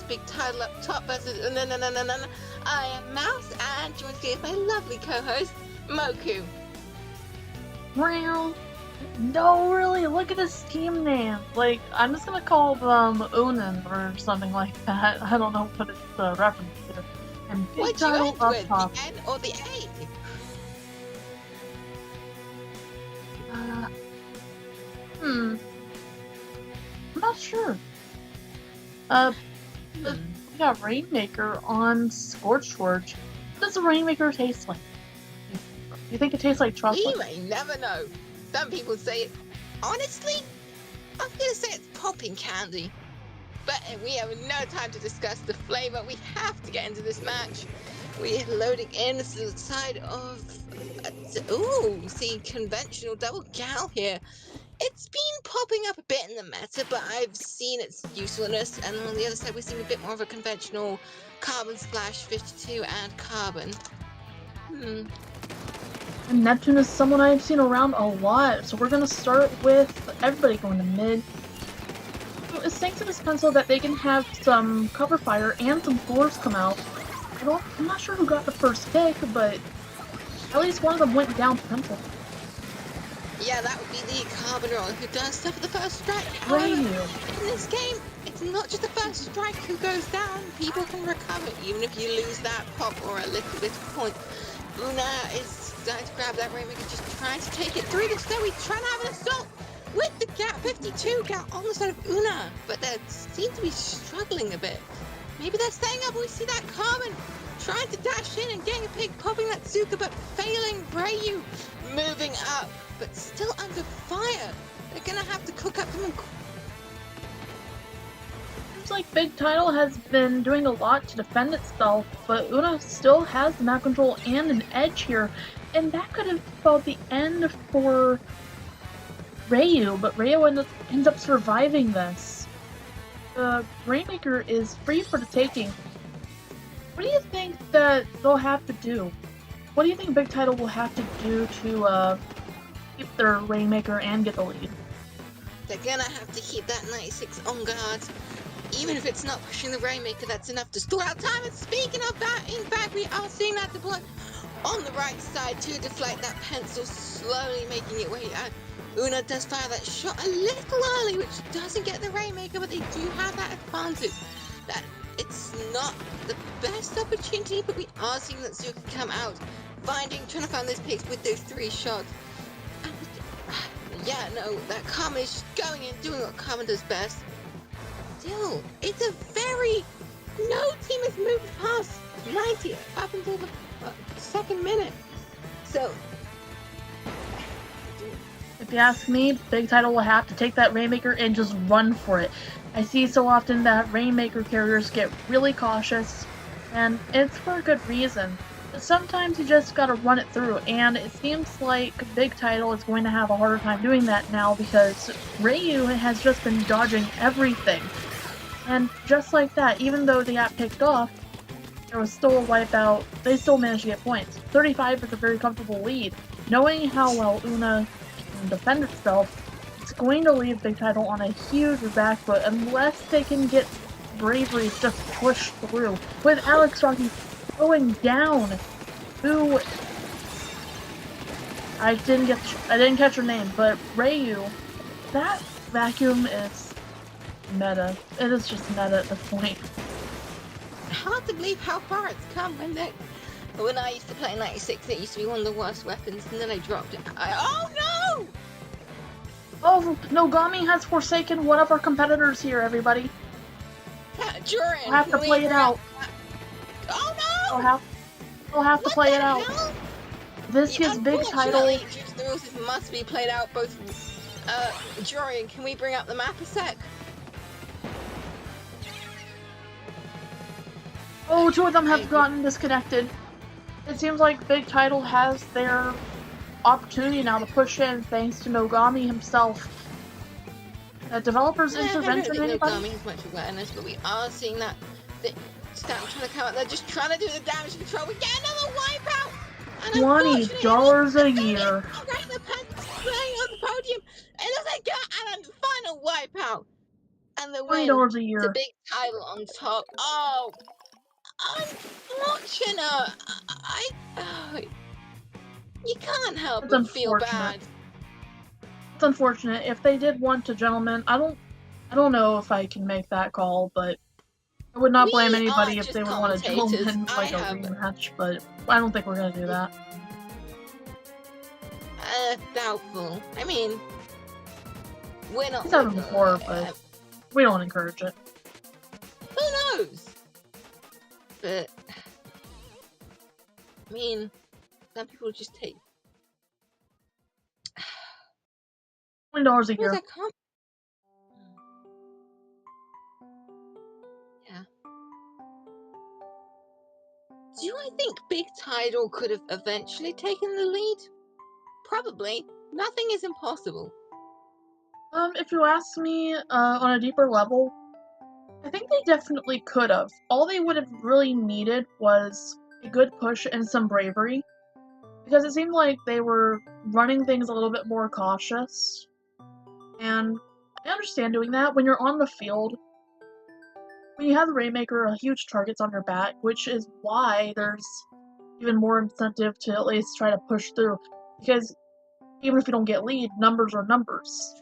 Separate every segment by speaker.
Speaker 1: big title up top versus I am Mouse, and joined today with my lovely co-host, Moku.
Speaker 2: Well, no, really, look at his team name. Like, I'm just gonna call them Unen or something like that. I don't know what it's reference to. And big
Speaker 1: What'd you
Speaker 2: title
Speaker 1: end
Speaker 2: up
Speaker 1: with,
Speaker 2: top.
Speaker 1: the N or the A?
Speaker 2: I'm not sure. We got Rainmaker on Scorchforge. What does a Rainmaker taste like? You think it tastes like chocolate?
Speaker 1: We may never know. Some people say it. Honestly, I'm gonna say it's popping candy. But we have no time to discuss the flavor. We have to get into this match. We're loading in to the side of see, conventional double gal here. It's been popping up a bit in the meta, but I've seen its usefulness, and on the other side we're seeing a bit more of a conventional carbon splash 52 and carbon.
Speaker 2: And Neptune is someone I've seen around a lot, so we're gonna start with everybody going to mid. It's thanks to this pencil that they can have some cover fire and some floors come out. I'm not sure who got the first pick, but at least one of them went down pencil.
Speaker 1: Yeah, that would be the carbon roller who does suffer the first strike.
Speaker 2: However,
Speaker 1: in this game, it's not just the first strike who goes down. People can recover even if you lose that pop or a little bit of point. Una is going to grab that Rainmaker, just trying to take it through the snow. He's trying to have an assault with the gap 52 gap on the side of Una, but they seem to be struggling a bit. Maybe they're staying up. We see that Carmen trying to dash in and getting a pick, popping that Zuka, but failing. Rayu moving up, but still under fire. They're gonna have to cook up some.
Speaker 2: Seems like Big Title has been doing a lot to defend itself, but Una still has the map control and an edge here, and that could have spelled the end for Rayu, but Rayu ends up surviving this. The Rainmaker is free for the taking. What do you think that they'll have to do? What do you think Big Title will have to do to keep their Rainmaker and get the lead?
Speaker 1: They're gonna have to keep that 96 on guard. Even if it's not pushing the Rainmaker, that's enough to stall out time. And speaking of that, in fact, we are seeing that deploy on the right side to deflect that pencil, slowly making it way out. Una does fire that shot a little early, which doesn't get the Rainmaker, but they do have that advantage. That it's not the best opportunity, but we are seeing that Zuka come out, trying to find those picks with those 3 shots. And yeah, no, that Carmen is going in, doing what Carmen does best. Still, it's a very... No team has moved past 90 up until the second minute. So...
Speaker 2: If you ask me, Big Title will have to take that Rainmaker and just run for it. I see so often that Rainmaker carriers get really cautious, and it's for a good reason. But sometimes you just gotta run it through, and it seems like Big Title is going to have a harder time doing that now because Rayu has just been dodging everything. And just like that, even though they got picked off, there was still a wipeout. They still managed to get points. 35 is a very comfortable lead. Knowing how well Una can defend itself, it's going to leave Big Title on a huge back foot unless they can get Bravery just pushed through. With Alex Rocky going down, who I didn't catch her name, but Rayu, that vacuum is meta. It is just meta at this point.
Speaker 1: Hard to believe how far it's come. When I used to play 96, it used to be one of the worst weapons, and then I dropped it. Oh no!
Speaker 2: Oh, Nogami has forsaken one of our competitors here, everybody.
Speaker 1: Jurin,
Speaker 2: We'll have to play it out.
Speaker 1: Oh no!
Speaker 2: We'll have to play it out.
Speaker 1: Hell?
Speaker 2: This is Big Title.
Speaker 1: Due to the rules, this must be played out. Both Jurin, can we bring up the map a sec?
Speaker 2: Oh, 2 of them have gotten disconnected. It seems like Big Title has their opportunity now to push in thanks to Nogami himself. Developers intervention,
Speaker 1: I don't think
Speaker 2: anybody?
Speaker 1: Nogami has much awareness, but we are seeing that Stamp trying to come out. They're just trying to do the damage control. We get another wipeout! And
Speaker 2: $20 a year.
Speaker 1: Right, the Panthers playing on the podium. And as they go, and a final wipeout. and the win
Speaker 2: $20 a
Speaker 1: to
Speaker 2: year.
Speaker 1: big title on top. Oh, unfortunate. Oh, you can't help
Speaker 2: It's
Speaker 1: but feel
Speaker 2: unfortunate.
Speaker 1: bad.
Speaker 2: It's unfortunate. If they did want a gentleman, I don't know if I can make that call, but I would not blame
Speaker 1: We
Speaker 2: anybody
Speaker 1: aren't
Speaker 2: if they
Speaker 1: just
Speaker 2: would want a
Speaker 1: commentators.
Speaker 2: gentleman
Speaker 1: I
Speaker 2: like a
Speaker 1: have
Speaker 2: rematch, but I don't think we're gonna do that.
Speaker 1: doubtful. I mean, we're not.
Speaker 2: He's done it before, but we don't encourage it.
Speaker 1: Who knows? But I mean, some people just take.
Speaker 2: $20 a
Speaker 1: Where's
Speaker 2: year.
Speaker 1: that come? Yeah. Do I think Big Tidal could have eventually taken the lead? Probably. Nothing is impossible.
Speaker 2: If you ask me, on a deeper level, I think they definitely could have. All they would have really needed was a good push and some bravery, because it seemed like they were running things a little bit more cautious. And I understand doing that when you're on the field. When you have the Rainmaker, a huge target's on your back, which is why there's even more incentive to at least try to push through. Because even if you don't get lead, numbers are numbers.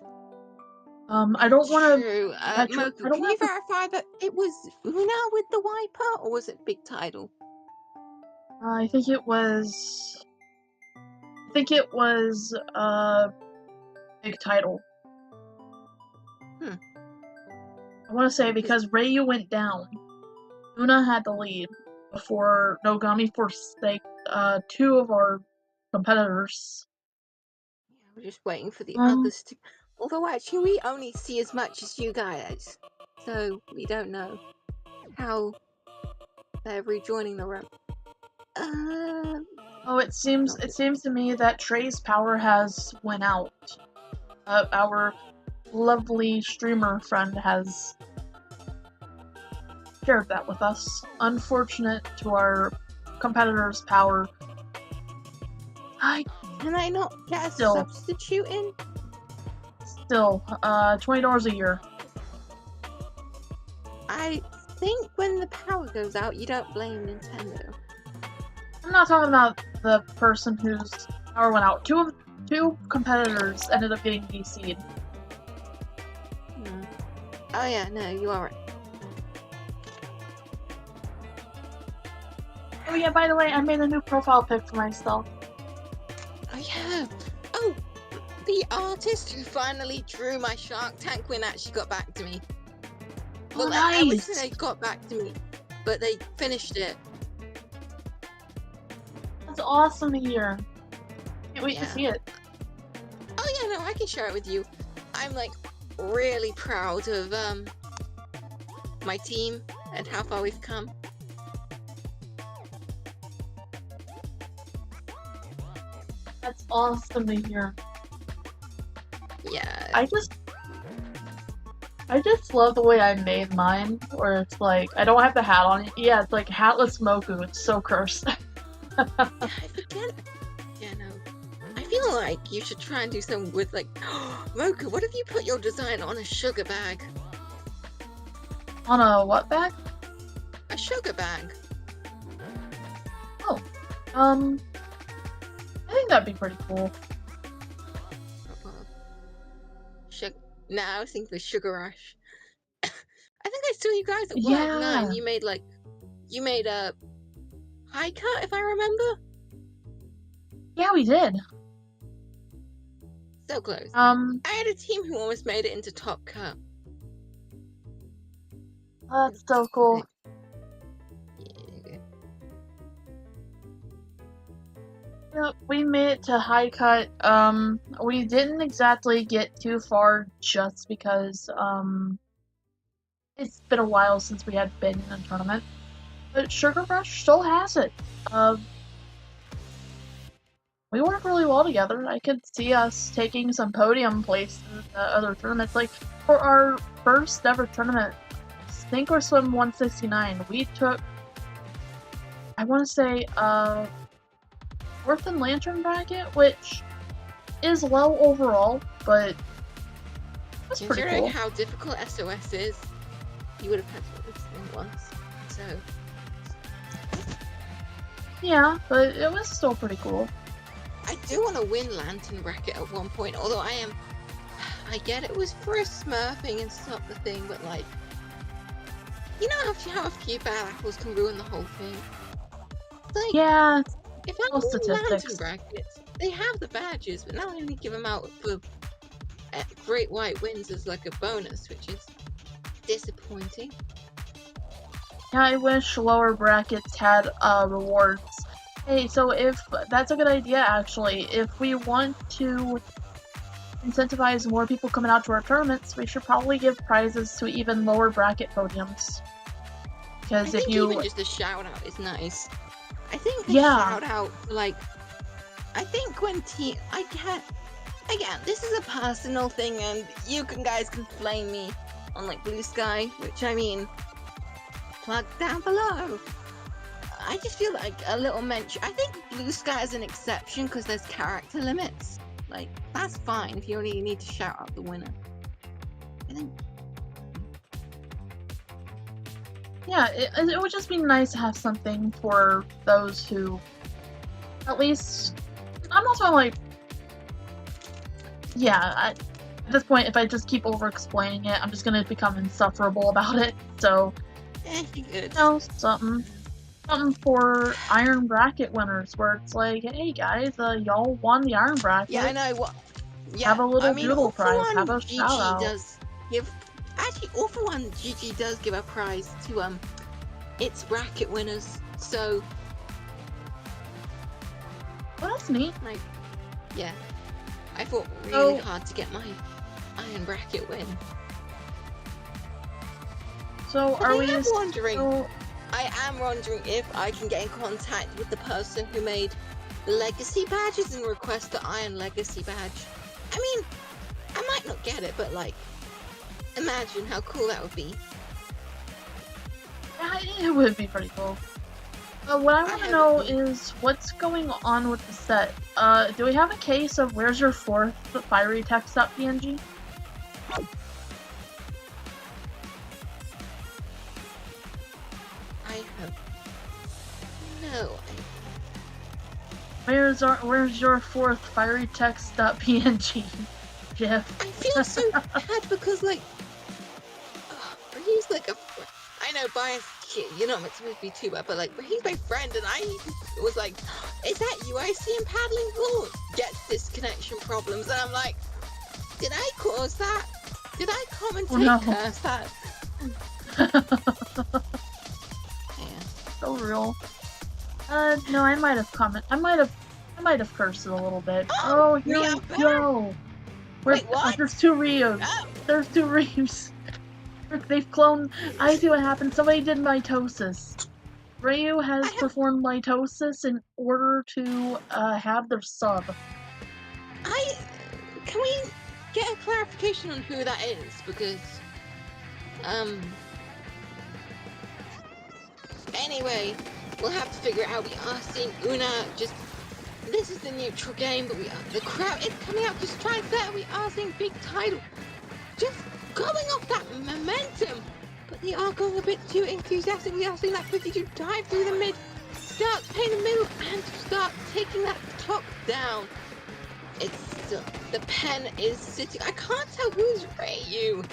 Speaker 2: I don't want to.
Speaker 1: True. Moku, can you verify that it was Una with the wiper, or was it Big Tidal?
Speaker 2: I think it was. Big Title. I want to say because Ryu went down, Una had the lead before Nogami forsake two of our competitors.
Speaker 1: Yeah, we're just waiting for the others to. Although actually, we only see as much as you guys, so we don't know how they're rejoining the room.
Speaker 2: It seems to me that Trey's power has went out. Our lovely streamer friend has shared that with us. Unfortunate to our competitor's power.
Speaker 1: Can I not get a substitute in?
Speaker 2: Still, $20 a year.
Speaker 1: I think when the power goes out, you don't blame Nintendo.
Speaker 2: I'm not talking about the person whose power went out. Two competitors ended up getting DC'd.
Speaker 1: Oh yeah, no, you are right.
Speaker 2: Oh yeah, by the way, I made a new profile pic for myself.
Speaker 1: Oh yeah. Oh, the artist who finally drew my Shark Tank win actually got back to me.
Speaker 2: Well, nice.
Speaker 1: I would say they got back to me, but they finished it.
Speaker 2: That's awesome to hear. Can't wait to see it.
Speaker 1: Oh yeah, no, I can share it with you. I'm like really proud of my team and how far we've come.
Speaker 2: That's awesome to hear.
Speaker 1: Yeah.
Speaker 2: I just love the way I made mine, where it's like, I don't have the hat on. Yeah, it's like hatless Moku. It's so cursed.
Speaker 1: I forget. Yeah, no. I feel like you should try and do something with like, Moku, what if you put your design on a sugar bag?
Speaker 2: On a what bag?
Speaker 1: A sugar bag.
Speaker 2: Oh. I think that'd be pretty cool.
Speaker 1: Nah, I was thinking of Sugar Rush. I think I saw you guys at work.
Speaker 2: Yeah.
Speaker 1: No, and you made a high cut, if I remember.
Speaker 2: Yeah, we did.
Speaker 1: So close.
Speaker 2: I
Speaker 1: had a team who almost made it into top cut.
Speaker 2: That's so cool. Yeah, we made it to high cut. We didn't exactly get too far just because, it's been a while since we had been in a tournament. But Sugar Rush still has it. We work really well together. I could see us taking some podium places at other tournaments. Like, for our first ever tournament, Sink or Swim 169, we took, I want to say, fourth in Lantern bracket, which is low overall, but That's pretty
Speaker 1: Considering
Speaker 2: cool.
Speaker 1: how difficult SOS is, you would have had to at least win once. So,
Speaker 2: Yeah, but it was still pretty cool.
Speaker 1: I do want to win Lantern Bracket at one point, although I get it was for a smurfing and stop the thing, but like, you know how a few bad apples can ruin the whole thing? Like,
Speaker 2: Yeah,
Speaker 1: if I
Speaker 2: all
Speaker 1: win Lantern
Speaker 2: statistics.
Speaker 1: Brackets, they have the badges, but now they only give them out for Great White wins as like a bonus, which is disappointing.
Speaker 2: Yeah, I wish lower brackets had rewards. Hey, so if that's a good idea, actually. If we want to incentivize more people coming out to our tournaments, we should probably give prizes to even lower bracket podiums. Because
Speaker 1: I
Speaker 2: if
Speaker 1: think
Speaker 2: you,
Speaker 1: even just a shout out is nice. I think a
Speaker 2: yeah,
Speaker 1: shout out, like, I think when I get, again, this is a personal thing, and you guys can flame me on like Blue Sky, which I mean, plug down below. I just feel like a little mention. I think Blue Sky is an exception because there's character limits. Like, that's fine if you only need to shout out the winner. I think.
Speaker 2: yeah, it would just be nice to have something for those who, at least, I'm not talking like, yeah, at this point, if I just keep over-explaining it, I'm just gonna become insufferable about it, so,
Speaker 1: You're good.
Speaker 2: you know, something for Iron Bracket winners, where it's like, hey guys, y'all won the Iron Bracket.
Speaker 1: Yeah, I know what. Yeah,
Speaker 2: have a little
Speaker 1: I mean,
Speaker 2: doodle
Speaker 1: all for
Speaker 2: prize,
Speaker 1: one,
Speaker 2: have a shout out.
Speaker 1: does give. Actually, all for one, GG does give a prize to its bracket winners. So,
Speaker 2: Well, that's neat.
Speaker 1: like, yeah, I fought really hard to get my Iron Bracket win.
Speaker 2: So,
Speaker 1: But
Speaker 2: are
Speaker 1: I
Speaker 2: we
Speaker 1: am wondering?
Speaker 2: still...
Speaker 1: I am wondering if I can get in contact with the person who made Legacy badges and request the Iron Legacy badge. I mean, I might not get it, but like, imagine how cool that would be.
Speaker 2: Yeah, it would be pretty cool. What I want to know is what's going on with the set. Do we have a case of where's your fourth fiery text.png?
Speaker 1: I have no idea.
Speaker 2: Where's your fourth fiery text.png, Jeff?
Speaker 1: I feel so bad because like, he's like I know bias kid, you're not meant to be too bad, but like, he's my friend, and I was like, is that you I see him paddling pool? Gets disconnection problems, and I'm like, did I cause that? Did I commentate curse that? Yeah.
Speaker 2: So real. No, I might have cursed it a little bit. Oh, here we go.
Speaker 1: Wait, what?
Speaker 2: There's two Ryus.
Speaker 1: Oh.
Speaker 2: There's two Ryus. They've cloned. I see what happened. Somebody did mitosis. Ryu has performed mitosis in order to have their sub.
Speaker 1: Can we get a clarification on who that is? Because, anyway, we'll have to figure it out. We are seeing Una just. This is the neutral game, but the crowd is coming out just trying to set. We are seeing big title just going off that momentum, but they are going a bit too enthusiastic. We are seeing that 52 dive through the mid, start playing the middle, and start taking that top down. It's still, the pen is sitting. I can't tell who's Ryu,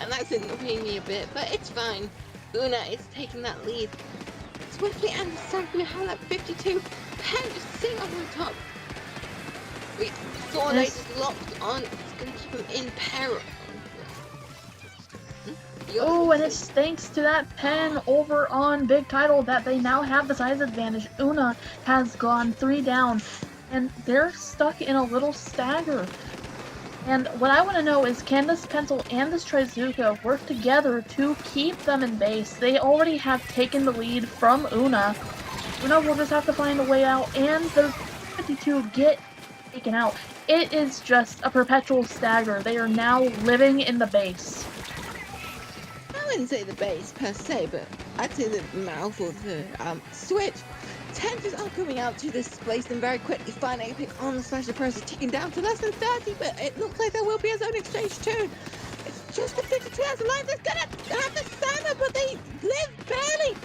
Speaker 1: and that's annoying me a bit, but it's fine. Una is taking that lead swiftly, and we have that 52 pen just sitting on the top. We saw they just locked on. It's going to keep him in peril.
Speaker 2: Oh, and it's thanks to that pen over on Big Title that they now have the size advantage. Una has gone 3 down, and they're stuck in a little stagger. And what I want to know is, can this pencil and this Trizuka work together to keep them in base? They already have taken the lead from Una. Una will just have to find a way out, and the 52 get taken out. It is just a perpetual stagger. They are now living in the base.
Speaker 1: I wouldn't say the base per se, but I'd say the mouth or the switch. Tensors are coming out to displace them very quickly, finding a pick on the special person, ticking down to less than 30, but it looks like there will be a zone exchange too. just the 52,000 lives. They're gonna have the Santa, but they live barely.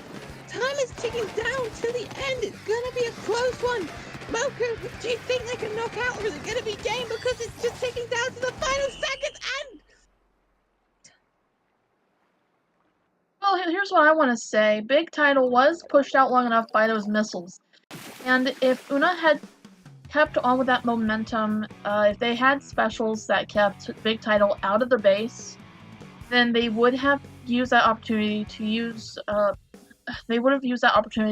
Speaker 1: Time is ticking down to the end. It's gonna be a close one. Moku, do you think they can knock out, or is it gonna be game because it's just ticking down to the final seconds? And
Speaker 2: Well, here's what I want to say. Big Title was pushed out long enough by those missiles. And if Una had kept on with that momentum, if they had specials that kept Big Title out of the base, then they would have used that opportunity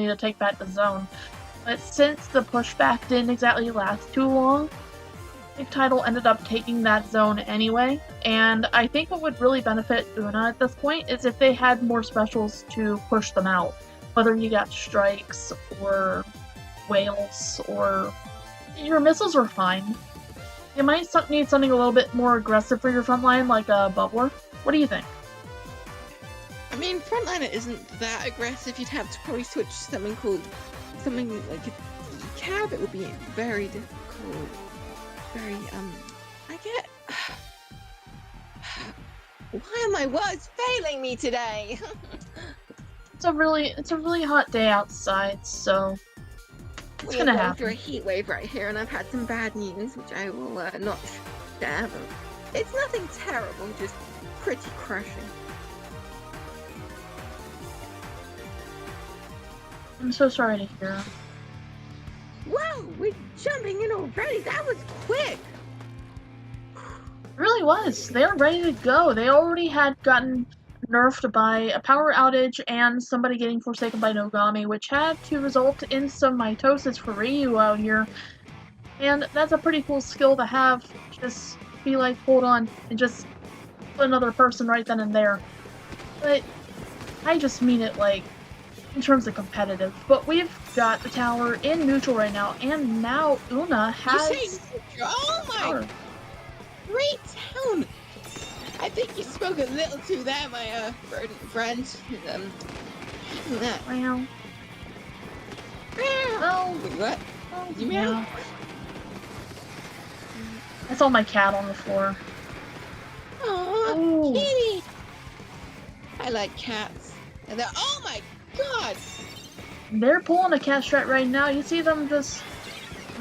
Speaker 2: to take back the zone. But since the pushback didn't exactly last too long, Big Title ended up taking that zone anyway, and I think what would really benefit Una at this point is if they had more specials to push them out. Whether you got strikes, or whales, or your missiles are fine. You might need something a little bit more aggressive for your front line, like a bubbler. What do you think?
Speaker 1: I mean, frontliner isn't that aggressive. You'd have to probably switch to something like a cab. It would be very difficult. Why are my words failing me today?
Speaker 2: It's a really hot day outside, so it's gonna happen.
Speaker 1: Through a heat wave right here, and I've had some bad news, which I will not share. But it's nothing terrible, just pretty crushing.
Speaker 2: I'm so sorry to hear.
Speaker 1: Wow, we're jumping in already. That was quick.
Speaker 2: It really was. They were ready to go. They already had gotten nerfed by a power outage and somebody getting forsaken by Nogami, which had to result in some mitosis for Ryu out here. And that's a pretty cool skill to have. Just be like, hold on, and just put another person right then and there. But I just mean it like in terms of competitive. But we've got the tower in neutral right now, and now Una has.
Speaker 1: You say neutral? Oh my!
Speaker 2: Power.
Speaker 1: Great town! I think you spoke a little too there, my rodent friend. That.
Speaker 2: Well.
Speaker 1: Oh, wait, what? You meow?
Speaker 2: Yeah. I saw my cat on the floor.
Speaker 1: Oh, kitty! I like cats. And they're, oh my god!
Speaker 2: They're pulling a cat strat right now. You see them just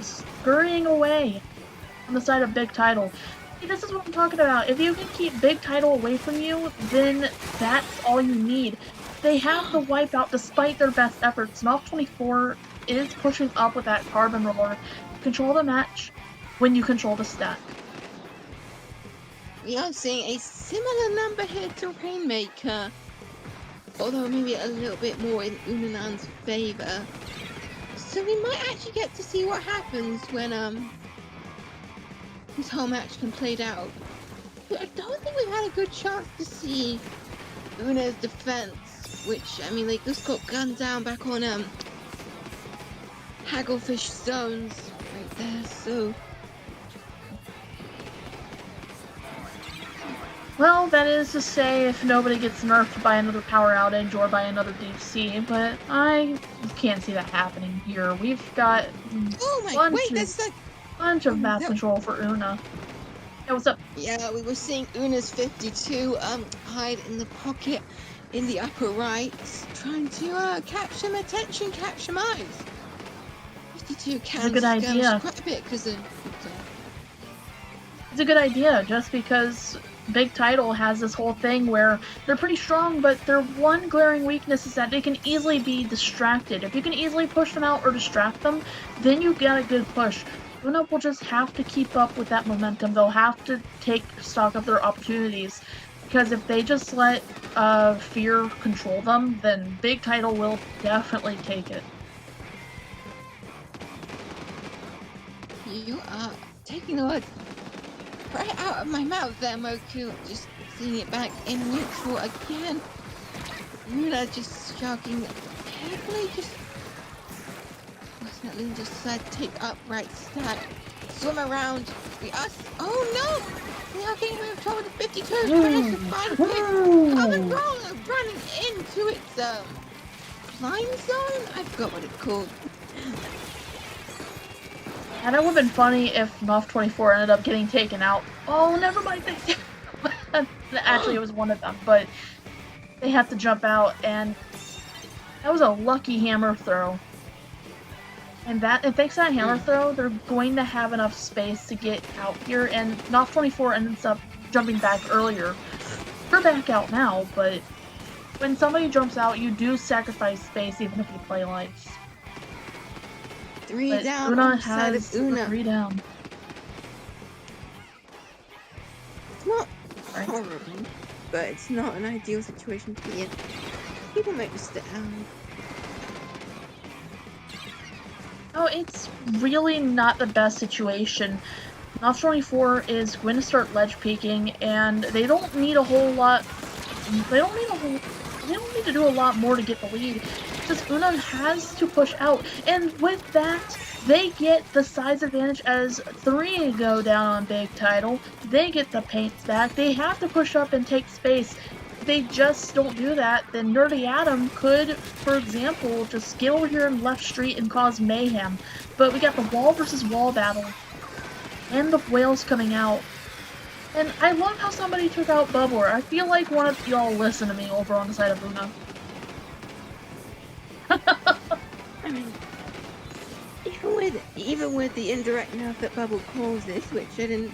Speaker 2: scurrying away on the side of Big Title. See, this is what I'm talking about. If you can keep Big Title away from you, then that's all you need. They have the wipeout despite their best efforts. Mouth 24 is pushing up with that carbon roller. Control the match when you control the stack.
Speaker 1: We are seeing a similar number here to Rainmaker, although maybe a little bit more in Unanan's favor. So we might actually get to see what happens when this whole match can play out. But I don't think we've had a good chance to see Una's defense, which, I mean, they just got gunned down back on Hagglefish zones right there, so.
Speaker 2: Well, that is to say if nobody gets nerfed by another power outage or by another DC, but I can't see that happening here. We've got bunch of map control for Una. Hey, what's up?
Speaker 1: Yeah, we were seeing Una's 52 hide in the pocket in the upper right, trying to catch some attention, catch some eyes. 52 can
Speaker 2: good idea.
Speaker 1: Quite a bit because of.
Speaker 2: It's a good idea, just because Big Title has this whole thing where they're pretty strong, but their one glaring weakness is that they can easily be distracted. If you can easily push them out or distract them, then you get a good push. Una will just have to keep up with that momentum. They'll have to take stock of their opportunities, because if they just let fear control them, then Big Title will definitely take it.
Speaker 1: You are taking the words right out of my mouth there, Moku. Just seeing it back in neutral again. Una just jogging carefully, fortunately just decided to take up right stack. Swim around the us. Oh no! We are getting rid of trouble with 52. Trying to find a quick carbon roller running into its blind zone? I forgot what it's called.
Speaker 2: And it would have been funny if Muff 24 ended up getting taken out. Oh, never mind. Actually, it was one of them, but they have to jump out, and that was a lucky hammer throw. And thanks to that hammer throw, they're going to have enough space to get out here, and Knox 24 ends up jumping back earlier. We're back out now, but when somebody jumps out, you do sacrifice space even if you play lights.
Speaker 1: 3
Speaker 2: But
Speaker 1: down
Speaker 2: Una
Speaker 1: on the side
Speaker 2: has
Speaker 1: of Una.
Speaker 2: 3 down.
Speaker 1: It's not horrible, but it's not an ideal situation to be in. People make mistakes.
Speaker 2: Oh, it's really not the best situation. Knox 24 is going to start ledge peeking, and they don't need a whole lot. They don't need to do a lot more to get the lead, because Una has to push out, and with that, they get the size advantage as 3 go down on Big Title. They get the paints back. They have to push up and take space. If they just don't do that, then Nerdy Adam could, for example, just get over here in left street and cause mayhem. But we got the wall versus wall battle, and the whales coming out. And I love how somebody took out Bubbler. I feel like one of y'all listen to me over on the side of Una.
Speaker 1: I mean, even with the indirect nerf that Bubble calls this, which I didn't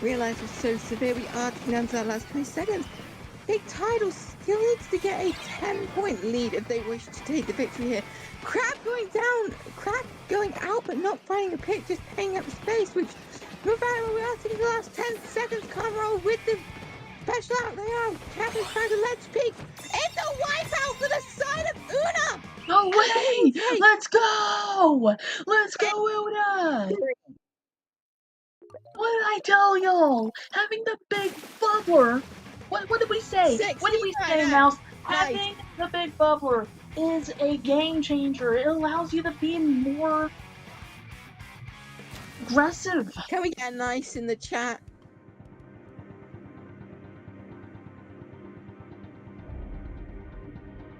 Speaker 1: realize was so severe, we are down to that last 20 seconds. Big Title still needs to get a 10-point lead if they wish to take the victory here. Crab going down, Crab going out but not finding a pick, just paying up space, which we're in the last 10 seconds. Can't roll with the special out they are. Crab is trying to ledge peek. It's a wipeout for the side of Una!
Speaker 2: No way! Let's go! Let's go, Una! What did I tell y'all? Having the big bubbler. What did we say? What did we say, Mouse? Having the big bubbler is a game changer. It allows you to be more aggressive.
Speaker 1: Can we get nice in the chat?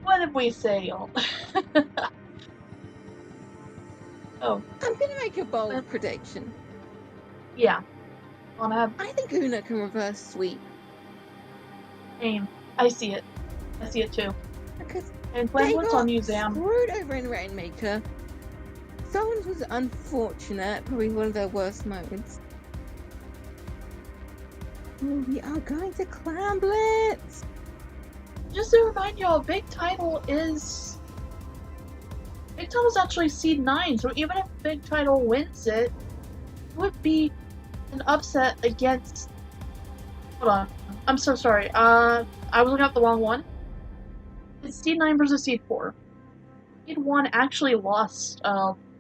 Speaker 2: What did we say, y'all? Oh.
Speaker 1: I'm gonna make a bold prediction.
Speaker 2: Yeah.
Speaker 1: I think Una can reverse sweep.
Speaker 2: Aim. I see it. I see it too.
Speaker 1: Because
Speaker 2: and play what's on you, Zam.
Speaker 1: Screwed over in Rainmaker. Someone's was unfortunate, probably one of their worst moments. Oh, we are going to Clan Blitz!
Speaker 2: Just to remind y'all, Big Title is actually seed 9, so even if Big Title wins it, it would be an upset against. Hold on. I'm so sorry. I was looking at the wrong one. It's seed 9 versus seed 4. Seed 1 actually lost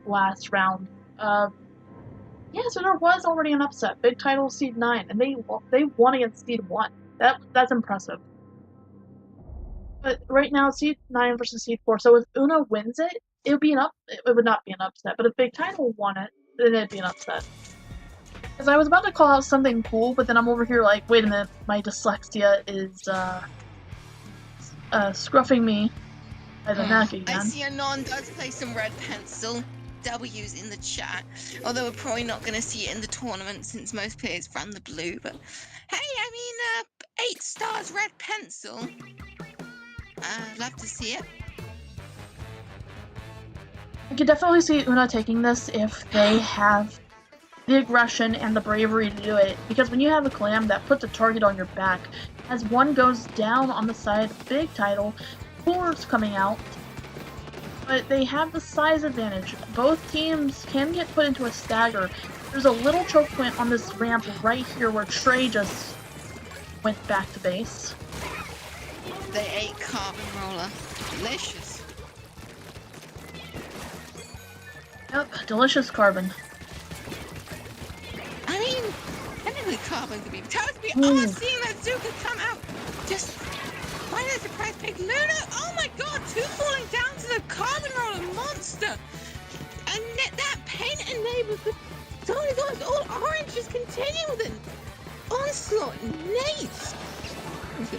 Speaker 2: last round. Yeah, so there was already an upset. Big Title seed 9, and they won against seed 1. That's impressive. But right now, seed 9 versus seed 4. So if Una wins it, it would not be an upset. But if Big Title won it, then it'd be an upset. Because I was about to call out something cool, but then I'm over here like, wait a minute, my dyslexia is scruffing me by the neck again.
Speaker 1: I see Anon does play some red pencil. W's in the chat. Although we're probably not going to see it in the tournament since most players run the blue. But hey, I mean, 8 stars red pencil. Love to see it.
Speaker 2: I could definitely see Una taking this if they have the aggression and the bravery to do it. Because when you have a clam that puts a target on your back, as one goes down on the side of Big Title, 4's coming out. But they have the size advantage. Both teams can get put into a stagger. There's a little choke point on this ramp right here where Trey just went back to base.
Speaker 1: They ate carbon roller. Delicious.
Speaker 2: Yep, delicious carbon.
Speaker 1: I mean, technically carbon could be. Oh, seeing that Zuka come out. Just find a surprise pick. Luna! Oh my god, 2 falling down to the carbon roller monster. And that paint enables the Tony Goes all orange. Just continue with an onslaught. Nate!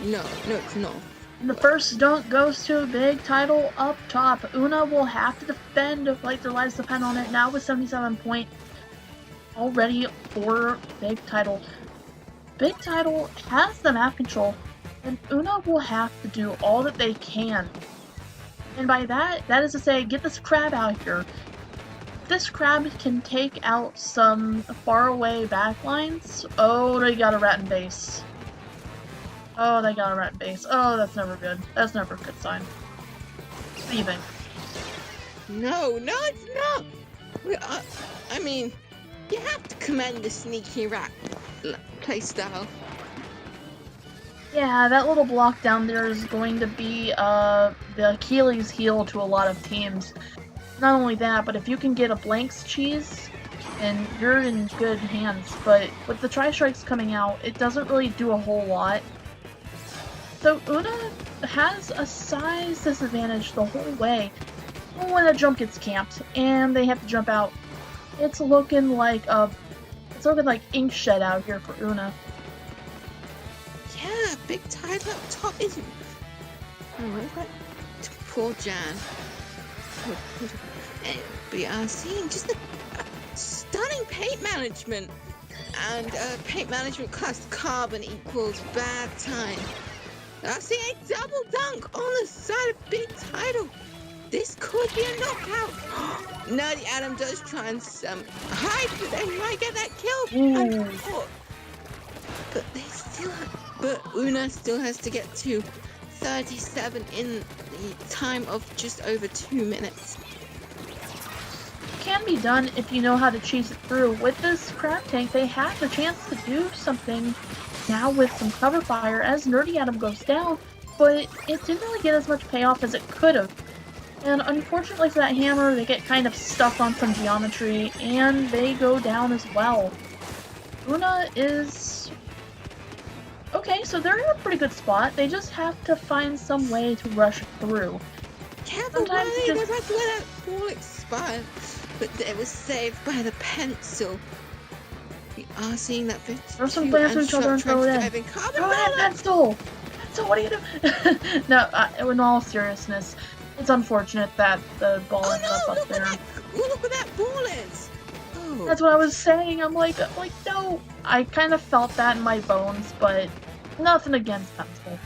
Speaker 1: No, it's not.
Speaker 2: And the first dunk goes to Big Title up top. Una will have to defend if like their lives depend on it. Now with 77 points already for Big Title. Big Title has the map control, and Una will have to do all that they can. And by that is to say, get this crab out here. This crab can take out some faraway backlines. Oh, they got a rat in base. Oh, they got a rat in base. Oh, that's never good. That's never a good sign. Leaving.
Speaker 1: No, it's not. I mean, you have to commend the sneaky rat playstyle.
Speaker 2: Yeah, that little block down there is going to be the Achilles heel to a lot of teams. Not only that, but if you can get a blanks cheese, then you're in good hands. But with the tri-strikes coming out, it doesn't really do a whole lot. So Una has a size disadvantage the whole way. When a jump gets camped and they have to jump out, it's looking like ink shed out here for Una.
Speaker 1: Yeah, Big Title up top isn't. Oh, what is that? Poor Jan. We are seeing just a stunning paint management, and paint management cost carbon equals bad time. I see a double dunk on the side of Big Title. This could be a knockout. Nerdy Adam does try and hide, but they might get that kill. But they still but Una still has to get to 37 in the time of just over 2 minutes.
Speaker 2: Can be done if you know how to chase it through. With this crab tank, they have the chance to do something now with some cover fire as Nerdy Adam goes down, but it didn't really get as much payoff as it could have. And unfortunately for that hammer, they get kind of stuck on some geometry, and they go down as well. Una is... okay, so they're in a pretty good spot. They just have to find some way to rush through.
Speaker 1: Careful, they're about to let that ball expire, but it was saved by the pencil. We are seeing that 52
Speaker 2: throw some plants from each other and throw it in. Throw that pencil! Pencil, what are you doing? No, in all seriousness, it's unfortunate that the ball ends up there.
Speaker 1: Look where that ball is! Oh.
Speaker 2: That's what I was saying. I'm like, no. I kind of felt that in my bones, but nothing against pencil.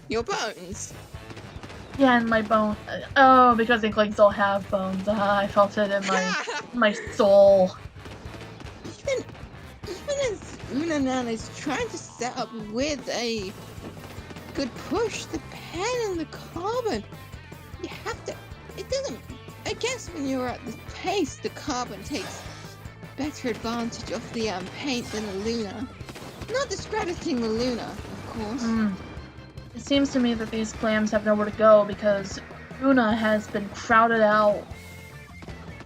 Speaker 1: Your bones?
Speaker 2: Yeah, in my bone. Oh, because Inklings all have bones. I felt it in my soul.
Speaker 1: Even as Unanan is trying to set up with a good push, the pen and the carbon, you have to. It doesn't. I guess when you're at the pace, the carbon takes better advantage of the paint than the Luna. Not discrediting the Luna, of course.
Speaker 2: It seems to me that these clams have nowhere to go because Una has been crowded out.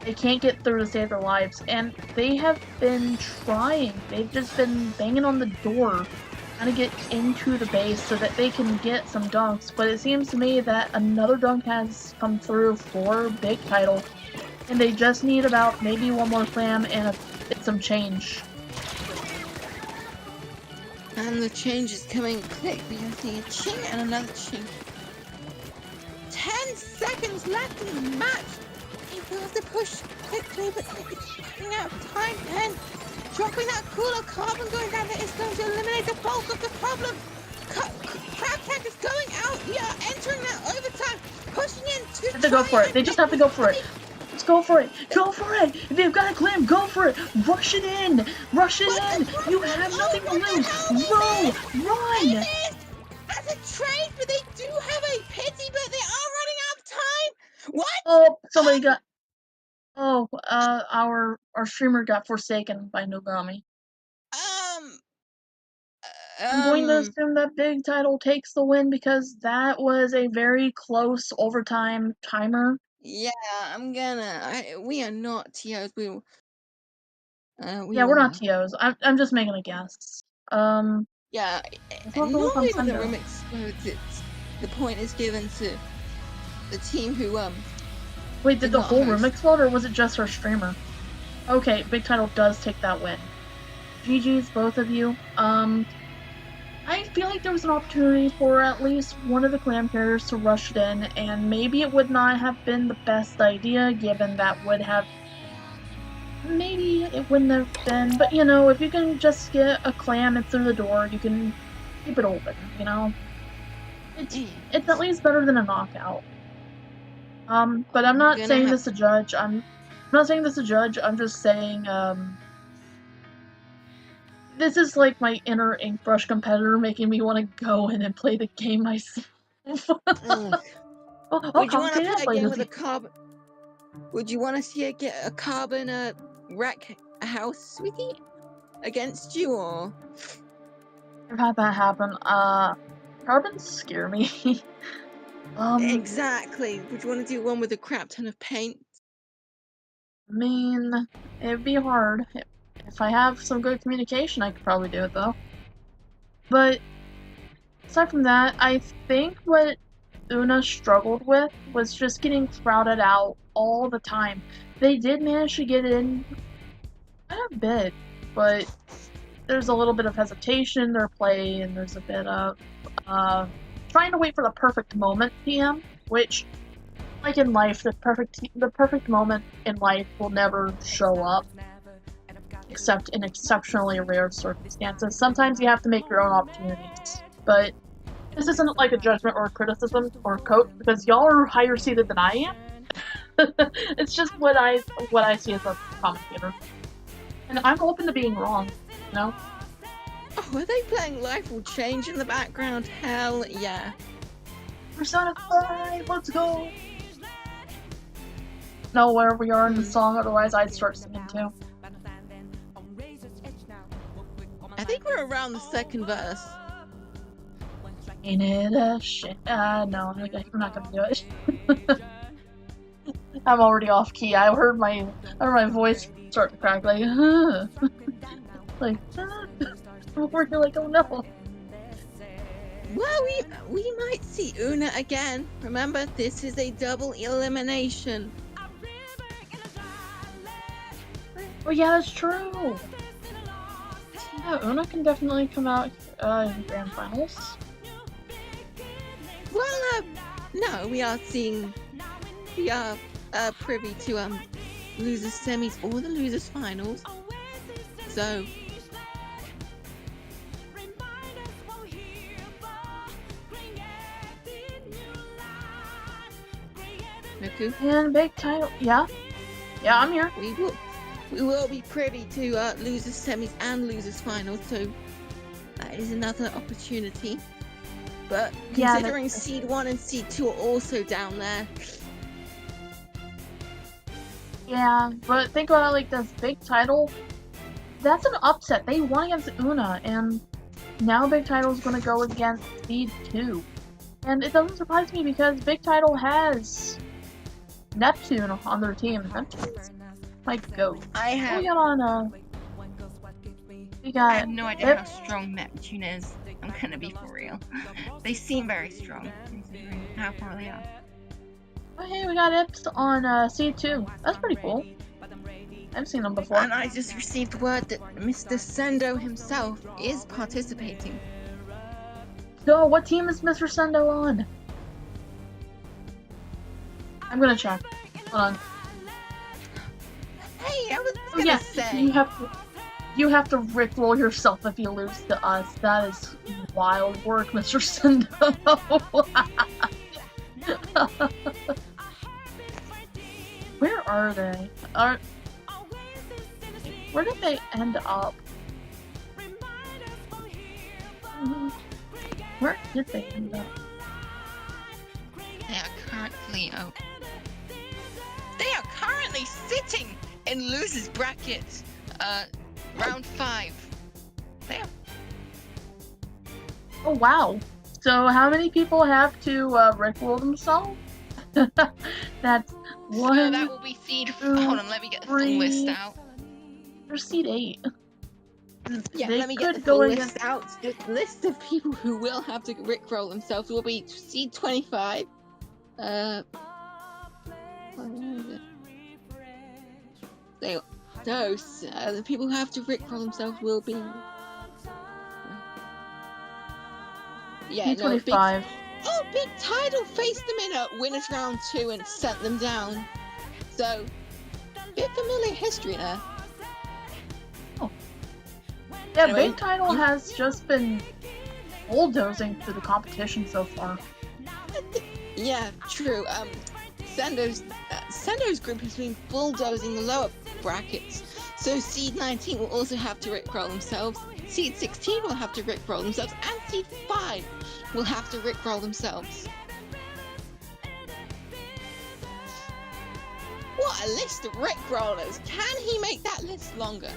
Speaker 2: They can't get through to save their lives, and they have been trying. They've just been banging on the door, trying to get into the base so that they can get some dunks. But it seems to me that another dunk has come through for Big Title, and they just need about maybe one more clam and some change.
Speaker 1: And the change is coming quick. We are seeing a ching and another ching. 10 seconds left in the match. He will have to push quickly, but it's running out of time. And dropping that cooler carbon going down there is going to eliminate the bulk of the problem. Crab Tank is going out. We are entering that overtime. Pushing in to
Speaker 2: They have to go for it. They just have to go for it. Let's go for it. Go for it. If they've got a clam, go for it. Rush it in. Rush it in. You have nothing to lose. Run. Run.
Speaker 1: As a trade, but they do have a pity, but they are running out of time. What?
Speaker 2: Oh, somebody got... oh, our streamer got forsaken by Nogami. I'm going to assume that Big Title takes the win because that was a very close overtime timer.
Speaker 1: Yeah, we are not TOs.
Speaker 2: Yeah, we're not TOs. I'm just making a guess.
Speaker 1: Yeah, normally when the room explodes, the point is given to the team who
Speaker 2: Wait, did the whole room explode, or was it just our streamer? Okay, Big Title does take that win. GG's, both of you. I feel like there was an opportunity for at least one of the clam carriers to rush it in, and maybe it would not have been the best idea, given that would have maybe it wouldn't have been, but you know, if you can just get a clam in through the door, you can keep it open, you know? It's at least better than a knockout. But I'm not saying this to judge, I'm not saying this to judge, I'm just saying, this is like my inner Inkbrush competitor making me want to go in and play the game myself.
Speaker 1: Would you want to play a game with a carbon? Would you want to see it get a carbon wreck house, sweetie, against you, or?
Speaker 2: I've had that happen. Carbons scare me.
Speaker 1: Exactly. Would you want to do one with a crap ton of paint?
Speaker 2: I mean, it'd be hard. If I have some good communication, I could probably do it, though. But, aside from that, I think what Una struggled with was just getting crowded out all the time. They did manage to get in quite a bit, but there's a little bit of hesitation in their play, and there's a bit of trying to wait for the perfect moment, TM, which, like in life, the perfect moment in life will never show up, except in exceptionally rare circumstances. Sometimes you have to make your own opportunities, but this isn't like a judgment or a criticism or a coach, because y'all are higher seated than I am. It's just what I see as a commentator, and I'm open to being wrong, you know?
Speaker 1: Oh, are they playing Life Will Change in the background? Hell yeah.
Speaker 2: Persona 5, let's go! Know where we are in the song, otherwise I'd start singing too.
Speaker 1: I think we're around the second verse.
Speaker 2: Ain't it a shit? No, I'm not gonna do it. I'm already off key. I heard my voice start to crack, like, like, you're like, oh no.
Speaker 1: Well, we might see Una again. Remember, this is a double elimination.
Speaker 2: Oh yeah, that's true. Yeah, Una can definitely come out in grand finals.
Speaker 1: Well, no, we are privy to losers semis or the losers finals. So Miku?
Speaker 2: And big title, yeah, I'm here.
Speaker 1: We will be privy to losers semis and losers finals, so that is another opportunity. But considering Seed 1 and Seed 2 are also down there.
Speaker 2: Yeah, but think about it like this, big title, that's an upset. They won against Una, and now big title is going to go against Seed 2. And it doesn't surprise me because big title has Neptune on their team. Neptune's my goat.
Speaker 1: I have no idea how strong Neptune is. I'm gonna be for real. They seem very strong, considering how far they are.
Speaker 2: Oh, hey, we got Ips on C2. That's pretty cool. I've seen them before.
Speaker 1: And I just received word that Mr. Sendo himself is participating.
Speaker 2: So, what team is Mr. Sendo on? I'm gonna check. Hold on.
Speaker 1: Hey, I was gonna say.
Speaker 2: You have to rickroll yourself if you lose to us. That is wild work, Mr. Sendo. Where are they? Where did they end up? Where did they end up?
Speaker 1: They are currently sitting in losers bracket, round 5. There.
Speaker 2: Oh wow! So how many people have to rickroll themselves? That's one.
Speaker 1: So that will be seed. Hold on, let me get the full list out.
Speaker 2: There's seed 8.
Speaker 1: Yeah, let me get the full list out. The list of people who will have to rickroll themselves will be seed 25. The people who have to rickroll themselves will be. Yeah,
Speaker 2: no, 25.
Speaker 1: Big Title faced them in a winners round 2 and sent them down. So, bit familiar history there.
Speaker 2: Yeah,
Speaker 1: Anyway,
Speaker 2: Big Title has just been bulldozing through the competition so far.
Speaker 1: yeah, true. Sendo's group has been bulldozing the lower brackets. So Seed 19 will also have to rickroll themselves. Seed 16 will have to rickroll themselves, and Seed 5 will have to rickroll themselves. What a list of rickrollers! Can he make that list longer?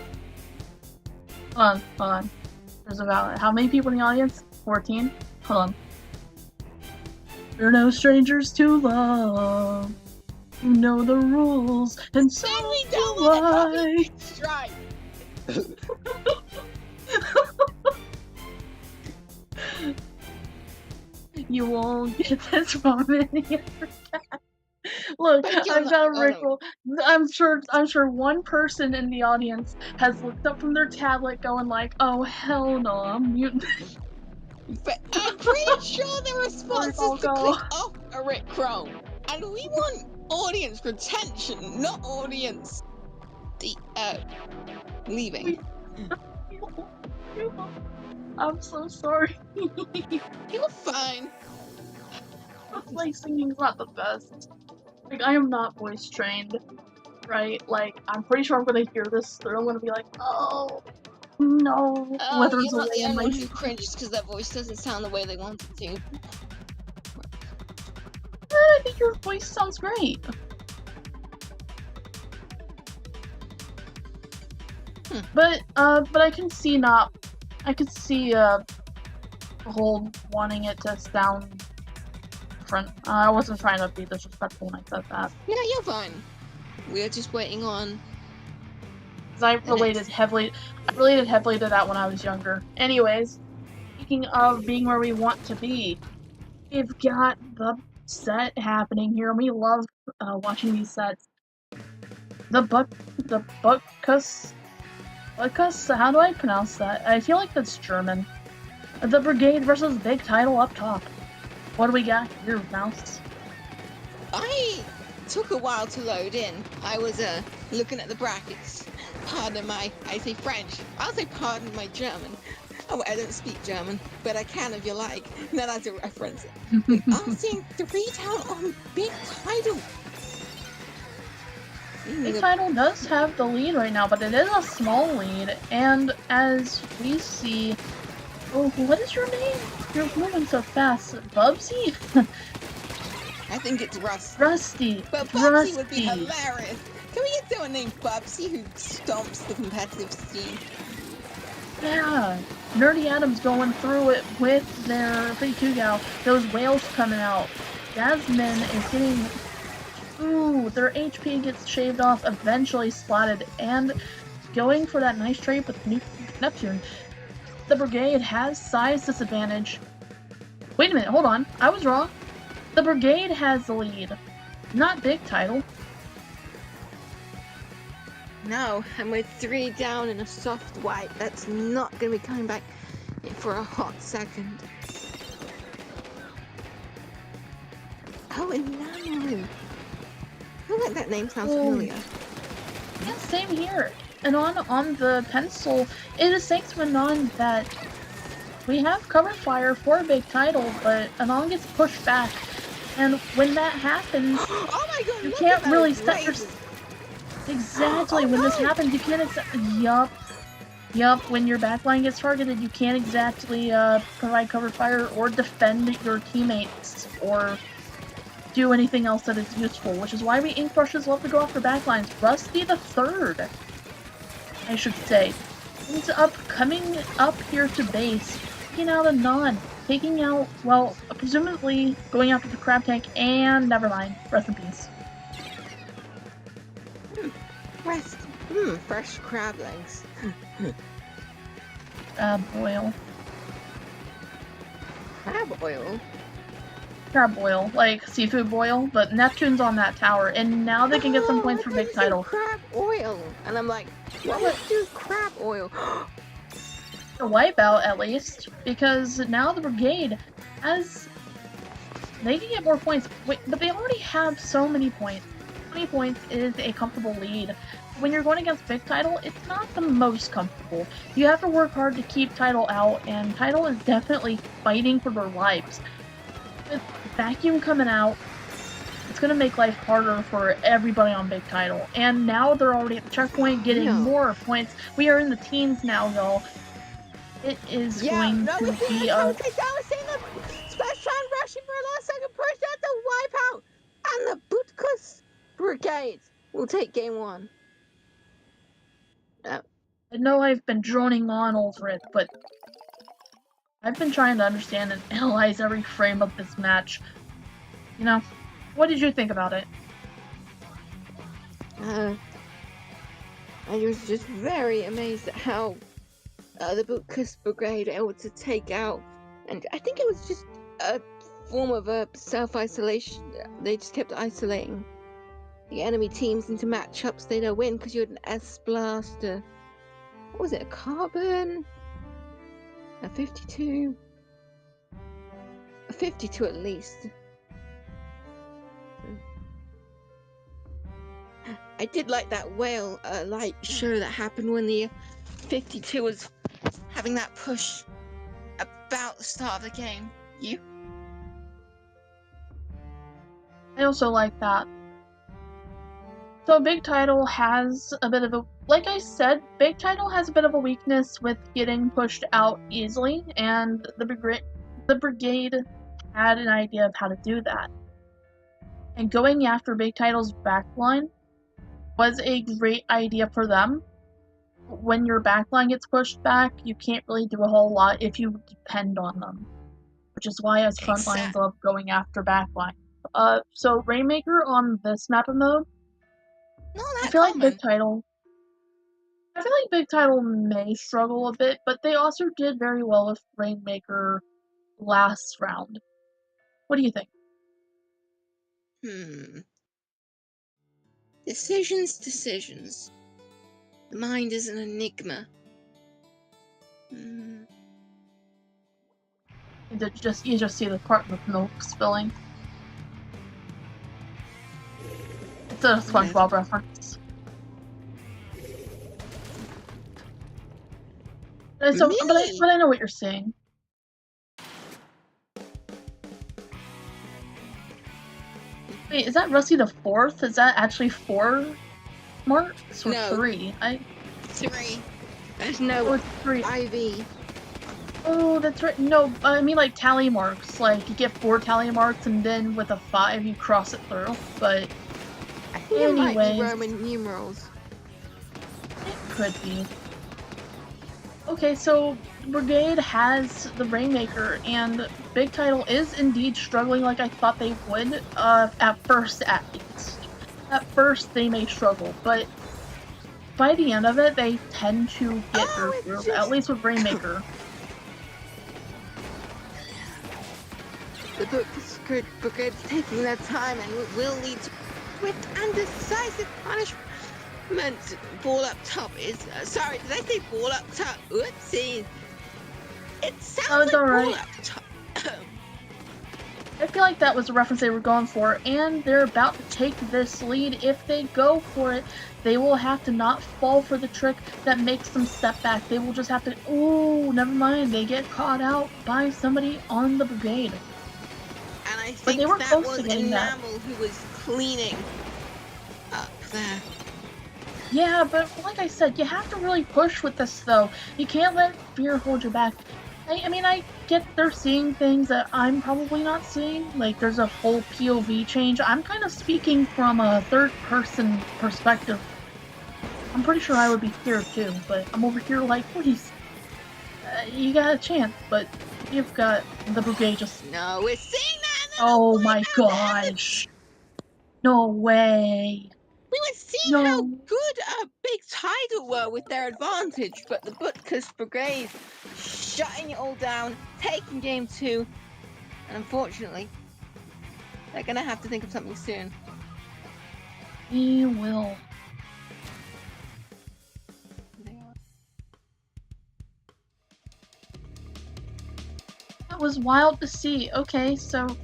Speaker 2: Hold on. There's about how many people in the audience? 14? Hold on. We're no strangers to love. You know the rules, and so
Speaker 1: Then we
Speaker 2: do
Speaker 1: don't want
Speaker 2: I.
Speaker 1: to strike.
Speaker 2: You won't get this from any other cat. Look,
Speaker 1: But you're
Speaker 2: I've
Speaker 1: not-
Speaker 2: got a
Speaker 1: oh, no.
Speaker 2: rickroll. I'm sure one person in the audience has looked up from their tablet going like, oh hell no, I'm mutant.
Speaker 1: But I'm pretty sure the response
Speaker 2: I'll
Speaker 1: is to
Speaker 2: go.
Speaker 1: click off a rickroll. And we want audience retention, not audience leaving.
Speaker 2: I'm so sorry.
Speaker 1: You're fine.
Speaker 2: Like, singing's not the best. Like, I am not voice trained, right? Like, I'm pretty sure I'm gonna hear this, they're gonna be like, oh, no,
Speaker 1: Oh,
Speaker 2: withers
Speaker 1: you're not
Speaker 2: away
Speaker 1: the
Speaker 2: in
Speaker 1: only
Speaker 2: my
Speaker 1: one who cringes because their voice doesn't sound the way they want it to.
Speaker 2: I think your voice sounds great. But I can see I could see, the whole wanting it to sound different. I wasn't trying to be disrespectful when I said that.
Speaker 1: Yeah, you're fine. We're just waiting on...
Speaker 2: Because I related heavily to that when I was younger. Anyways, speaking of being where we want to be, we've got the set happening here, and we love watching these sets. The Butkus, how do I pronounce that? I feel like that's German. The Brigade versus Big Title up top. What do we got here, Mouse?
Speaker 1: I took a while to load in. I was looking at the brackets. Pardon my, I say French. I'll say pardon my German. Oh, I don't speak German, but I can if you like. No, that's a reference. We are seeing 3 down on Big Title.
Speaker 2: Big Title does have the lead right now, but it is a small lead, and as we see... Oh, what is your name? You're moving so fast. Bubsy?
Speaker 1: I think it's Rusty.
Speaker 2: Rusty.
Speaker 1: But Bubsy would be hilarious. Can we get someone named Bubsy who stomps the competitive scene?
Speaker 2: Yeah. Nerdy Adams going through it with their 32 gal. Those whales coming out. Jasmine is getting... Ooh, their HP gets shaved off, eventually spotted, and going for that nice trade with Neptune. The Brigade has size disadvantage. Wait a minute, hold on. I was wrong. The Brigade has the lead, not Big Title.
Speaker 1: No, and we're 3 down in a soft white. That's not going to be coming back for a hot second. Oh, Enamel. I feel like that name sounds familiar.
Speaker 2: Yeah, same here. And on the pencil, it is thanks to Anon that we have cover fire for a Big Title, but Anon gets pushed back. And when that happens,
Speaker 1: oh my God,
Speaker 2: you can't really set your... Exactly, when this happens, you can't Yup, when your backline gets targeted, you can't exactly provide cover fire or defend your teammates or do anything else that is useful, which is why we ink brushes love to go after backlines. Rusty the Third, I should say, is coming up here to base, taking out a Anon, taking out, well, presumably going after the crab tank, and never mind, rest in peace.
Speaker 1: Fresh crab legs.
Speaker 2: Crab oil.
Speaker 1: Crab oil?
Speaker 2: Crab oil, like seafood boil, but Neptune's on that tower, and now they can get some points for Big Title.
Speaker 1: Crab oil! And I'm like, what would do crab oil?
Speaker 2: A wipeout, at least, because now the Brigade has... They can get more points, wait, but they already have so many points. 20 points is a comfortable lead. When you're going against Big Title, it's not the most comfortable. You have to work hard to keep Title out, and Title is definitely fighting for their lives. With Vacuum coming out, it's going to make life harder for everybody on Big Title. And now they're already at the checkpoint getting more points. We are in the teens now, y'all. It is going to be a...
Speaker 1: We're seeing the Splash Shine rushing for a last second push. That's a wipeout. And the Butkus Brigade will take game 1.
Speaker 2: I know I've been droning on over it, but I've been trying to understand and analyze every frame of this match. You know, what did you think about it?
Speaker 1: I was just very amazed at how the Butkus Brigade were able to take out, and I think it was just a form of a self-isolation. They just kept isolating the enemy teams into matchups they don't win, because you had an S-Blast, what was it, a Carbon, a 52 at least. I did like that whale light show that happened when the 52 was having that push about the start of the game. You?
Speaker 2: I also like that. So Big Title has a bit of a... Like I said, Big Title has a bit of a weakness with getting pushed out easily, and the Brigade had an idea of how to do that. And going after Big Title's backline was a great idea for them. When your backline gets pushed back, you can't really do a whole lot if you depend on them. Which is why us frontlines love going after backline. So Rainmaker on this map of mode, I feel like Big Title may struggle a bit, but they also did very well with Rainmaker last round. What do you think?
Speaker 1: Decisions. The mind is an enigma.
Speaker 2: You just see the carton of milk spilling. It's a SpongeBob reference. But I know what you're saying. Wait, is that Rusty the 4th? Is that actually 4 marks or 3?
Speaker 1: 3. There's no
Speaker 2: 3.
Speaker 1: IV.
Speaker 2: Oh, that's right. No, I mean like tally marks. Like you get 4 tally marks and then with a 5 you cross it through. But
Speaker 1: I think it might be Roman numerals.
Speaker 2: It could be. Okay, so Brigade has the Rainmaker, and Big Title is indeed struggling like I thought they would, at first at least. At first they may struggle, but by the end of it, they tend to get their groove, at least with Rainmaker.
Speaker 1: The Brigade is taking their time and will lead to swift and decisive punishment. Ball up top is... sorry, did I say ball up top? Oopsies. It sounds like ball up top.
Speaker 2: I feel like that was the reference they were going for, and they're about to take this lead. If they go for it, they will have to not fall for the trick that makes them step back. They will just have to... Ooh, never mind. They get caught out by somebody on the Brigade.
Speaker 1: And I think that was Enamel who was cleaning up there.
Speaker 2: Yeah, but like I said, you have to really push with this, though. You can't let fear hold you back. I mean, I get they're seeing things that I'm probably not seeing. Like, there's a whole POV change. I'm kind of speaking from a third-person perspective. I'm pretty sure I would be scared, too, but I'm over here like, please. You got a chance, but you've got the Brigade just...
Speaker 1: No, we're seeing that!
Speaker 2: Oh my gosh! No way!
Speaker 1: We were seeing how good Big Title were with their advantage, but the Butkus Brigade shutting it all down, taking game 2, and unfortunately, they're gonna have to think of something soon.
Speaker 2: We will. That was wild to see. Okay, so I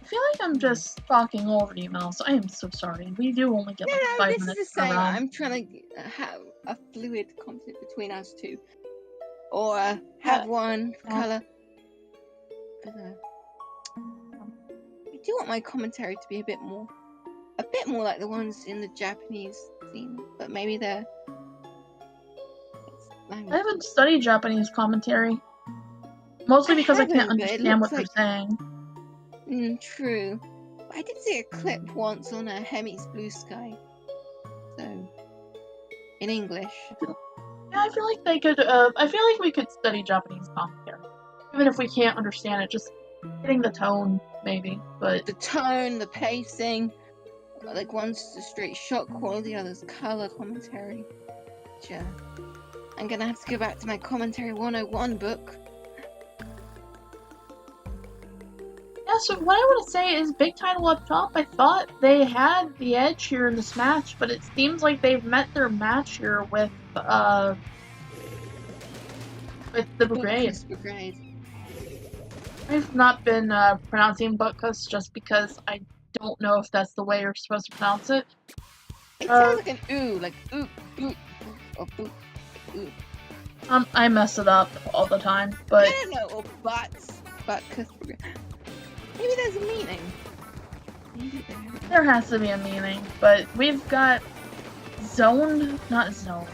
Speaker 2: feel like am just talking over you, Mouse. I am so sorry. We do only get like
Speaker 1: No,
Speaker 2: 5
Speaker 1: this is
Speaker 2: minutes
Speaker 1: the
Speaker 2: per
Speaker 1: same.
Speaker 2: round.
Speaker 1: I'm trying to have a fluid conflict between us two. Or have
Speaker 2: Yeah.
Speaker 1: one
Speaker 2: Yeah.
Speaker 1: colour. I do want my commentary to be a bit more like the ones in the Japanese scene, but maybe they're
Speaker 2: I haven't studied Japanese commentary. Mostly because I can't
Speaker 1: haven't, but it
Speaker 2: understand
Speaker 1: looks
Speaker 2: what
Speaker 1: like-
Speaker 2: they're saying.
Speaker 1: True. I did see a clip once on a Hemi's Blue Sky. So, in English.
Speaker 2: Yeah, I feel like they could. I feel like we could study Japanese commentary, even if we can't understand it. Just getting the tone, maybe. But
Speaker 1: The tone, the pacing, like one's the straight shot quality, the other's color commentary. Yeah. I'm gonna have to go back to my commentary 101 book.
Speaker 2: yeah, so what I want to say is, big title up top. I thought they had the edge here in this match, but it seems like they've met their match here with the Brigade.
Speaker 1: Butkus Brigade.
Speaker 2: I've not been pronouncing Butkus just because I don't know if that's the way you're supposed to pronounce it.
Speaker 1: It sounds like an ooh, like ooh, or boot, ooh.
Speaker 2: I mess it up all the time, but
Speaker 1: I don't know, or Butkus Brigade. Maybe there's a meaning.
Speaker 2: there has to be a meaning. But we've got not zone,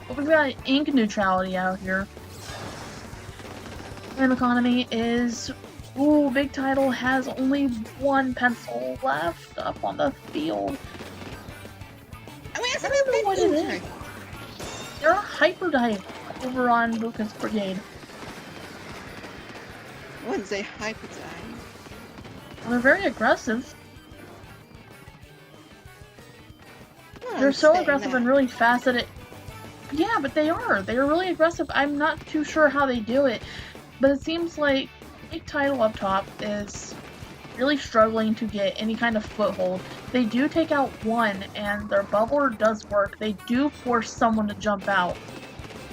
Speaker 2: but we've got ink neutrality out here. Flame economy is, ooh, big title has only one pencil left up on the field.
Speaker 1: I mean, that's
Speaker 2: I don't know what it is. They're hyper dive over on Lucas Brigade.
Speaker 1: I wouldn't say hyper dive.
Speaker 2: They're very aggressive.
Speaker 1: No,
Speaker 2: They're
Speaker 1: I'm
Speaker 2: so
Speaker 1: saying
Speaker 2: aggressive
Speaker 1: that.
Speaker 2: and really fast at it. Yeah, but they are. They are really aggressive. I'm not too sure how they do it, but it seems like big title up top is really struggling to get any kind of foothold. They do take out one, and their bubbler does work. They do force someone to jump out,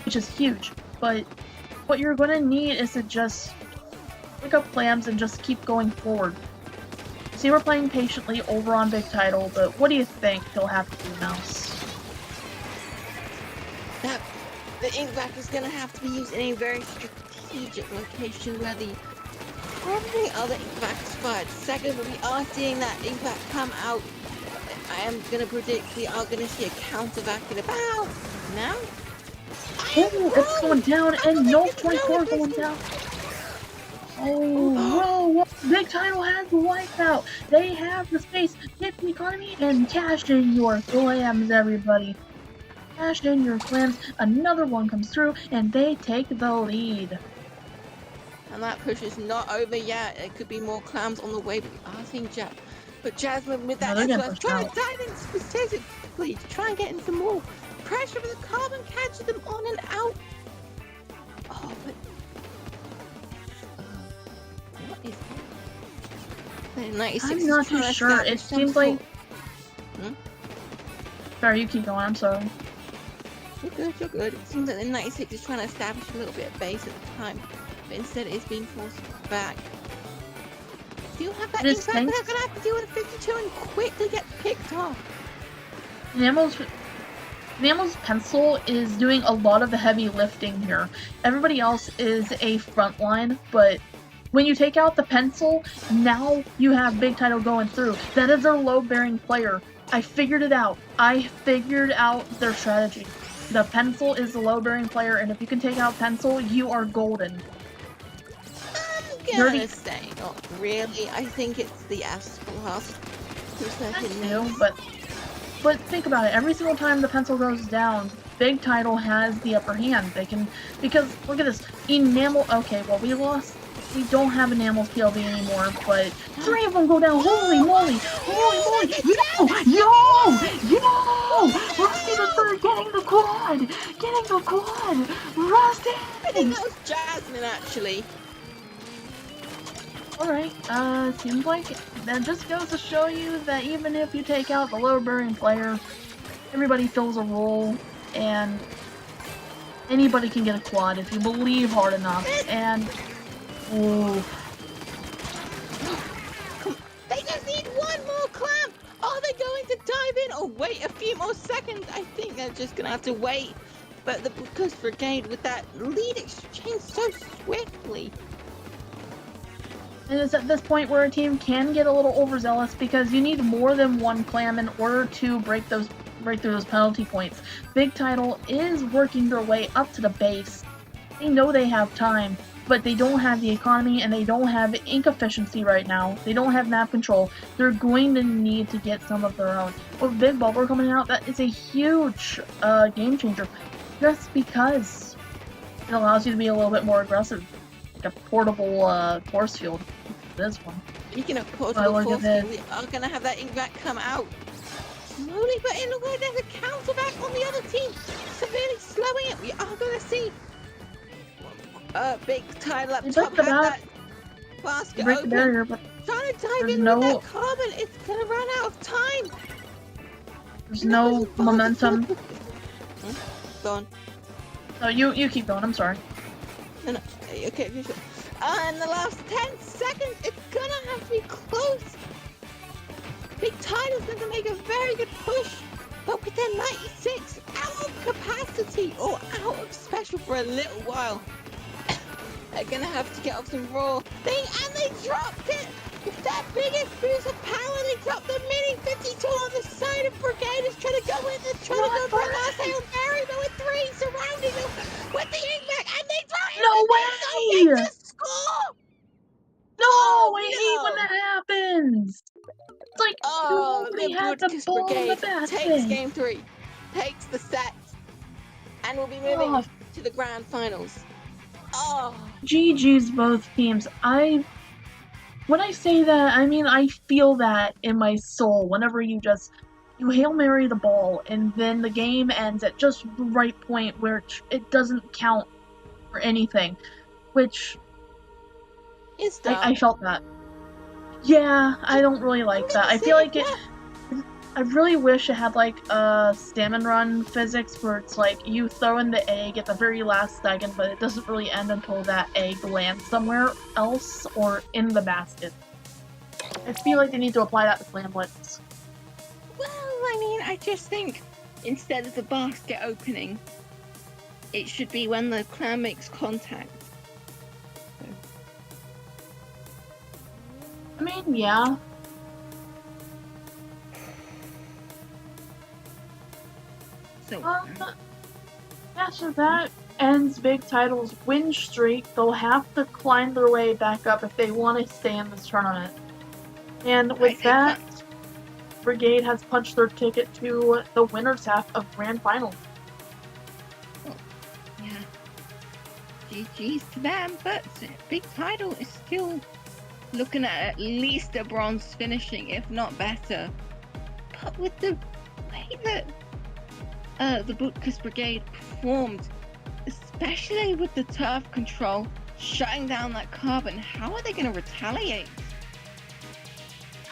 Speaker 2: which is huge. But what you're going to need is to just pick up plans and just keep going forward. See, we're playing patiently over on big title, but what do you think he'll have to do, Mouse?
Speaker 1: That the inkback is going to have to be used in a very strategic location where the probably other inkbacks fired second, but we are seeing that inkback come out. I am going to predict we are going to see a counterback in about now.
Speaker 2: Oh, it's going down, and no 24 going down. Oh, whoa, big title has the wipeout. They have the space, get the economy, and cash in your clams, everybody. Cash in your clams. Another one comes through, and they take the lead.
Speaker 1: And that push is not over yet. It could be more clams on the way, but we are seeing Jasmine with that SOS trying to dive in specifically to try and get in some more pressure, but the carbon catches them on and out. Oh, but what is it? 96
Speaker 2: I'm not too sure. It seems like. Sorry, you keep going. I'm sorry.
Speaker 1: You're good, you're good. It seems like the 96 is trying to establish a little bit of base at the time, but instead it is being forced back. Still have that impact, but they're going to have to deal with a 52 and quickly get picked off.
Speaker 2: Namel's pencil is doing a lot of the heavy lifting here. Everybody else is a front line, but when you take out the pencil, now you have big title going through. That is their low-bearing player. I figured it out. I figured out their strategy. The pencil is the low-bearing player, and if you can take out pencil, you are golden.
Speaker 1: I'm gonna say not really. I think it's the Asphalhouse who's the hidden.
Speaker 2: But think about it. Every single time the pencil goes down, big title has the upper hand. They can, because look at this. Enamel. Okay, well we lost. We don't have Enamel's PLB anymore, but 3 of them go down. Holy moly! Holy moly! Yo! Rusty the third getting the quad! Getting the quad! Rusty!
Speaker 1: I think that was Jasmine, actually.
Speaker 2: Alright, seems like that just goes to show you that even if you take out the low-bearing player, everybody fills a role, and anybody can get a quad if you believe hard enough, and... Ooh.
Speaker 1: They just need dive in or wait a few more seconds? I think they're just gonna have to wait. But the Booker's Brigade with that lead exchange so swiftly.
Speaker 2: And it's at this point where a team can get a little overzealous because you need more than one clam in order to break through those penalty points. Big Title is working their way up to the base. They know they have time, but they don't have the economy and they don't have ink efficiency right now. They don't have map control. They're going to need to get some of their own. With Big Bubble coming out, that is a huge game changer, just because it allows you to be a little bit more aggressive, like a portable force field. This one.
Speaker 1: Speaking of portable force field, we are going to have that ink back come out. Slowly, but it looks like there's a counter back on the other team, severely slowing it. We are going to see Big Title up top have that basket
Speaker 2: break
Speaker 1: open.
Speaker 2: the barrier, but
Speaker 1: trying to dive in with that carbon. It's going to run out of time.
Speaker 2: There's no momentum.
Speaker 1: Go on.
Speaker 2: No, you keep going. I'm sorry.
Speaker 1: No, okay, sure. In the last 10 seconds, it's gonna have to be close. Big Title's going to make a very good push, but with their 96 out of capacity or out of special for a little while, they're gonna have to get off some raw thing, and they dropped it. With their biggest boost of power, they dropped the mini 52 on the side of Brigade. Is trying to go in, they're trying to go for a last Hail Mary, but with three surrounding them with the impact, and they throw it.
Speaker 2: No way!
Speaker 1: To score.
Speaker 2: No, I hate when that happens. It's like you already had the ball in the basket.
Speaker 1: Takes game 3, takes the set, and will be moving to the grand finals.
Speaker 2: GG's both teams. When I say that, I mean I feel that in my soul whenever you Hail Mary the ball and then the game ends at just the right point where it doesn't count for anything, which I felt that. Yeah, I don't really like that. I feel like I really wish it had like a stamina run physics where it's like you throw in the egg at the very last second, but it doesn't really end until that egg lands somewhere else or in the basket. I feel like they need to apply that to Clamblitz.
Speaker 1: Well, I mean, I just think instead of the basket opening, it should be when the clam makes contact.
Speaker 2: I mean, yeah. So that ends Big Title's win streak. They'll have to climb their way back up if they want to stay in this tournament. And with that, Brigade has punched their ticket to the winner's half of Grand Finals.
Speaker 1: Oh, yeah. GG's to them, but Big Title is still looking at least a bronze finishing, if not better. But with the way that the Butkus Brigade performed, especially with the turf control, shutting down that carbon, how are they going to retaliate?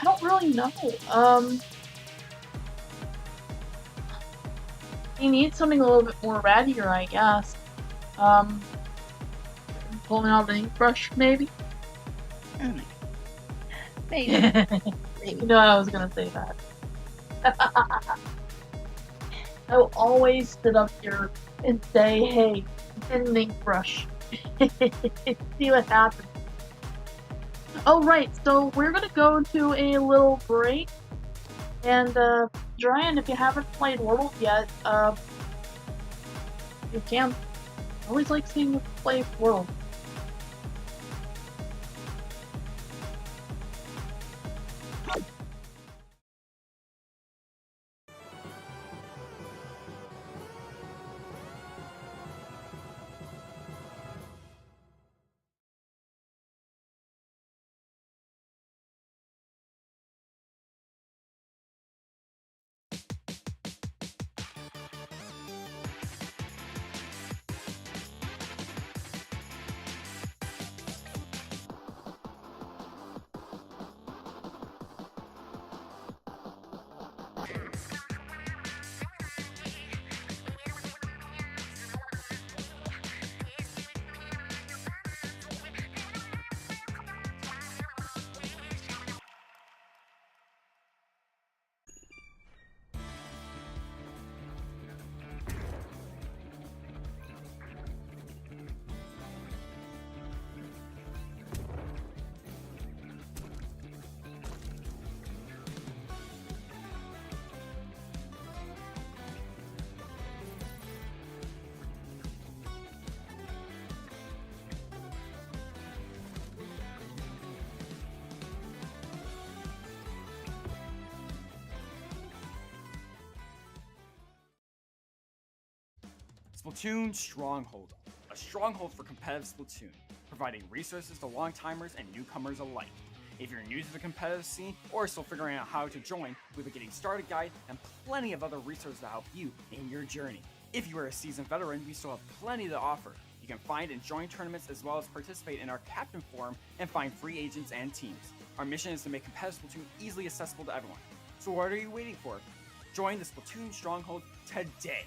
Speaker 2: I don't really know. You need something a little bit more rattier, I guess. Pulling out the ink brush, maybe?
Speaker 1: Maybe.
Speaker 2: Maybe. No, I was gonna say that. I will always sit up here and say, hey, get an ink brush. See what happens. Oh, right, so we're gonna go to a little break. And, Dryan, if you haven't played World yet, you can. I always like seeing you play World.
Speaker 3: Splatoon Stronghold, a stronghold for competitive Splatoon, providing resources to long-timers and newcomers alike. If you're new to the competitive scene or still figuring out how to join, we have a getting started guide and plenty of other resources to help you in your journey. If you are a seasoned veteran, we still have plenty to offer. You can find and join tournaments as well as participate in our Captain Forum and find free agents and teams. Our mission is to make competitive Splatoon easily accessible to everyone. So what are you waiting for? Join the Splatoon Stronghold today!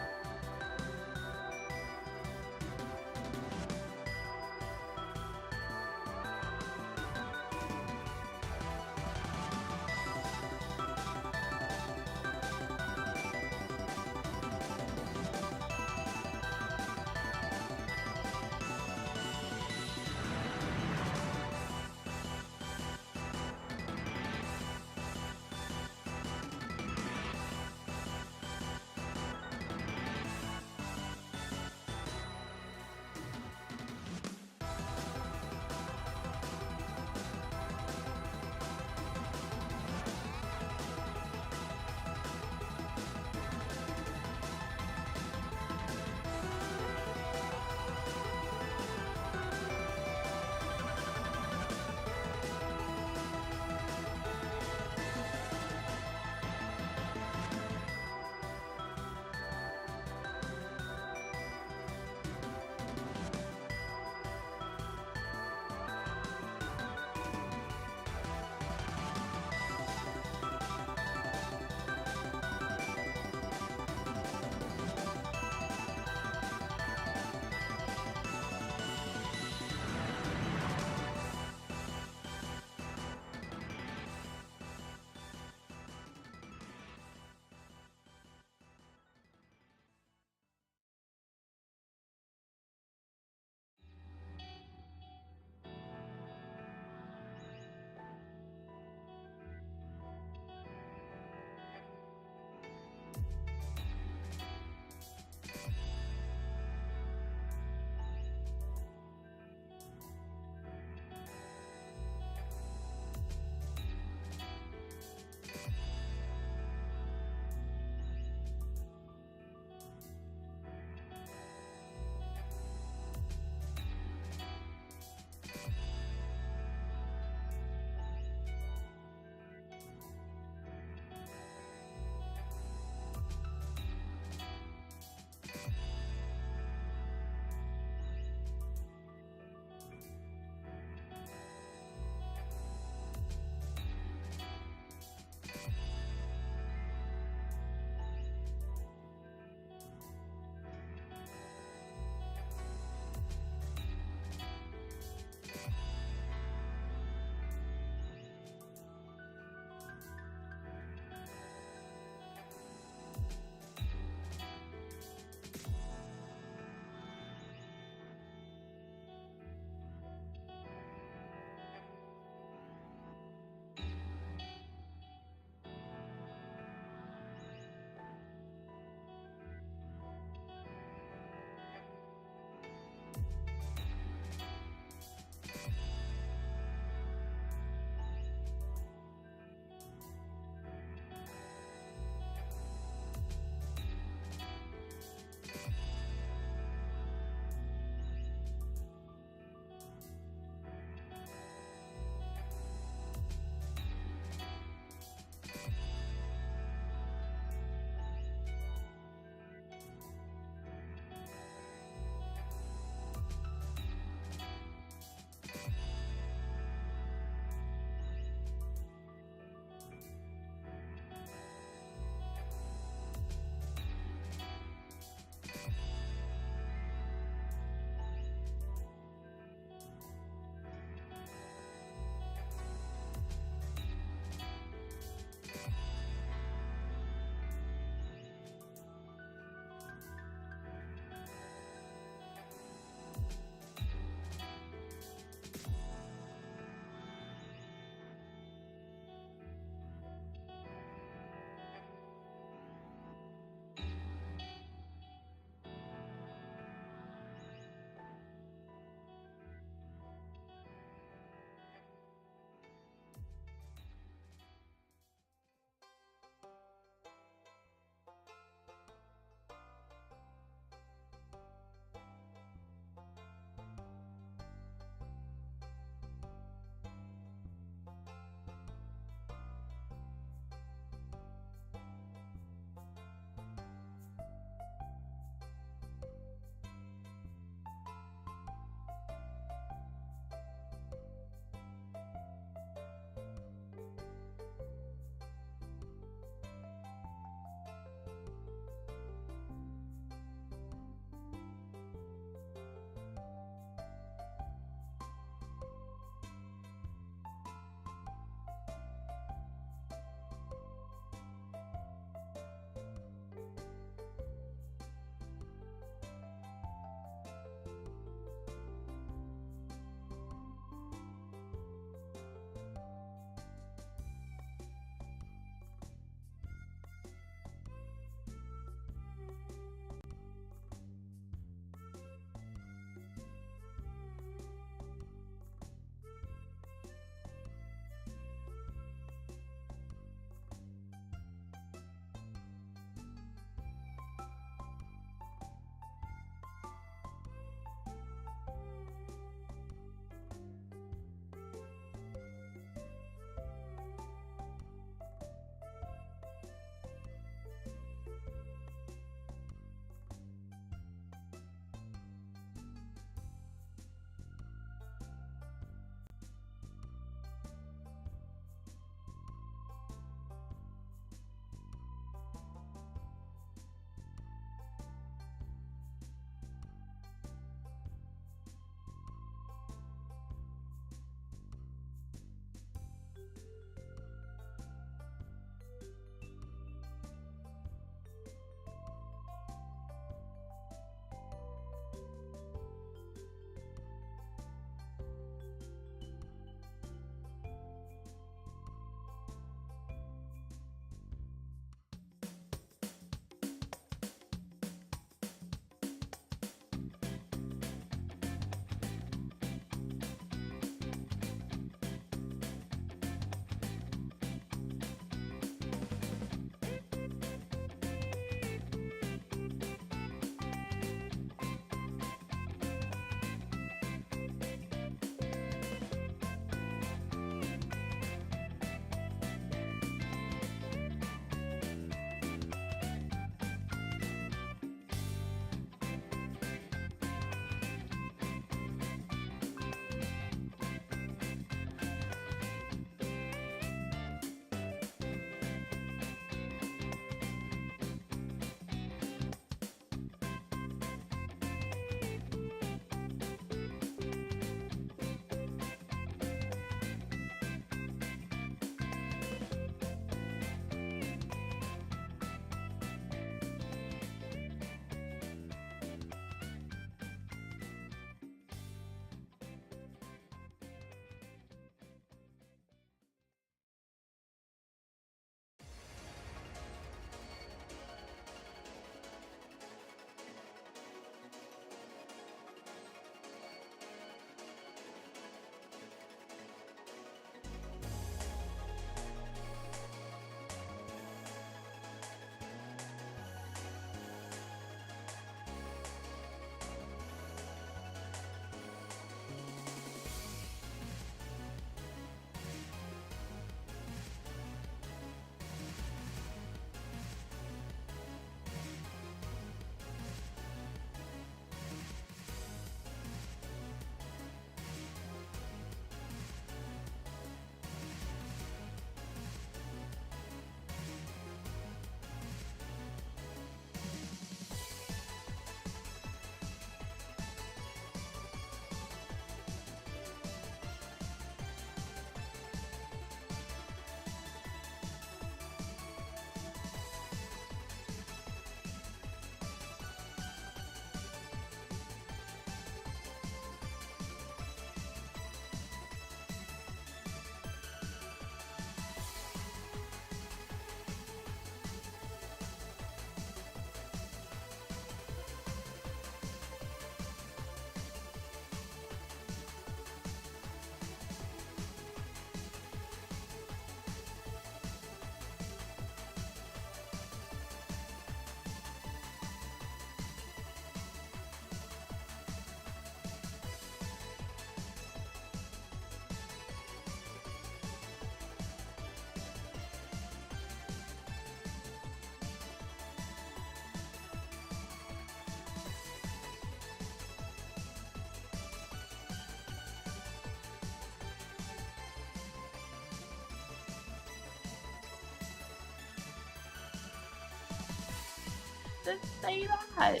Speaker 2: didn't say that.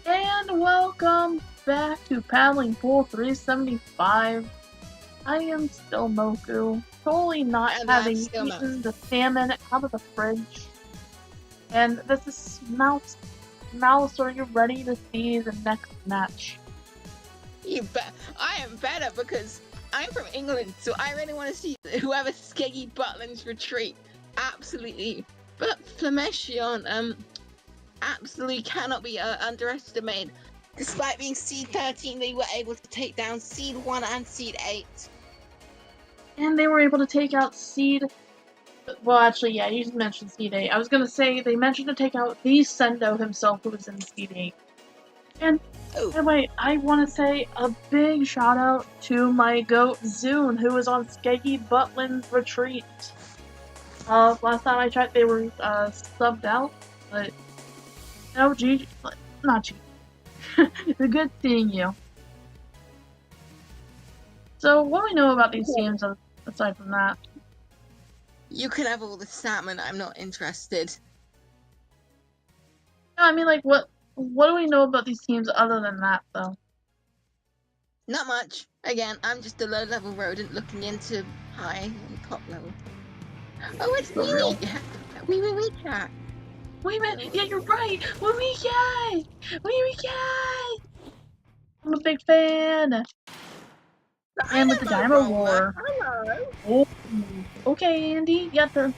Speaker 2: And welcome back to Paddling Pool 375. I am still Moku, totally not
Speaker 1: And I'm
Speaker 2: having
Speaker 1: still
Speaker 2: eaten the salmon out of the fridge. And this is Mouse. Mouse, are you ready to see the next match?
Speaker 1: You bet. I am better because I'm from England, so I really want to see whoever Skeggy Butlin's retreat. Absolutely. But Flametion, absolutely cannot be underestimated. Despite being Seed 13, they were able to take down Seed 1 and Seed 8.
Speaker 2: And they were able to take out Seed... Well, actually, yeah, you mentioned Seed 8. I was gonna say, they mentioned to take out the Sendo himself, who was in Seed 8. And anyway, I want to say a big shout out to my goat, Zune, who was on Skeggy Butlin's retreat. Last time I checked, they were subbed out, but no, GG, not GG. It's good seeing you. So, what do we know about these teams aside from that?
Speaker 1: You can have all the salmon, I'm not interested.
Speaker 2: No, I mean, like, what do we know about these teams other than that, though?
Speaker 1: Not much. Again, I'm just a low-level rodent looking into high and top level. Oh, it's
Speaker 2: For real.
Speaker 1: Wee cat.
Speaker 2: Wait a minute, yeah, you're right! Wee Cat! Wee Cat! I'm a big fan! And with the Dynamo Roller.
Speaker 1: Hello.
Speaker 2: Oh, okay, Andy. Yeah, the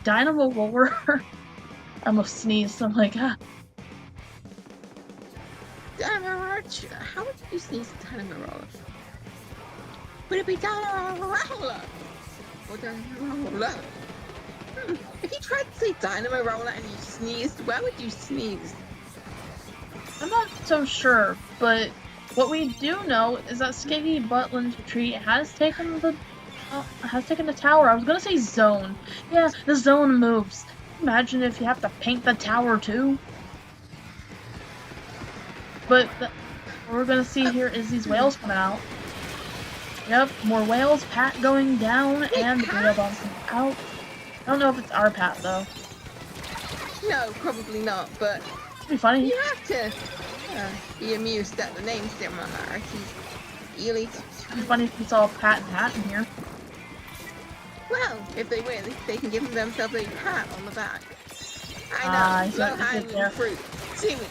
Speaker 2: Dynamo Roller. I almost sneezed. I'm like, ah.
Speaker 1: Dynamo Roller. How would you sneeze Dynamo Roller? Would it be Dynamo Roller? Or Dynamo Roller? If you tried to say Dynamo Roller and you sneezed, where would you sneeze?
Speaker 2: I'm not so sure, but what we do know is that Skeggy Butlin's retreat has taken the tower. I was gonna say zone. Yeah, the zone moves. Imagine if you have to paint the tower too. But what we're gonna see here is these whales coming out. Yep, more whales. Pat going down, and the Gorilla Bombs coming out. I don't know if it's our Pat though.
Speaker 1: No, probably not, but
Speaker 2: It'd be funny.
Speaker 1: you have to be amused at the name similarities. Really.
Speaker 2: It'd be funny if we saw Pat and Hat in here.
Speaker 1: Well, if they win, they can give themselves a pat on the back. I know,
Speaker 2: I see what you did
Speaker 1: low-hanging
Speaker 2: there.
Speaker 1: fruit. See me.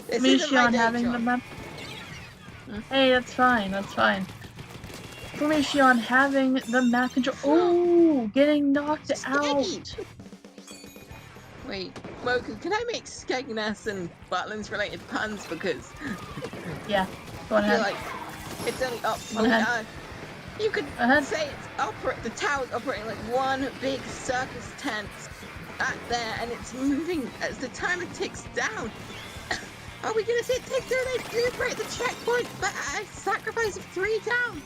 Speaker 1: This isn't my
Speaker 2: Formation
Speaker 1: day
Speaker 2: having
Speaker 1: job.
Speaker 2: the map. Hey, that's fine, that's fine. Formation having the map control. Ooh, getting knocked out.
Speaker 1: Skeggy. Wait, Moku, can I make Skegness and Butlin's related puns? Because
Speaker 2: Yeah, go
Speaker 1: I feel
Speaker 2: ahead.
Speaker 1: like it's only
Speaker 2: Go
Speaker 1: optimal.
Speaker 2: ahead.
Speaker 1: You could
Speaker 2: Go ahead.
Speaker 1: say the tower's operating like one big circus tent out there, and it's moving as the timer ticks down. Are we gonna say it ticks down? They do break the checkpoint, but a sacrifice of 3 down.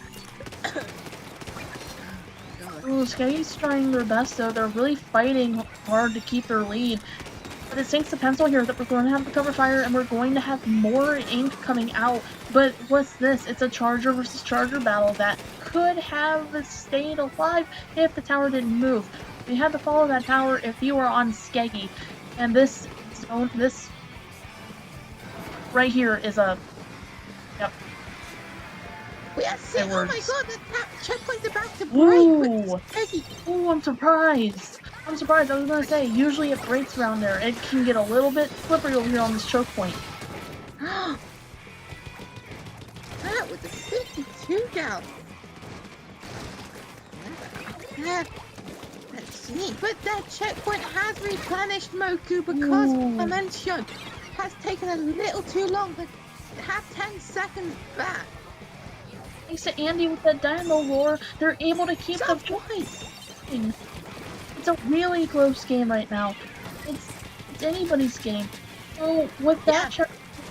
Speaker 2: Ooh, Skeggy's trying their best though. They're really fighting hard to keep their lead. But it sinks the pencil here that we're going to have the cover fire and we're going to have more ink coming out. But what's this? It's a Charger versus Charger battle that could have stayed alive if the tower didn't move. You had to follow that tower if you were on Skeggy. And this zone, this right here is a... Yep.
Speaker 1: We are seeing, oh my
Speaker 2: works.
Speaker 1: god, the checkpoint's about to break.
Speaker 2: Ooh!
Speaker 1: Skeggy.
Speaker 2: Ooh, I'm surprised! I'm surprised. I was gonna say, usually it breaks around there. It can get a little bit slippery over here on this choke point.
Speaker 1: That was a 52 down. That's neat. But that checkpoint has replenished Moku because
Speaker 2: Ooh.
Speaker 1: Dimension has taken a little too long to have 10 seconds back.
Speaker 2: Thanks to Andy with that Dynamo Roar, they're able to keep the
Speaker 1: Stop.
Speaker 2: points. It's a really close game right now. It's anybody's game. So with that check,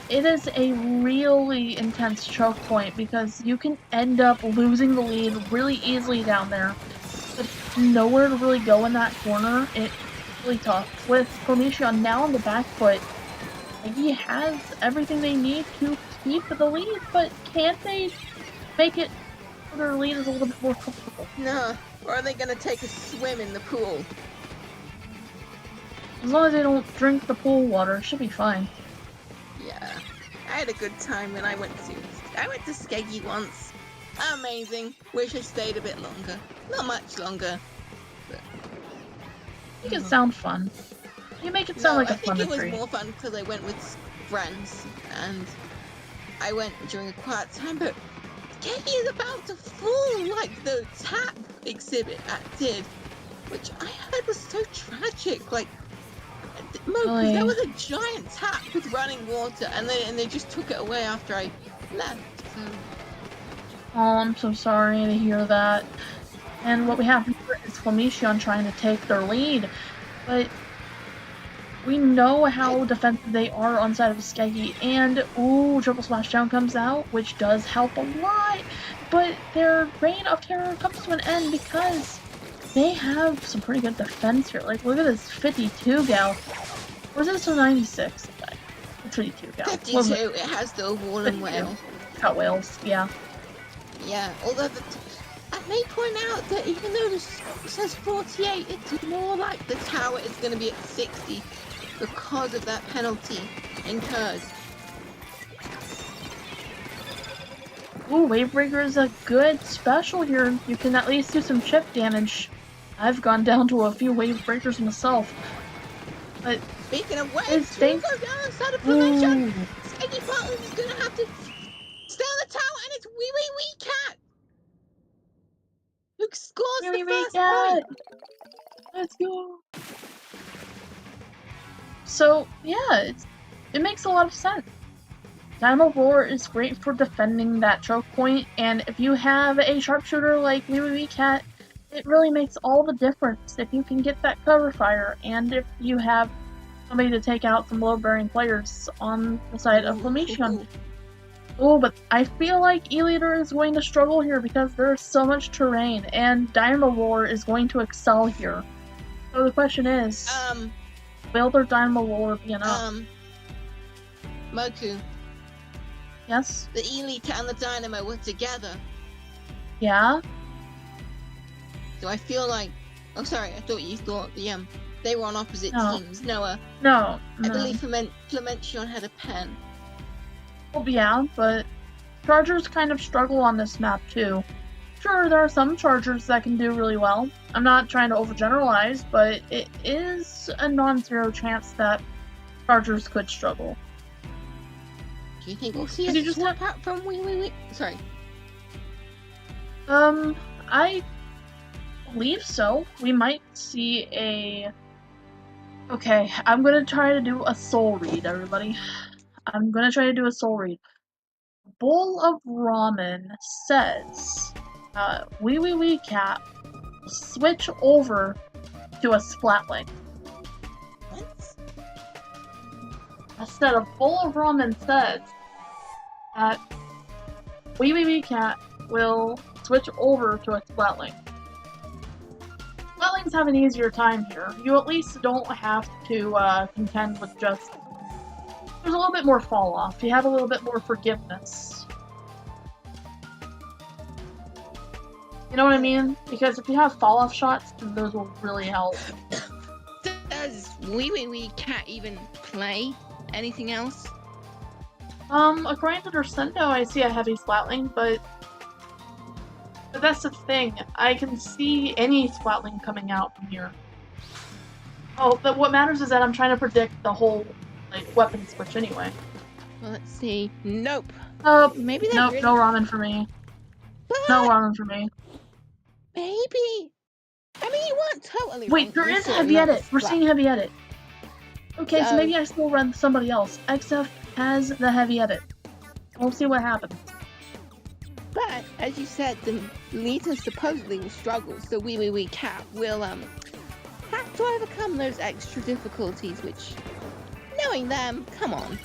Speaker 2: it is a really intense choke point because you can end up losing the lead really easily down there. There's nowhere to really go in that corner. It's really tough. With Formation now on the back foot, he has everything they need to keep the lead, but can't they make it so their lead is a little bit more comfortable?
Speaker 1: No. Or are they going to take a swim in the pool?
Speaker 2: As long as they don't drink the pool water, it should be fine.
Speaker 1: Yeah, I had a good time when I went to Skeggy once. Amazing. Wish I stayed a bit longer. Not much longer. But...
Speaker 2: Make it sound fun. You make it sound like a fun
Speaker 1: I think it
Speaker 2: retreat.
Speaker 1: was more fun because I went with friends and I went during a quiet time, but Skeggy is about to fall like the tap exhibit did, which I heard was so tragic. Like,
Speaker 2: Really?
Speaker 1: there was a giant tap with running water, and they just took it away after I left. So.
Speaker 2: Oh, I'm so sorry to hear that. And what we have here is Flamation trying to take their lead, but we know how defensive they are on side of Skeggy, and ooh, triple splashdown comes out, which does help a lot, but their reign of terror comes to an end because they have some pretty good defense here. Like, look at this 52 gal. Or is this a 96? Okay. It's 52 gal.
Speaker 1: 52, it has the wall and whale.
Speaker 2: Cut whales, yeah.
Speaker 1: Yeah, although I may point out that even though it says 48, it's more like the tower is going to be at 60 because of that penalty incurred.
Speaker 2: Ooh, Wavebreaker is a good special here. You can at least do some chip damage. I've gone down to a few Wavebreakers myself. But
Speaker 1: speaking of waves, go down inside of Flamation. Skeggy Butler is going to have to stay on the tower, and it's Wee Wee Wee Cat who scores
Speaker 2: Wee
Speaker 1: the
Speaker 2: Wee
Speaker 1: first
Speaker 2: Cat.
Speaker 1: point.
Speaker 2: Let's go. So yeah, it makes a lot of sense. Dynamo Roar is great for defending that choke point, and if you have a sharpshooter like Wee Wee Wee Cat, it really makes all the difference if you can get that cover fire, and if you have somebody to take out some low-bearing players on the side of Flamation. Oh, but I feel like E-Leader is going to struggle here because there's so much terrain, and Dynamo Roar is going to excel here. So the question is, will their Dynamo Roar be enough?
Speaker 1: Moku.
Speaker 2: Yes?
Speaker 1: The Elite and the Dynamo were together.
Speaker 2: Yeah?
Speaker 1: So I feel like... Oh, sorry, I thought you thought they were on opposite teams. No.
Speaker 2: I
Speaker 1: believe Flamation had a pen.
Speaker 2: Well, yeah, but Chargers kind of struggle on this map too. Sure, there are some Chargers that can do really well. I'm not trying to overgeneralize, but it is a non-zero chance that Chargers could struggle.
Speaker 1: Do you think we'll see a swap out from Wee Wee Wee? Sorry.
Speaker 2: I believe so. We might see a... Okay, I'm gonna try to do a soul read, everybody. I'm gonna try to do a soul read. Bowl of Ramen says, Wee Wee Wee Cat, switch over to a Splatling.
Speaker 1: What?
Speaker 2: Instead, a Bowl of Ramen says that Wee Wee Wee Cat will switch over to a Splatling. Splatlings have an easier time here. You at least don't have to contend with just... There's a little bit more fall off. You have a little bit more forgiveness. You know what I mean? Because if you have fall off shots, then those will really help.
Speaker 1: Does Wee Wee Wee Cat even play anything else?
Speaker 2: According to Dersendo, I see a heavy Splatling, but that's the thing. I can see any Splatling coming out from here. Oh, but what matters is that I'm trying to predict the whole weapon switch anyway.
Speaker 1: Well, let's see. Nope.
Speaker 2: Maybe that. Nope. Really... No ramen for me.
Speaker 1: But
Speaker 2: no ramen for me.
Speaker 1: Maybe. I mean, you weren't totally.
Speaker 2: Wait, there is heavy edit. We're seeing heavy edit. Okay, so maybe I still run somebody else. XF has the heavy edit. We'll see what happens.
Speaker 1: But as you said, the leader supposedly will struggle, so Wee Wee Wee Cat will have to overcome those extra difficulties, which. Knowing them, come on.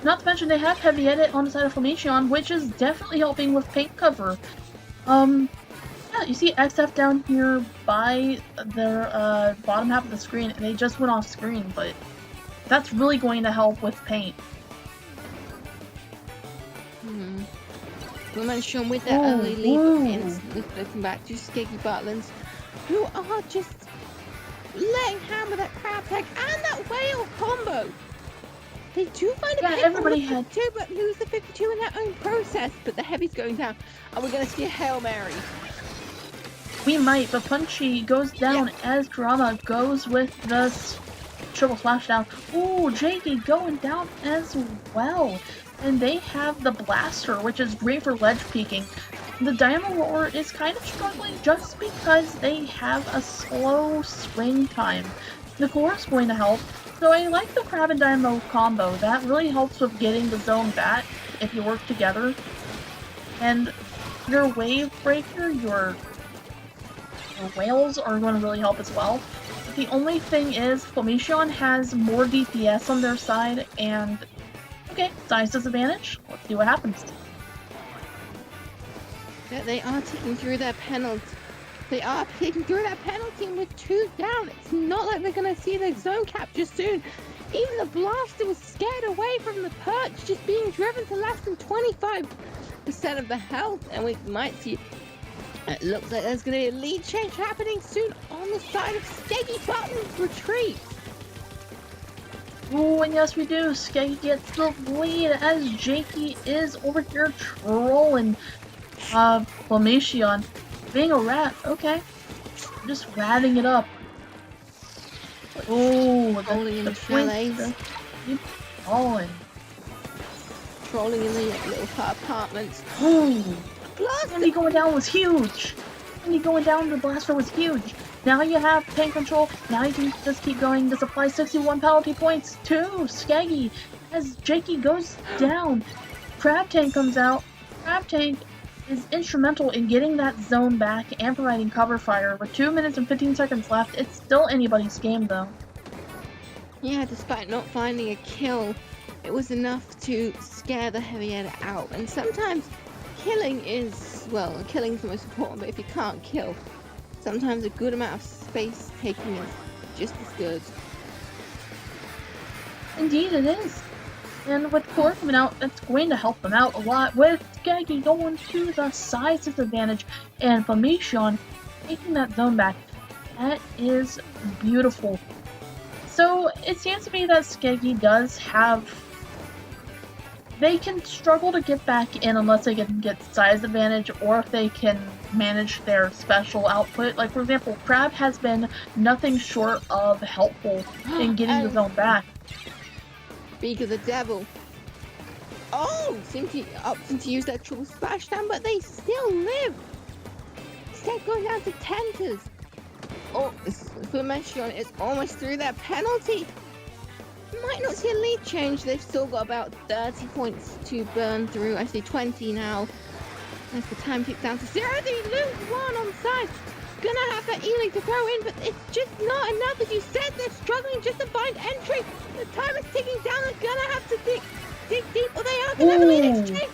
Speaker 2: Not to mention they have heavy edit on the side of Flamation, which is definitely helping with paint cover. Yeah, you see XF down here by their bottom half of the screen, and they just went off screen, but that's really going to help with paint.
Speaker 1: Flamation with that early lead, instantly flipping back to Skeggy Butlins, who are just laying hammer that crab tag and that whale combo. They do find a
Speaker 2: Yeah,
Speaker 1: pick
Speaker 2: everybody
Speaker 1: on the
Speaker 2: had
Speaker 1: 52, but lose the 52 in their own process. But the heavy's going down. Are we going to see a Hail Mary?
Speaker 2: We might, but Punchy goes down as Drama goes with the triple splashdown. Ooh, Jakey going down as well. And they have the Blaster, which is great for ledge peeking. The Dynamo Roar is kind of struggling just because they have a slow swing time. The core is going to help, so I like the Crab and Dynamo combo. That really helps with getting the zone back if you work together. And your Wave Breaker, your whales are going to really help as well. The only thing is, Flamation has more DPS on their side, and okay, size disadvantage. Let's see what happens.
Speaker 1: Yeah, they are taking through their penalty. They are taking through that penalty with 2 down. It's not like they're going to see the zone capture soon. Even the Blaster was scared away from the perch, just being driven to less than 25% of the health, and we might see. It looks like there's going to be a lead change happening soon on the side of Skeggy Button's retreat.
Speaker 2: Ooh, and yes we do. Skeggy gets the lead as Jakey is over here trolling Flamation. Being a rat, okay. Just ratting it up. Ooh,
Speaker 1: Trolling in the chalets.
Speaker 2: Keep falling.
Speaker 1: Trolling in the little apartments.
Speaker 2: Ooh.
Speaker 1: Blaster!
Speaker 2: Andy going down was huge! Andy going down the Blaster was huge! Now you have tank control, now you can just keep going. This applies 61 penalty points to Skeggy as Jakey goes down. Crab Tank comes out. Crab Tank is instrumental in getting that zone back and providing cover fire. With 2 minutes and 15 seconds left, it's still anybody's game though.
Speaker 1: Yeah, despite not finding a kill, it was enough to scare the heavy head out. And sometimes killing is, well, killing is the most important, but if you can't kill, sometimes a good amount of space taking is just as good.
Speaker 2: Indeed it is. And with Core coming out, that's going to help them out a lot, with Skeggy going to the size disadvantage and Flamation taking that zone back. That is beautiful. So it seems to me that Skeggy does have... They can struggle to get back in unless they can get size advantage or if they can manage their special output. Like, for example, Crab has been nothing short of helpful in getting the zone back.
Speaker 1: Speak of the devil. Oh, seem to opting to use that triple splashdown, but they still live. Instead going down to Tentas. Oh, Flamation is almost through their penalty. Might not see a lead change. They've still got about 30 points to burn through. I see 20 now. As the time ticks down to 0, they lose 1 on side. Gonna have that Ely to throw in, but it's just not enough. As you said, they're struggling just to find entry. The time is ticking down. They're gonna have to dig deep, or they are gonna have a lead exchange.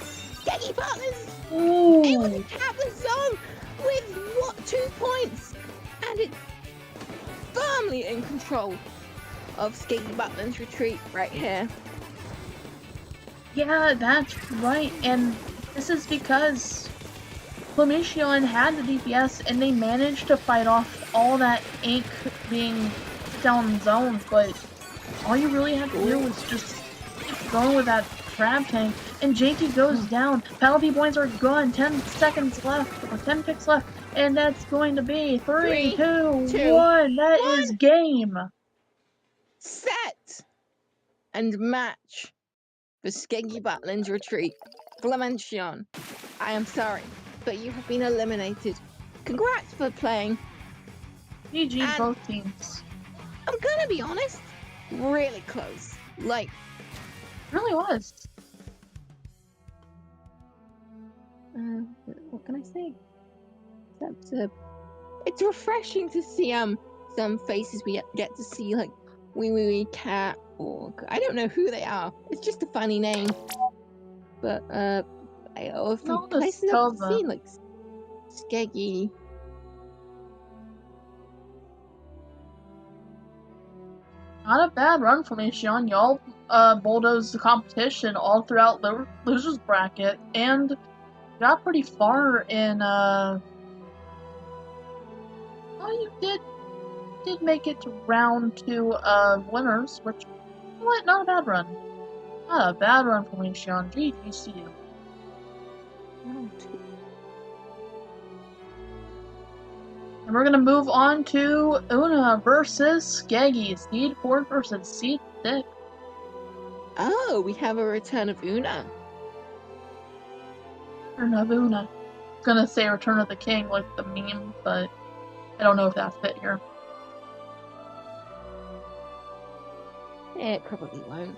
Speaker 1: Skeggy Partners able to cap the zone with 2 points, and it's firmly in control of Skeggy Butland's retreat right here.
Speaker 2: Yeah, that's right, and this is because Flamation had the DPS and they managed to fight off all that ink being down in zones, but all you really have to do is just keep going with that Crab Tank, and Jakey goes down. Penalty points are gone, 10 seconds left, or 10 picks left, and that's going to be 3, 2, 1. That is game.
Speaker 1: Set and match for Skeggy Butland's retreat. Flamation, I am sorry, but you have been eliminated. Congrats for playing.
Speaker 2: GG
Speaker 1: And
Speaker 2: both teams.
Speaker 1: I'm gonna be honest, really close. Like,
Speaker 2: Really was.
Speaker 1: what can I say? Except, it's refreshing to see some faces we get to see, like Wee Cat, or I don't know who they are. It's just a funny name. But from places I've seen, like Skeggy.
Speaker 2: Not a bad run for Flamation. Y'all bulldozed the competition all throughout the losers bracket and got pretty far in oh, you did did make it to round 2 of winners, which, you know what, not a bad run. Not a bad run for Leishan. GG's to you.
Speaker 1: Round 2.
Speaker 2: And we're gonna move on to Una versus Skeggy. Seed 4 versus Seed 6.
Speaker 1: Oh, we have a return of Una.
Speaker 2: Return of Una. I was gonna say Return of the King, like the meme, but I don't know if that's fit here.
Speaker 1: It probably won't.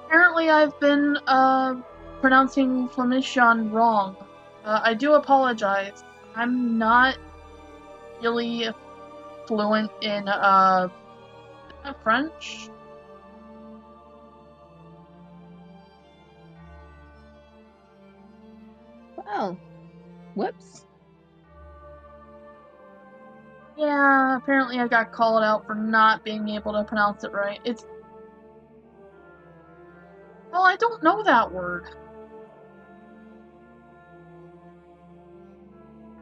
Speaker 2: Apparently I've been, pronouncing Flemish wrong. I do apologize. I'm not really fluent in, French.
Speaker 1: Well, whoops.
Speaker 2: Yeah, apparently I got called out for not being able to pronounce it right. Well, I don't know that word.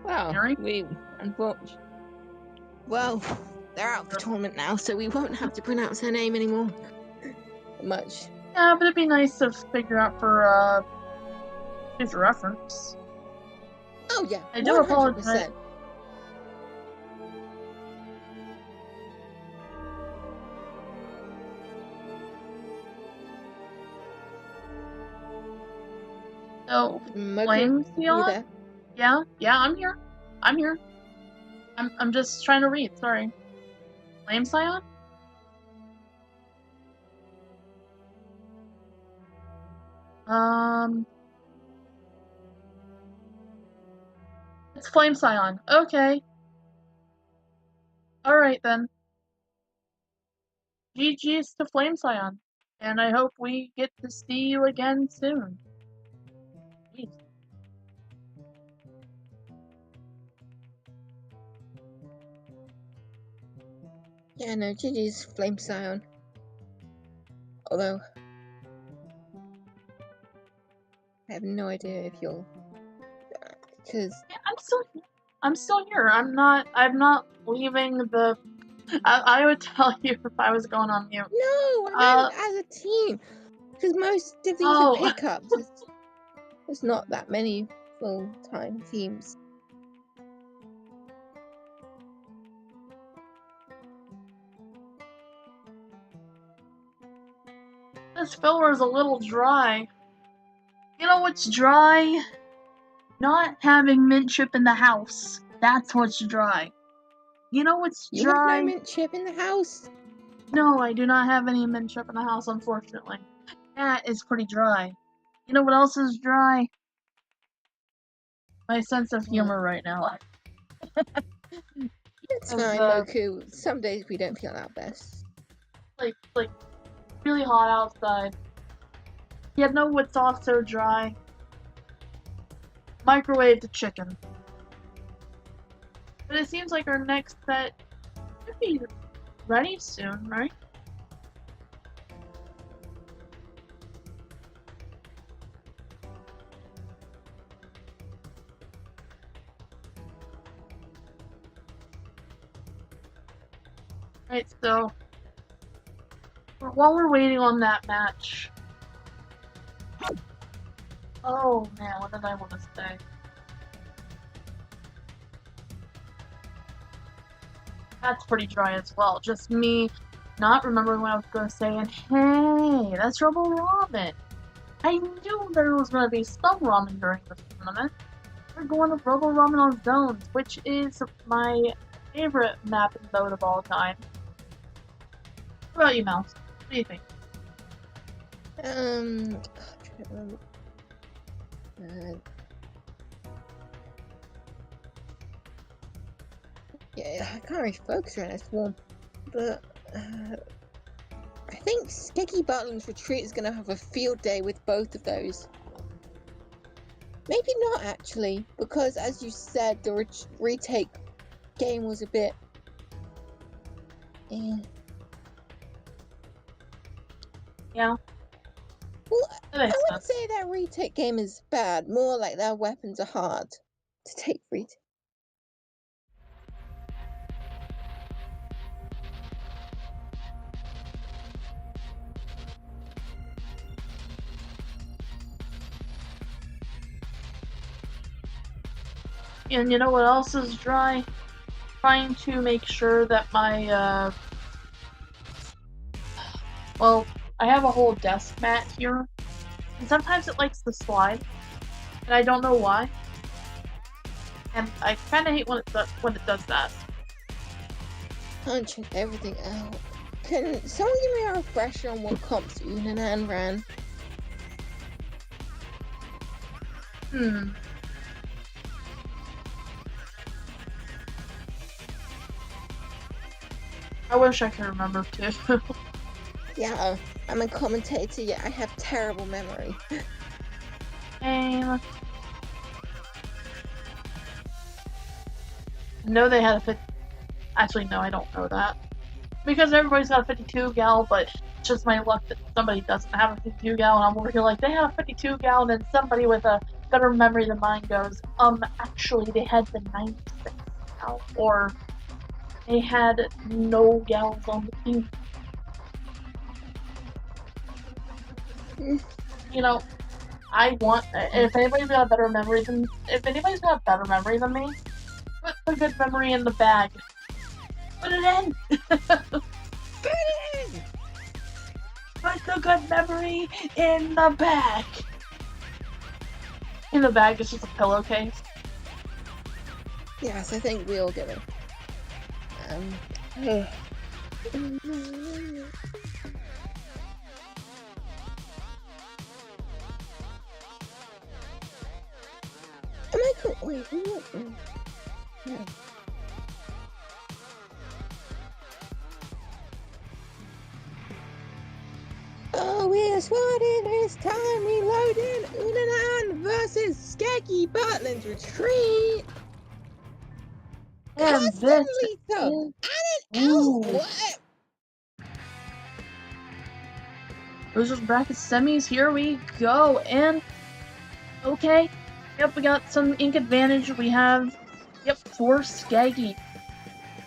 Speaker 1: Well,
Speaker 2: Mary?
Speaker 1: unfortunately. Well, they're out of the tournament now, so we won't have to pronounce her name anymore. Much.
Speaker 2: Yeah, but it'd be nice to figure out for, future reference.
Speaker 1: Oh yeah,
Speaker 2: I do
Speaker 1: 100%.
Speaker 2: apologize. So, Flames Beyond? Yeah, I'm here. I'm just trying to read, sorry. Flame Scion? It's Flame Scion. Okay. Alright then. GG's to Flame Scion. And I hope we get to see you again soon. Jeez.
Speaker 1: Yeah, no, GG's Flame Scion. Although, I have no idea if you'll... Because...
Speaker 2: Yeah, I'm still here. I'm not leaving the... I would tell you if I was going on mute.
Speaker 1: No, I meant as a team. Because most of these are pickups. There's not that many full-time teams.
Speaker 2: This filler is a little dry. You know what's dry? Not having mint chip in the house. That's what's dry. You know what's dry?
Speaker 1: You have no mint chip in the house?
Speaker 2: No, I do not have any mint chip in the house, unfortunately. That is pretty dry. You know what else is dry? My sense of humor right now.
Speaker 1: It's fine, Moku. Some days we don't feel our best.
Speaker 2: Like really hot outside. You know what's also dry? Microwaved chicken. But it seems like our next set should be ready soon, right? Right, so while we're waiting on that match. Oh man, what did I want to say? That's pretty dry as well. Just me not remembering what I was going to say. And hey, that's Rebel Ramen. I knew there was going to be some ramen during this tournament. We're going to Rebel Ramen on Zones, which is my favorite map and mode of all time. What about you, Mouse? What do you think?
Speaker 1: I'm trying to remember. Yeah, I can't really focus around this one, but I think Skeggy Butling's Retreat is going to have a field day with both of those. Maybe not actually, because as you said, the retake game was a bit...
Speaker 2: Yeah.
Speaker 1: Well, I wouldn't say that retake game is bad, more like their weapons are hard. to take root.
Speaker 2: And you know what else is dry? Trying to make sure that my, well, I have a whole desk mat here, and sometimes it likes to slide, and I don't know why. And I kinda hate when it does that.
Speaker 1: Punching everything out. Can someone give me a refresher on what comps Unanan ran?
Speaker 2: I wish I could remember too.
Speaker 1: Yeah, I'm a commentator, yet I have terrible memory.
Speaker 2: I know they had a 50. Actually, no, I don't know that. Because everybody's got a 52 gal, but it's just my luck that somebody doesn't have a 52 gal, and I'm over here like, they had a 52 gal, and then somebody with a better memory than mine goes, actually, they had the 96 gal, or they had no gals on the team. You know, if anybody's got a better memory than me, put the good memory in the bag. Put it in!
Speaker 1: Put it in!
Speaker 2: Put the good memory in the bag! In the bag is just a pillowcase.
Speaker 1: Yes, I think we all get it. Am I cool? Wait, what? No. Oh, we're swatted, it's time reloading! Unanan versus Skeggy Bartland's retreat!
Speaker 2: And
Speaker 1: Custom
Speaker 2: this
Speaker 1: lethal!
Speaker 2: is...
Speaker 1: And an what?
Speaker 2: Losers bracket semis, here we go, and... Okay, yep, we got some ink advantage, we have... Yep, 4 Skaggy.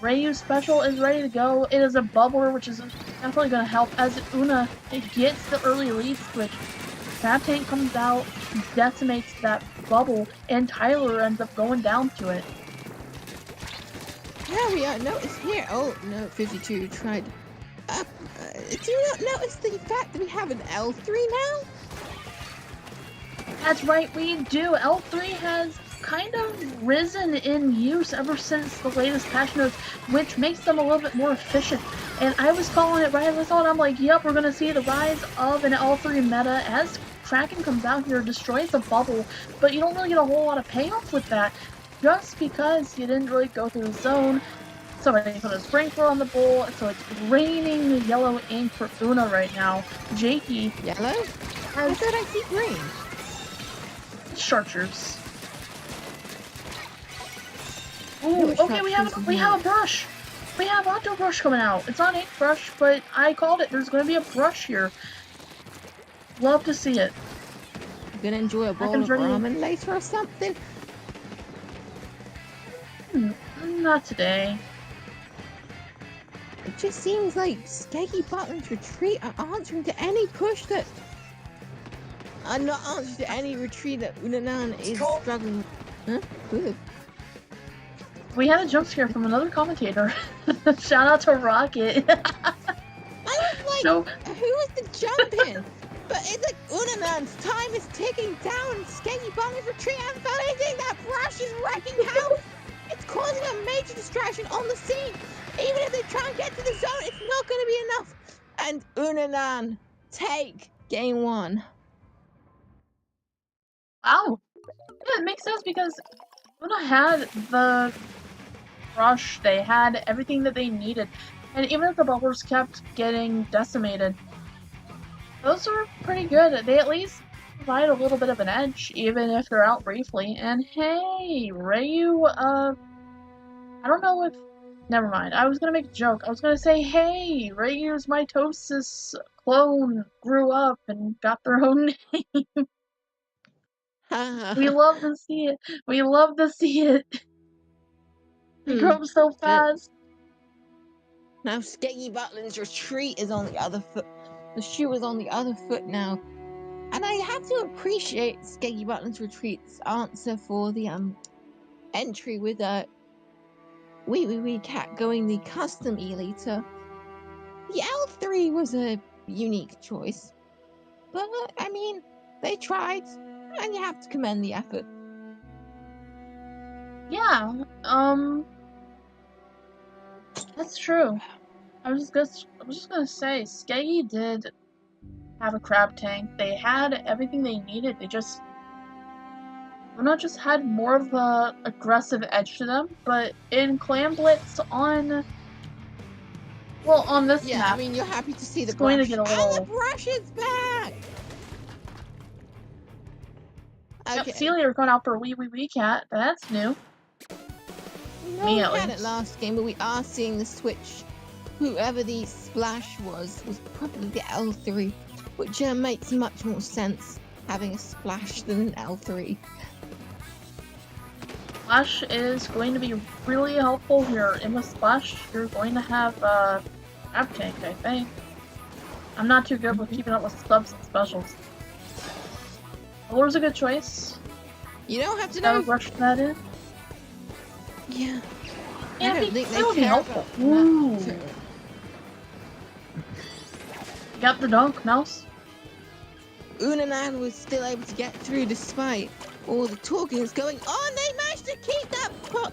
Speaker 2: Rayu special is ready to go. It is a bubbler, which is definitely going to help as Una gets the early lead switch. Fab Tank comes out, decimates that bubble, and Tyler ends up going down to it.
Speaker 1: Yeah, we are. Notice here. Oh, no, 52 tried. Do you not notice the fact that we have an L3 now?
Speaker 2: That's right, we do. L3 has kind of risen in use ever since the latest patch notes, which makes them a little bit more efficient. And I was calling it right as I saw it. I'm like, yep, we're going to see the rise of an L3 meta as Kraken comes out here, destroys the bubble, but you don't really get a whole lot of payoff with that, just because you didn't really go through the zone. Somebody put a sprinkler on the bowl, so it's raining yellow ink for Una right now. Jakey
Speaker 1: Yellow? I thought I see green.
Speaker 2: Chartreuse. Ooh, okay, we have a brush. We have Auto Brush coming out. It's not Ink Brush, but I called it. There's going to be a brush here. Love to see it.
Speaker 1: You gonna enjoy a bowl of ramen later or something?
Speaker 2: Not today.
Speaker 1: It just seems like Skeggy Bartland's retreat are answering to any push that... I'm not answering to any retreat that Unanan is struggling with. Huh? Ooh.
Speaker 2: We had a jump scare from another commentator. Shout out to Rocket.
Speaker 1: I was like,
Speaker 2: so,
Speaker 1: who was the jump in? But it's like Unanan's time is ticking down. Skeggy Bartland's retreat and anything. That brush is wrecking house. It's causing a major distraction on the scene. Even if they try and get to the zone, it's not going to be enough. And Unanan take game 1.
Speaker 2: wow. Yeah, it makes sense because Una had the brush, they had everything that they needed. And even if the bubblers kept getting decimated, those are pretty good. They at least provide a little bit of an edge, even if they're out briefly. And hey, Rayu, I don't know if... Never mind. I was gonna make a joke. I was gonna say, hey, Rayu's mitosis clone grew up and got their own name. We love to see it. We love to see it. They grow up so fast.
Speaker 1: Now Skeggy Butlin's retreat is on the other foot. The shoe is on the other foot now. And I have to appreciate Skeggy Butlin's retreat's answer for the entry with Wee Cat going the custom E-liter. The L3 was a unique choice. But I mean, they tried, and you have to commend the effort.
Speaker 2: Yeah, that's true. I was just gonna say, Skeggy did have a crab tank. They had everything they needed. Luna just had more of a aggressive edge to them. But in Clan Blitz on this map,
Speaker 1: I mean, you're happy to see the
Speaker 2: it's going to
Speaker 1: brush.
Speaker 2: get a little.
Speaker 1: And the brush is back. Okay.
Speaker 2: Yep, Celia gone out for Wee Cat. That's new.
Speaker 1: No, we had it last game, but we are seeing the switch. Whoever the splash was probably the L3, which makes much more sense having a splash than an L3.
Speaker 2: Splash is going to be really helpful here. In the splash, you're going to have a crab tank, I think. I'm not too good with keeping up with subs and specials. Roller's a good choice.
Speaker 1: You don't have to know.
Speaker 2: Rush that in.
Speaker 1: Yeah.
Speaker 2: Yeah,
Speaker 1: I don't think they
Speaker 2: would be
Speaker 1: care
Speaker 2: helpful.
Speaker 1: about
Speaker 2: Ooh.
Speaker 1: that.
Speaker 2: You got the dunk, Mouse.
Speaker 1: Unanan was still able to get through despite all the talking that's going on. They managed to keep that ball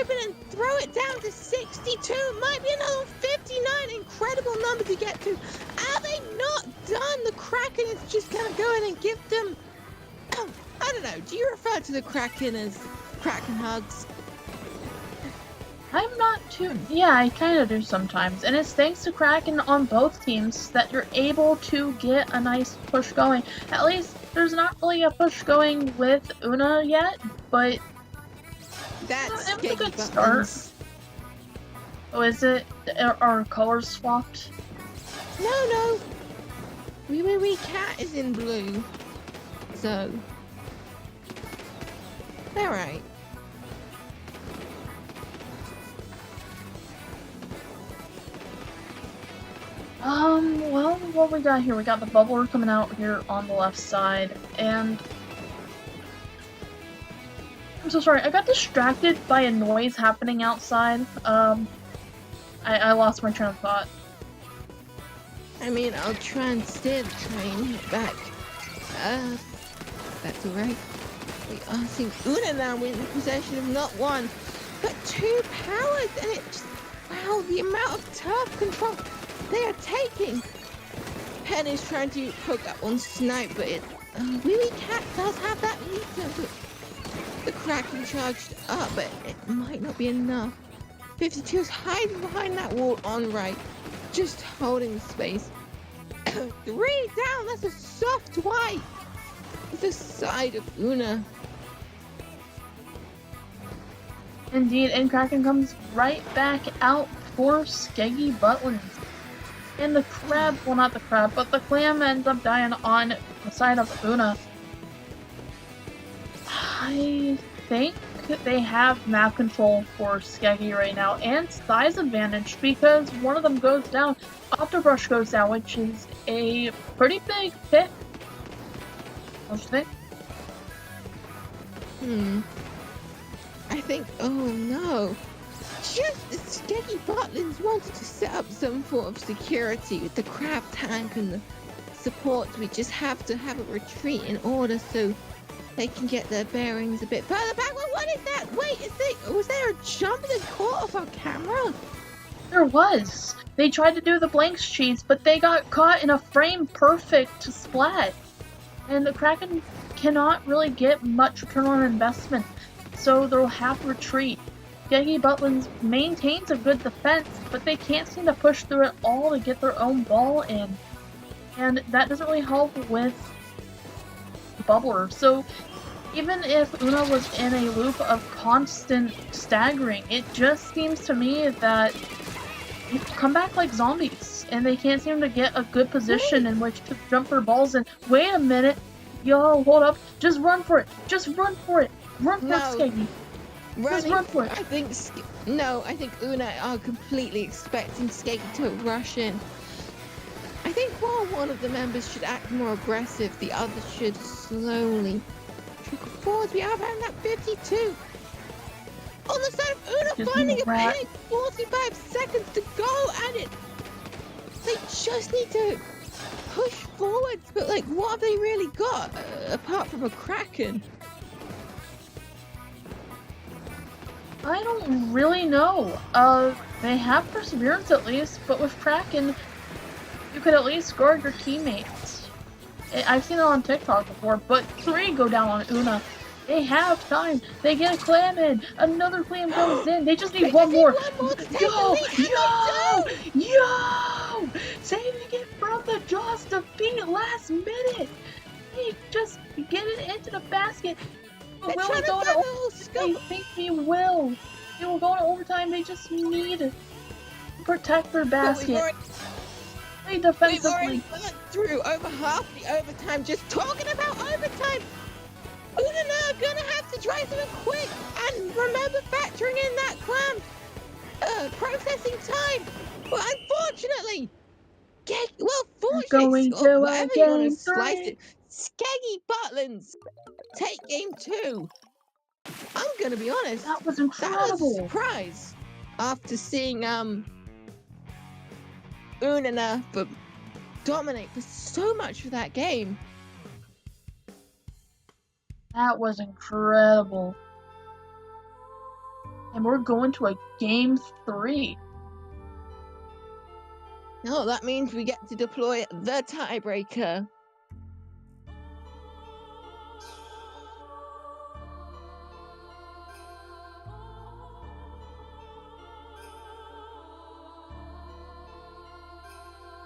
Speaker 1: open and throw it down to 62. Might be another 59. Incredible number to get to. Are they not done? The Kraken is just going to go in and give them... I don't know. Do you refer to the Kraken as Kraken hugs?
Speaker 2: I'm not too... Yeah, I kind of do sometimes. And it's thanks to Kraken on both teams that you're able to get a nice push going. At least there's not really a push going with Una yet, but...
Speaker 1: That's
Speaker 2: it was a good start. Oh, is it? Are colors swapped?
Speaker 1: No. Wee Cat is in blue. So... Alright.
Speaker 2: Well, what we got here? We got the bubbler coming out here on the left side, and... I'm so sorry, I got distracted by a noise happening outside. I lost my train of thought.
Speaker 1: I mean, I'll try and steer the train back. That's alright. We are seeing Una now in possession of not one, but two powers, and it just... Wow, the amount of turf control they are taking. Pen is trying to poke up on Snipe, but Wee Cat does have that meter, but the Kraken charged up, but it might not be enough. 52 is hiding behind that wall on right, just holding the space. 3 down, that's a soft white. The side of Una.
Speaker 2: Indeed, and Kraken comes right back out for Skeggy Butlins. And the crab, well not the crab, but the clam ends up dying on the side of Una. I think they have map control for Skeggy right now, and size advantage, because one of them goes down. Octobrush goes down, which is a pretty big hit. What do you think?
Speaker 1: I think, oh no. Just the Skeggy Butlins wanted to set up some form of security with the crab tank and the support. We just have to have a retreat in order so they can get their bearings a bit further back. Well, what is that? Wait, was there a jump that caught off our camera?
Speaker 2: There was. They tried to do the blanks cheese, but they got caught in a frame perfect splat. And the Kraken cannot really get much return on investment, so they'll have to retreat. Skeggy Butlins maintains a good defense, but they can't seem to push through it all to get their own ball in. And that doesn't really help with the bubbler. So even if Una was in a loop of constant staggering, it just seems to me that they come back like zombies, and they can't seem to get a good position in which to jump their balls in. Wait a minute, Yo, hold up. Just run for it. Just run for it. Run for it,
Speaker 1: No.
Speaker 2: Skeggy. Just run for it.
Speaker 1: I think Una are completely expecting Skeggy to rush in. I think while one of the members should act more aggressive, the other should slowly trickle forward. We are around that 52. On the side of Una
Speaker 2: Just
Speaker 1: finding
Speaker 2: be
Speaker 1: a
Speaker 2: a rat.
Speaker 1: peg, 45 seconds to go, and they just need to push forward. But like, what have they really got apart from a Kraken?
Speaker 2: I don't really know. They have perseverance at least, but with Kraken, you could at least guard your teammates. I've seen it on TikTok before, but 3 go down on Una. They have time. They get a clam in. Another clam goes in. They just need one more.
Speaker 1: To take the lead,
Speaker 2: Yo! Saving it from the jaws defeat last minute. They just get it into the basket.
Speaker 1: They're
Speaker 2: Will
Speaker 1: trying
Speaker 2: we
Speaker 1: to
Speaker 2: go
Speaker 1: find
Speaker 2: to
Speaker 1: a little
Speaker 2: overtime?
Speaker 1: scoop.
Speaker 2: I think they will. They will go to overtime. They just need to protect their
Speaker 1: But
Speaker 2: basket. Play
Speaker 1: we've
Speaker 2: defensively.
Speaker 1: already burnt through over half the overtime just talking about overtime. Una are gonna have to try something quick and remember factoring in that clam processing time. But unfortunately,
Speaker 2: Going
Speaker 1: or
Speaker 2: to
Speaker 1: whatever you want to
Speaker 2: game
Speaker 1: slice
Speaker 2: 3.
Speaker 1: it, Skeggy Butlins take game 2. I'm gonna be honest,
Speaker 2: That was
Speaker 1: that was a
Speaker 2: incredible.
Speaker 1: surprise after seeing Una dominate for so much of that game.
Speaker 2: That was incredible. And we're going to a game 3.
Speaker 1: No, that means we get to deploy the tiebreaker.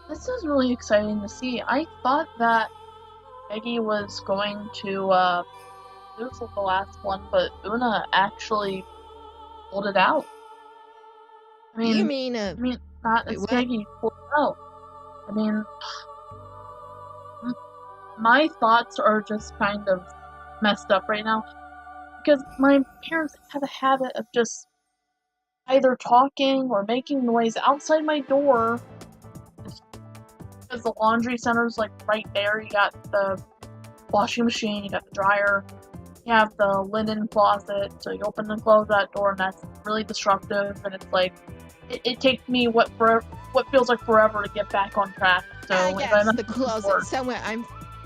Speaker 2: This is really exciting to see. I thought that Peggy was going to lose with the last one, but Una actually pulled it out.
Speaker 1: You mean
Speaker 2: not
Speaker 1: wait, what?
Speaker 2: Skeggy pulled it out. I mean, my thoughts are just kind of messed up right now because my parents have a habit of just either talking or making noise outside my door because the laundry center's like right there. You got the washing machine, you got the dryer, you have the linen closet, so you open and close that door, and that's really disruptive, and it's like it takes me what feels like forever to get back on track. So
Speaker 1: I
Speaker 2: if
Speaker 1: guess
Speaker 2: I'm
Speaker 1: the closet somewhere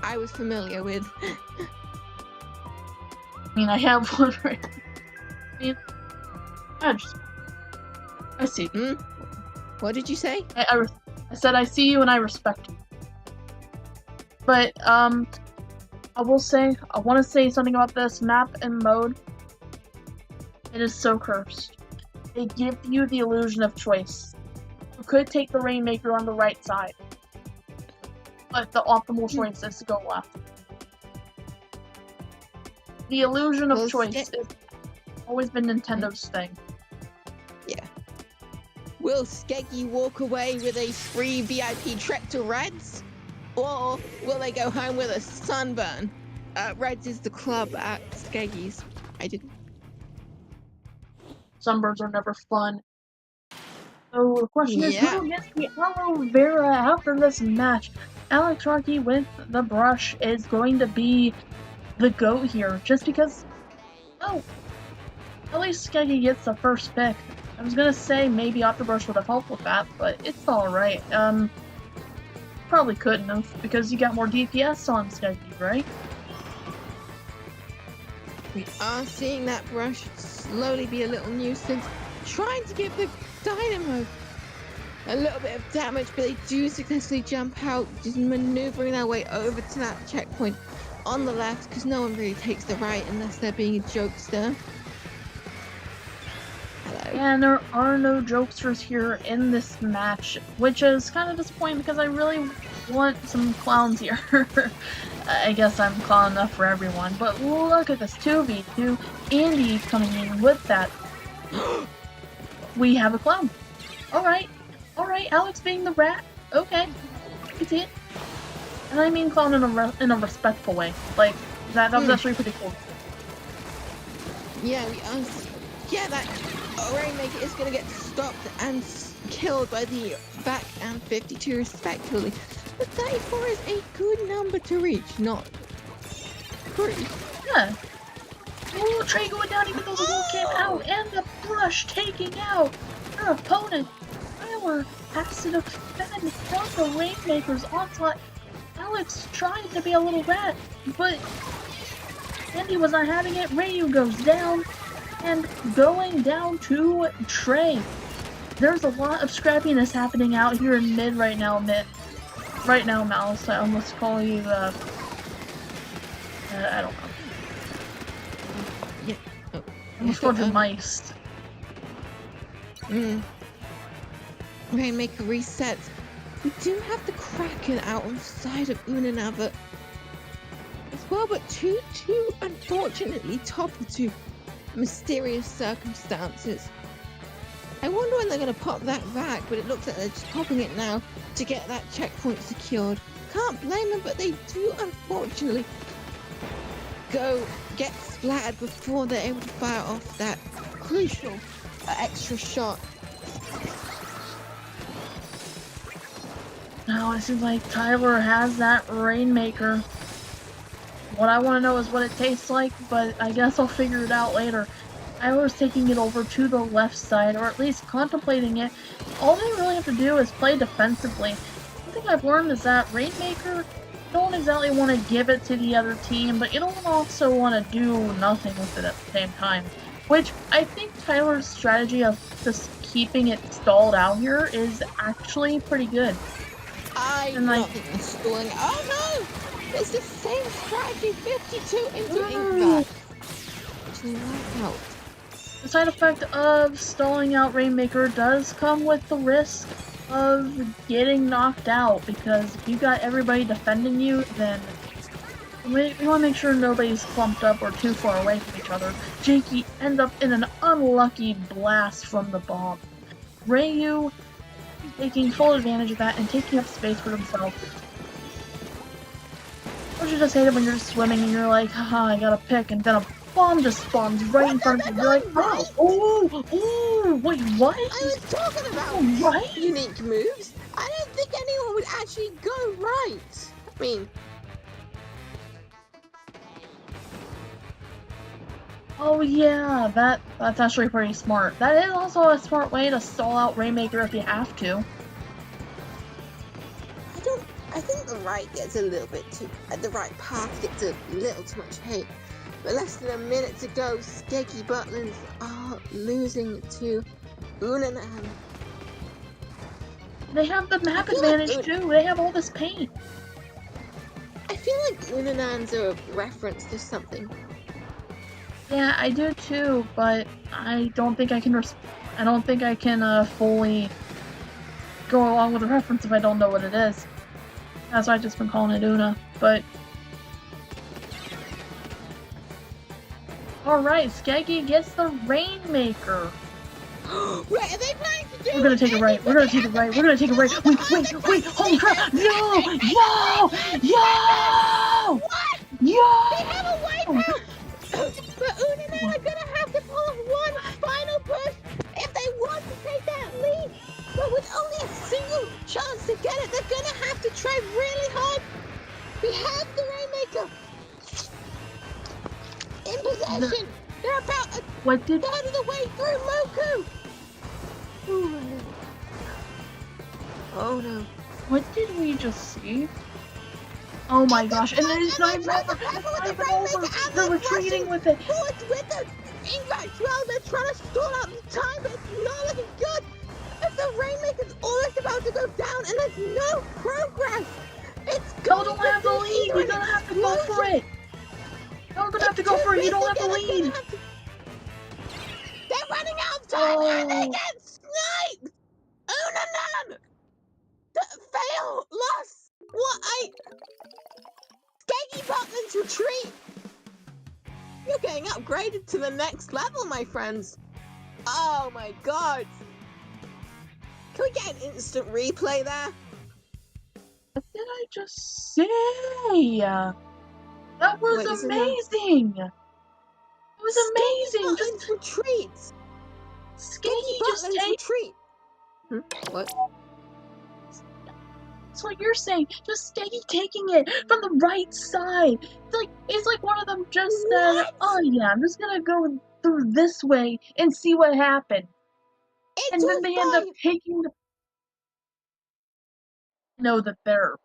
Speaker 1: I was familiar with.
Speaker 2: I have one right. I see.
Speaker 1: What did you say?
Speaker 2: I said I see you and I respect you. But I want to say something about this map and mode. It is so cursed. They give you the illusion of choice. You could take the Rainmaker on the right side, but the optimal choice is to go left. The illusion of choice has always been Nintendo's thing.
Speaker 1: Yeah. Will Skeggy walk away with a free VIP trip to Reds? Or will they go home with a sunburn? Reds is the club at Skeggy's. I didn't.
Speaker 2: Sunburns are never fun. So the question is,
Speaker 1: Yeah.
Speaker 2: who gets the aloe vera after this match? Alex Rocky with the brush is going to be the GOAT here, just because, oh, at least Skeggy gets the first pick. I was gonna say maybe Octobrush would have helped with that, but it's alright. Probably couldn't have, because you got more DPS on Skeggy, right?
Speaker 1: We are seeing that brush slowly be a little nuisance, trying to give the Dynamo a little bit of damage, but they do successfully jump out, just maneuvering their way over to that checkpoint on the left, because no one really takes the right unless they're being a jokester. Hello.
Speaker 2: And there are no jokesters here in this match, which is kind of disappointing because I really want some clowns here. I guess I'm clown enough for everyone, but look at this 2v2. Andy coming in with that. We have a clown. Alright, Alex being the rat. Okay, you see it. And I mean clown in a respectful way. Like, that was actually pretty cool.
Speaker 1: Yeah, that Rainmaker is gonna get stopped and killed by the back and 52 respectively. But 34 is a good number to reach, not 3.
Speaker 2: Yeah. Ooh, Trey going down even though the wall came out, and the brush taking out her opponent. Tyler has to defend from the Rainmaker's onslaught. Alex trying to be a little rat, but Andy was not having it. Ryu goes down, and going down to Trey. There's a lot of scrappiness happening out here in mid right now, Mouse. I almost call you the... I don't know.
Speaker 1: Yeah. Oh.
Speaker 2: I almost called you Mice.
Speaker 1: Rainmaker resets. We do have the Kraken out on the side of Unanava as well, but 2-2 unfortunately toppled to mysterious circumstances. I wonder when they're going to pop that back, but it looks like they're just popping it now to get that checkpoint secured. Can't blame them, but they do unfortunately get splattered before they're able to fire off that crucial extra shot.
Speaker 2: Now it seems like Tyler has that Rainmaker. What I want to know is what it tastes like, but I guess I'll figure it out later. Tyler's taking it over to the left side, or at least contemplating it. All they really have to do is play defensively. One thing I've learned is that Rainmaker, you don't exactly want to give it to the other team, but you don't also want to do nothing with it at the same time. Which, I think Tyler's strategy of just keeping it stalled out here is actually pretty good.
Speaker 1: I don't think they're stalling. Oh no! It's the same strategy 52 into that. Actually, right out.
Speaker 2: The side effect of stalling out Rainmaker does come with the risk of getting knocked out, because if you got everybody defending you, then we want to make sure nobody's clumped up or too far away from each other. Jakey ends up in an unlucky blast from the bomb. Ryu taking full advantage of that and taking up space for himself. Don't you just hate it when you're just swimming and you're like, haha, I gotta pick, and then a bomb just spawns right in front of you. You're like, oh, wait, what?
Speaker 1: I was talking about
Speaker 2: right?
Speaker 1: Unique moves. I don't think anyone would actually go right. I mean...
Speaker 2: Oh yeah, that's actually pretty smart. That is also a smart way to stall out Rainmaker if you have to.
Speaker 1: I think the right gets a little bit too... the right path gets a little too much hate. But less than a minute to go, Skeggy Butlins are losing to Unanam.
Speaker 2: They have the map advantage too. They have all this paint.
Speaker 1: I feel like Unanam's a reference to something.
Speaker 2: Yeah, I do too, but I don't think I can. I don't think I can fully go along with the reference if I don't know what it is. That's why I've just been calling it Una. But all right, Skeggy gets the Rainmaker.
Speaker 1: Wait, are they planning to do?
Speaker 2: We're gonna take it right. We're gonna take it right. We're gonna take it right. Wait! Holy crap! Yo!
Speaker 1: What?
Speaker 2: Yo!
Speaker 1: They have a wipeout. But Unanam are gonna have to pull off one final push if they want to take that lead. But with only a single chance to get it, they're gonna have to try really hard. We have the Rainmaker in possession. They're about a third of the way through Moku. Ooh. Oh no.
Speaker 2: What did we just see? Oh my gosh, and it's not even over. They're retreating with it.
Speaker 1: With the Ingrats, well, they're trying to stall out the time, but it's not looking good. If the Rainmaker's almost about to go down and there's no progress, it's going to
Speaker 2: have the lead. You're gonna have to go for it. You're gonna have to go for it. You don't have the lead.
Speaker 1: They're running out of time and they get sniped. Unanam! Fail! Loss! What a... Skeggy Butlins retreat! You're getting upgraded to the next level, my friends. Oh my god. Can we get an instant replay there?
Speaker 2: What did I just say? That was
Speaker 1: Wait, isn't there-
Speaker 2: amazing! It was
Speaker 1: Skeggy
Speaker 2: amazing! Just
Speaker 1: Butland's retreat!
Speaker 2: Skeggy just
Speaker 1: Butland's
Speaker 2: take.
Speaker 1: retreat! What?
Speaker 2: That's what you're saying. Just Skeggy taking it from the right side. It's like one of them just said,
Speaker 1: What?
Speaker 2: "Oh yeah, I'm just gonna go through this way and see what happened."
Speaker 1: It's
Speaker 2: And then
Speaker 1: all
Speaker 2: they end up
Speaker 1: fine!
Speaker 2: taking the. Know that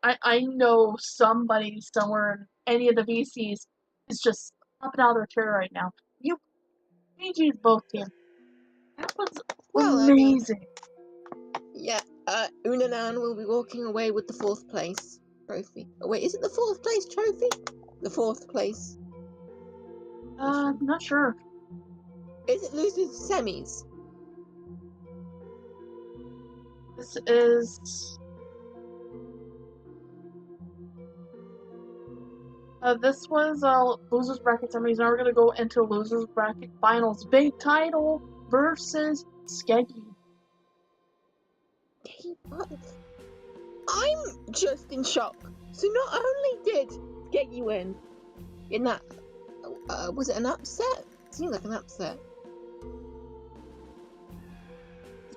Speaker 2: I know somebody somewhere in any of the VCs is just popping out of their chair right now. You GG's both teams. That was
Speaker 1: Well, I mean,
Speaker 2: amazing.
Speaker 1: yeah, Unanan will be walking away with the 4th place trophy. Oh, wait, is it the 4th place trophy? The 4th place.
Speaker 2: Not sure.
Speaker 1: Is it losing semis?
Speaker 2: This is. This was losers bracket semis. Now we're gonna go into losers bracket finals. Big title versus Skeggy.
Speaker 1: I'm just in shock. So not only did Skeggy win in that, was it an upset? It seemed like an upset.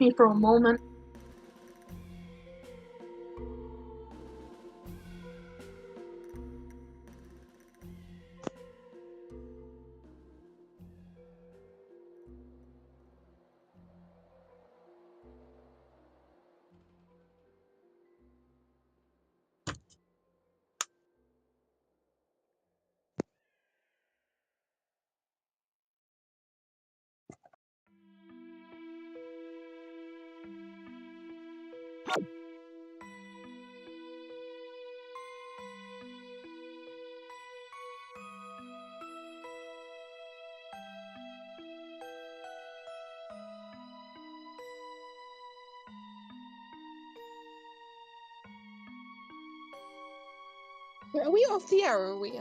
Speaker 2: Me for a moment.
Speaker 1: Are we off the air or are we?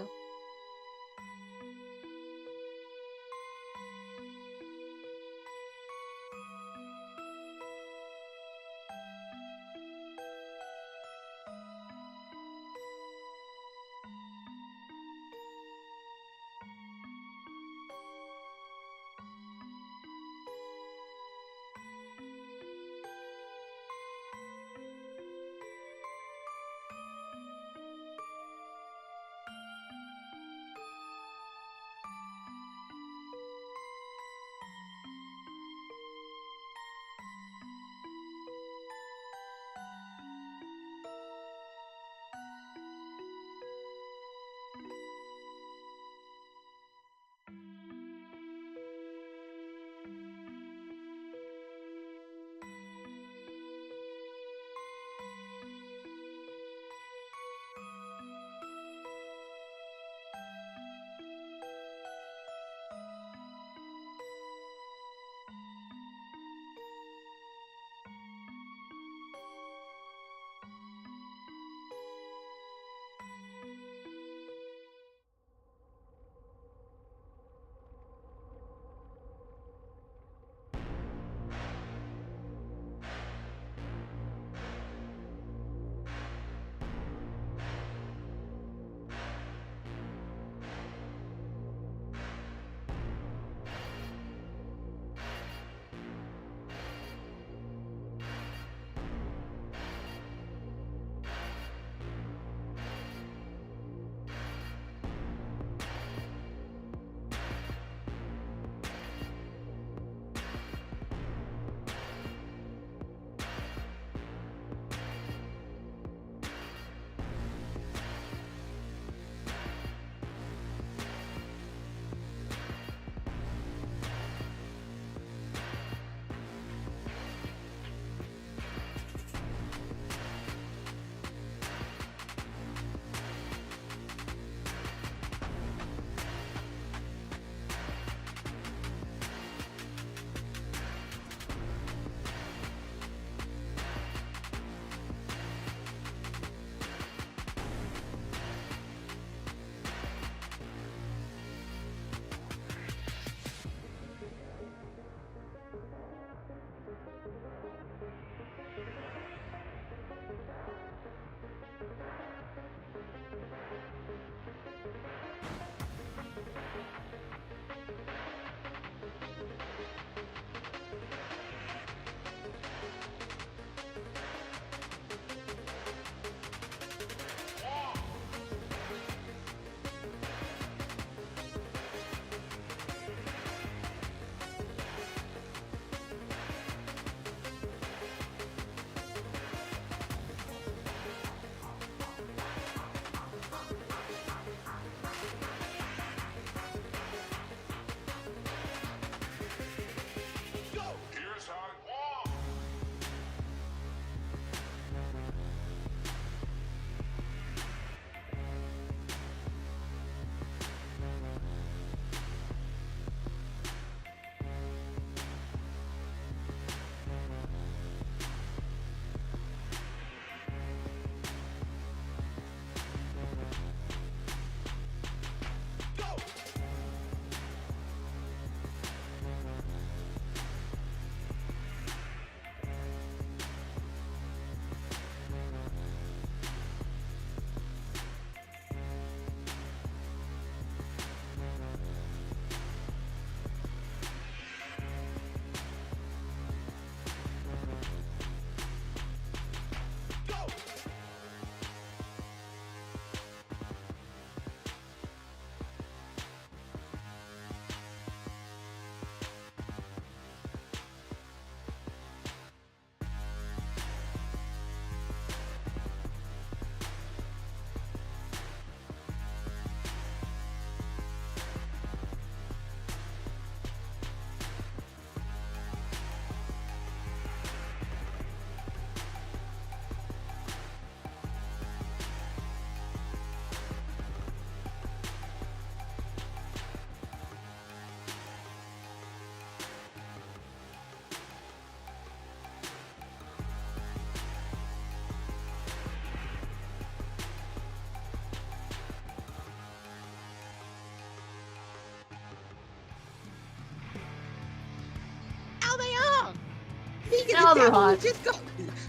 Speaker 2: Now they're
Speaker 1: devil
Speaker 2: hot.
Speaker 1: just got...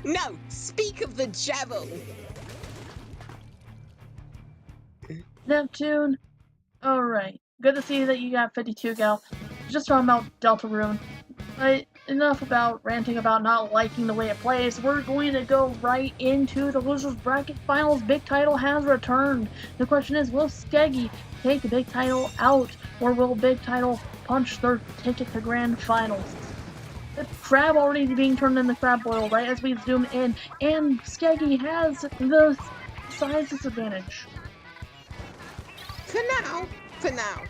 Speaker 1: No, speak of the devil.
Speaker 2: Neptune. Alright. Good to see that you got 52 gal. Just talking about Deltarune. But enough about ranting about not liking the way it plays. We're going to go right into the Losers Bracket Finals. Big Title has returned. The question is, will Skeggy take the Big Title out, or will Big Title punch their ticket to Grand Finals? The crab already being turned into crab boil right as we zoom in, and Skeggy has the size disadvantage.
Speaker 1: For now.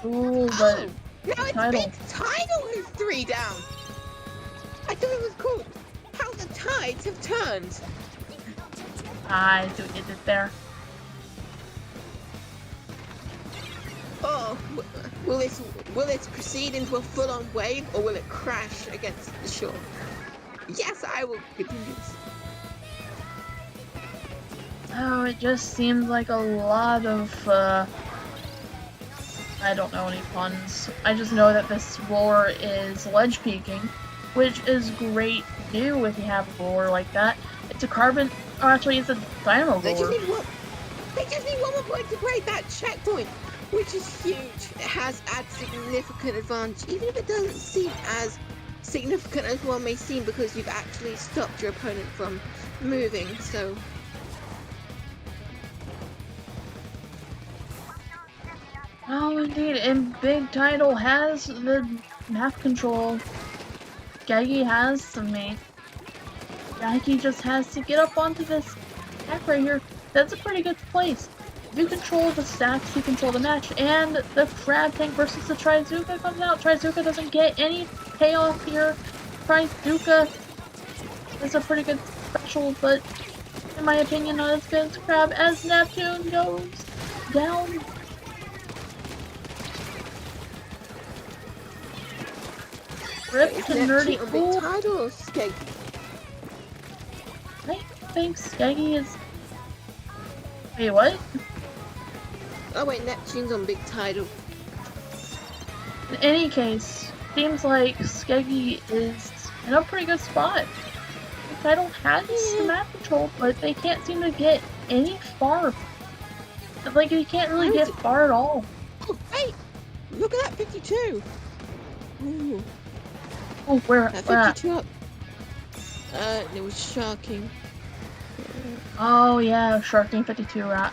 Speaker 2: Ooh, but
Speaker 1: now it's
Speaker 2: Tidal.
Speaker 1: Big Tidal who's 3 down. I thought it was called How the Tides Have Turned.
Speaker 2: I see what you did there.
Speaker 1: Oh, will this proceed into a full-on wave, or will it crash against the shore? Yes, I will continue this.
Speaker 2: Oh, it just seems like a lot of, I don't know any puns. I just know that this roar is ledge peaking, which is great to do if you have a roar like that. It's a carbon, oh, actually it's a dynamo
Speaker 1: They
Speaker 2: roar.
Speaker 1: just need one more point to break that checkpoint, which is huge. It has had significant advantage, even if it doesn't seem as significant as one may seem, because you've actually stopped your opponent from moving, so...
Speaker 2: Oh, indeed, and Big Title has the map control. Skeggy has some mate. Skeggy just has to get up onto this stack right here. That's a pretty good place. If you control the stacks, you control the match, and the Crab Tank versus the Trizuka comes out. Trizuka doesn't get any payoff here. Trizuka is a pretty good special, but in my opinion, not as good as Crab, as Neptune goes down. Rip to Nerdy.
Speaker 1: On Big Tidal or Skeggy?
Speaker 2: I think Skeggy is... Wait, what?
Speaker 1: Oh wait, Neptune's on Big Tidal.
Speaker 2: In any case, seems like Skeggy is in a pretty good spot. Big Title has the map control, but they can't seem to get any far. Like, they can't really get far at all.
Speaker 1: Oh, hey! Look at that 52! Ooh.
Speaker 2: Oh, where at?
Speaker 1: 52 up. It was sharking.
Speaker 2: Oh, yeah, Sharking 52 rat.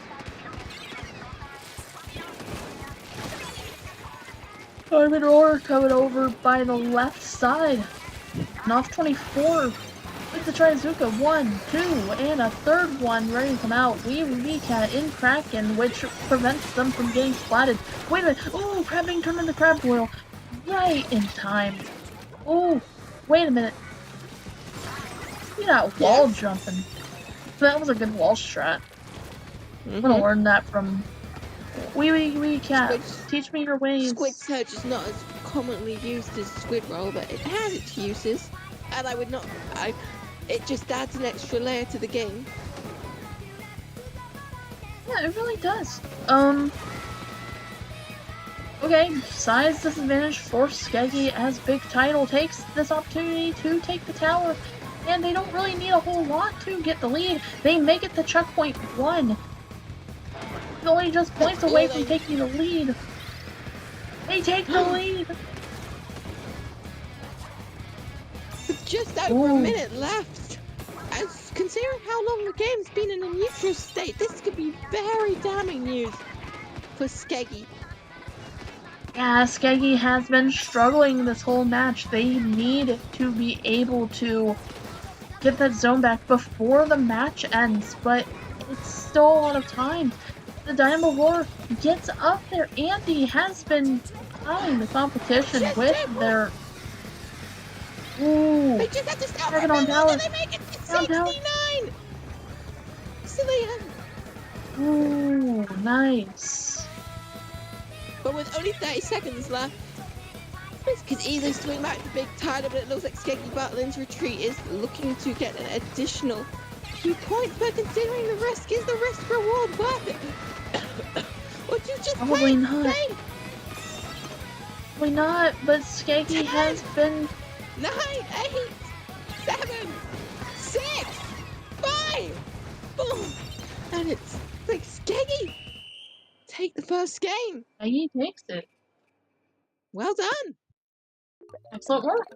Speaker 2: Carbon ore coming over by the left side. Knoth 24 with the Trizuka. 1, 2, and a third one ready to come out. Weecat in Kraken, which prevents them from getting splatted. Wait a minute. Oh, crab being turned into crab boil. Right in time. Oh, wait a minute. See that wall jumping. That was a good wall strat. I'm gonna learn that from Wee Cat. Teach me your ways.
Speaker 1: Squid Surge is not as commonly used as Squid Roll, but it has its uses. And I would not... it just adds an extra layer to the game.
Speaker 2: Yeah, it really does. Okay, size disadvantage for Skeggy as Big Title takes this opportunity to take the tower. And they don't really need a whole lot to get the lead. They make it to checkpoint 1. They're only just points away from taking the lead. They take the lead.
Speaker 1: With just over a minute left. As considering how long the game's been in a neutral state, this could be very damning news for Skeggy.
Speaker 2: Yeah, Skeggy has been struggling this whole match. They need to be able to get that zone back before the match ends, but it's still a lot of time. The Dynamo Roar gets up there. Andy has been tying the competition with their... Ooh,
Speaker 1: They just have to stop
Speaker 2: Dragon
Speaker 1: for a
Speaker 2: on
Speaker 1: minute,
Speaker 2: tower.
Speaker 1: and they make it to
Speaker 2: Down tower.
Speaker 1: 69! So they have...
Speaker 2: Ooh, nice.
Speaker 1: But with only 30 seconds left, this could easily swing back to Big Tidal, but it looks like Skeggy Battlin's retreat is looking to get an additional 2 points, but considering the risk, is the risk reward worth it? Would you just
Speaker 2: Probably
Speaker 1: play it
Speaker 2: not.
Speaker 1: safe?
Speaker 2: Probably not, but Skeggy has been...
Speaker 1: 9, 8, 7, 6, 5, 4, and it's like Skeggy. Take the first game.
Speaker 2: Skeggy takes it.
Speaker 1: Well done.
Speaker 2: Excellent work.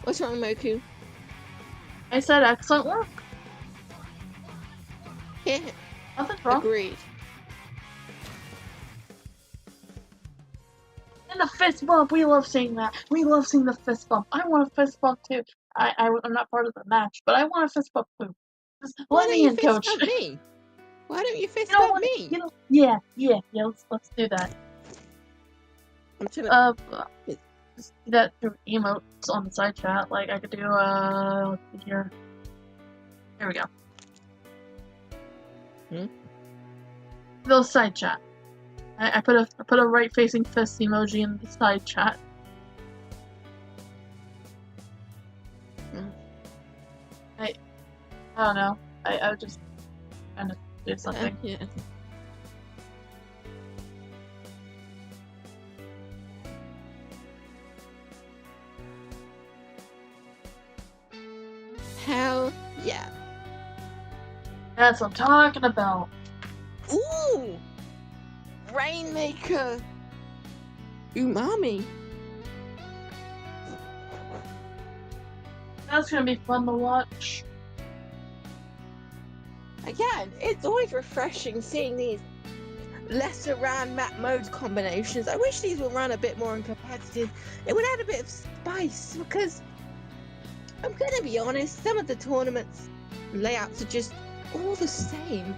Speaker 1: What's wrong, Moku?
Speaker 2: I said excellent work.
Speaker 1: Yeah,
Speaker 2: Nothing's wrong.
Speaker 1: agreed.
Speaker 2: And the fist bump, we love seeing that. We love seeing the fist bump. I want a fist bump too. I'm not part of the match, but I want a fist bump too. Just
Speaker 1: Why
Speaker 2: let
Speaker 1: don't
Speaker 2: me
Speaker 1: you
Speaker 2: in,
Speaker 1: fist
Speaker 2: coach.
Speaker 1: bump me? Why don't you fist
Speaker 2: You know
Speaker 1: bump
Speaker 2: what?
Speaker 1: me?
Speaker 2: You know, yeah. Let's do that.
Speaker 1: I'm trying
Speaker 2: Just do that through emotes on the side chat. Like I could do let's see here. There we go. The side chat. I put a right facing fist emoji in the side chat. I don't know. I would just kind of do something.
Speaker 1: yeah. Hell yeah.
Speaker 2: That's what I'm talking about.
Speaker 1: Ooh! Rainmaker! Umami!
Speaker 2: That's gonna be fun to watch.
Speaker 1: Again, it's always refreshing seeing these lesser ran map mode combinations. I wish these would run a bit more in competitive. It would add a bit of spice because I'm gonna be honest, some of the tournaments layouts are just all the same.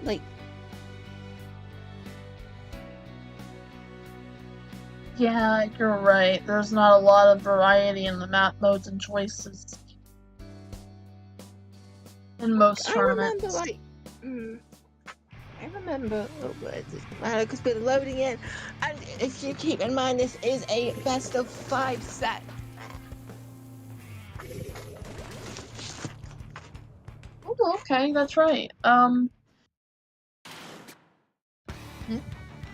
Speaker 1: Like,
Speaker 2: Yeah, you're right. There's not a lot of variety in the map modes and choices in most tournaments.
Speaker 1: I remember, because we're loading in, and if you keep in mind, this is a best of 5 set.
Speaker 2: Oh, okay, that's right.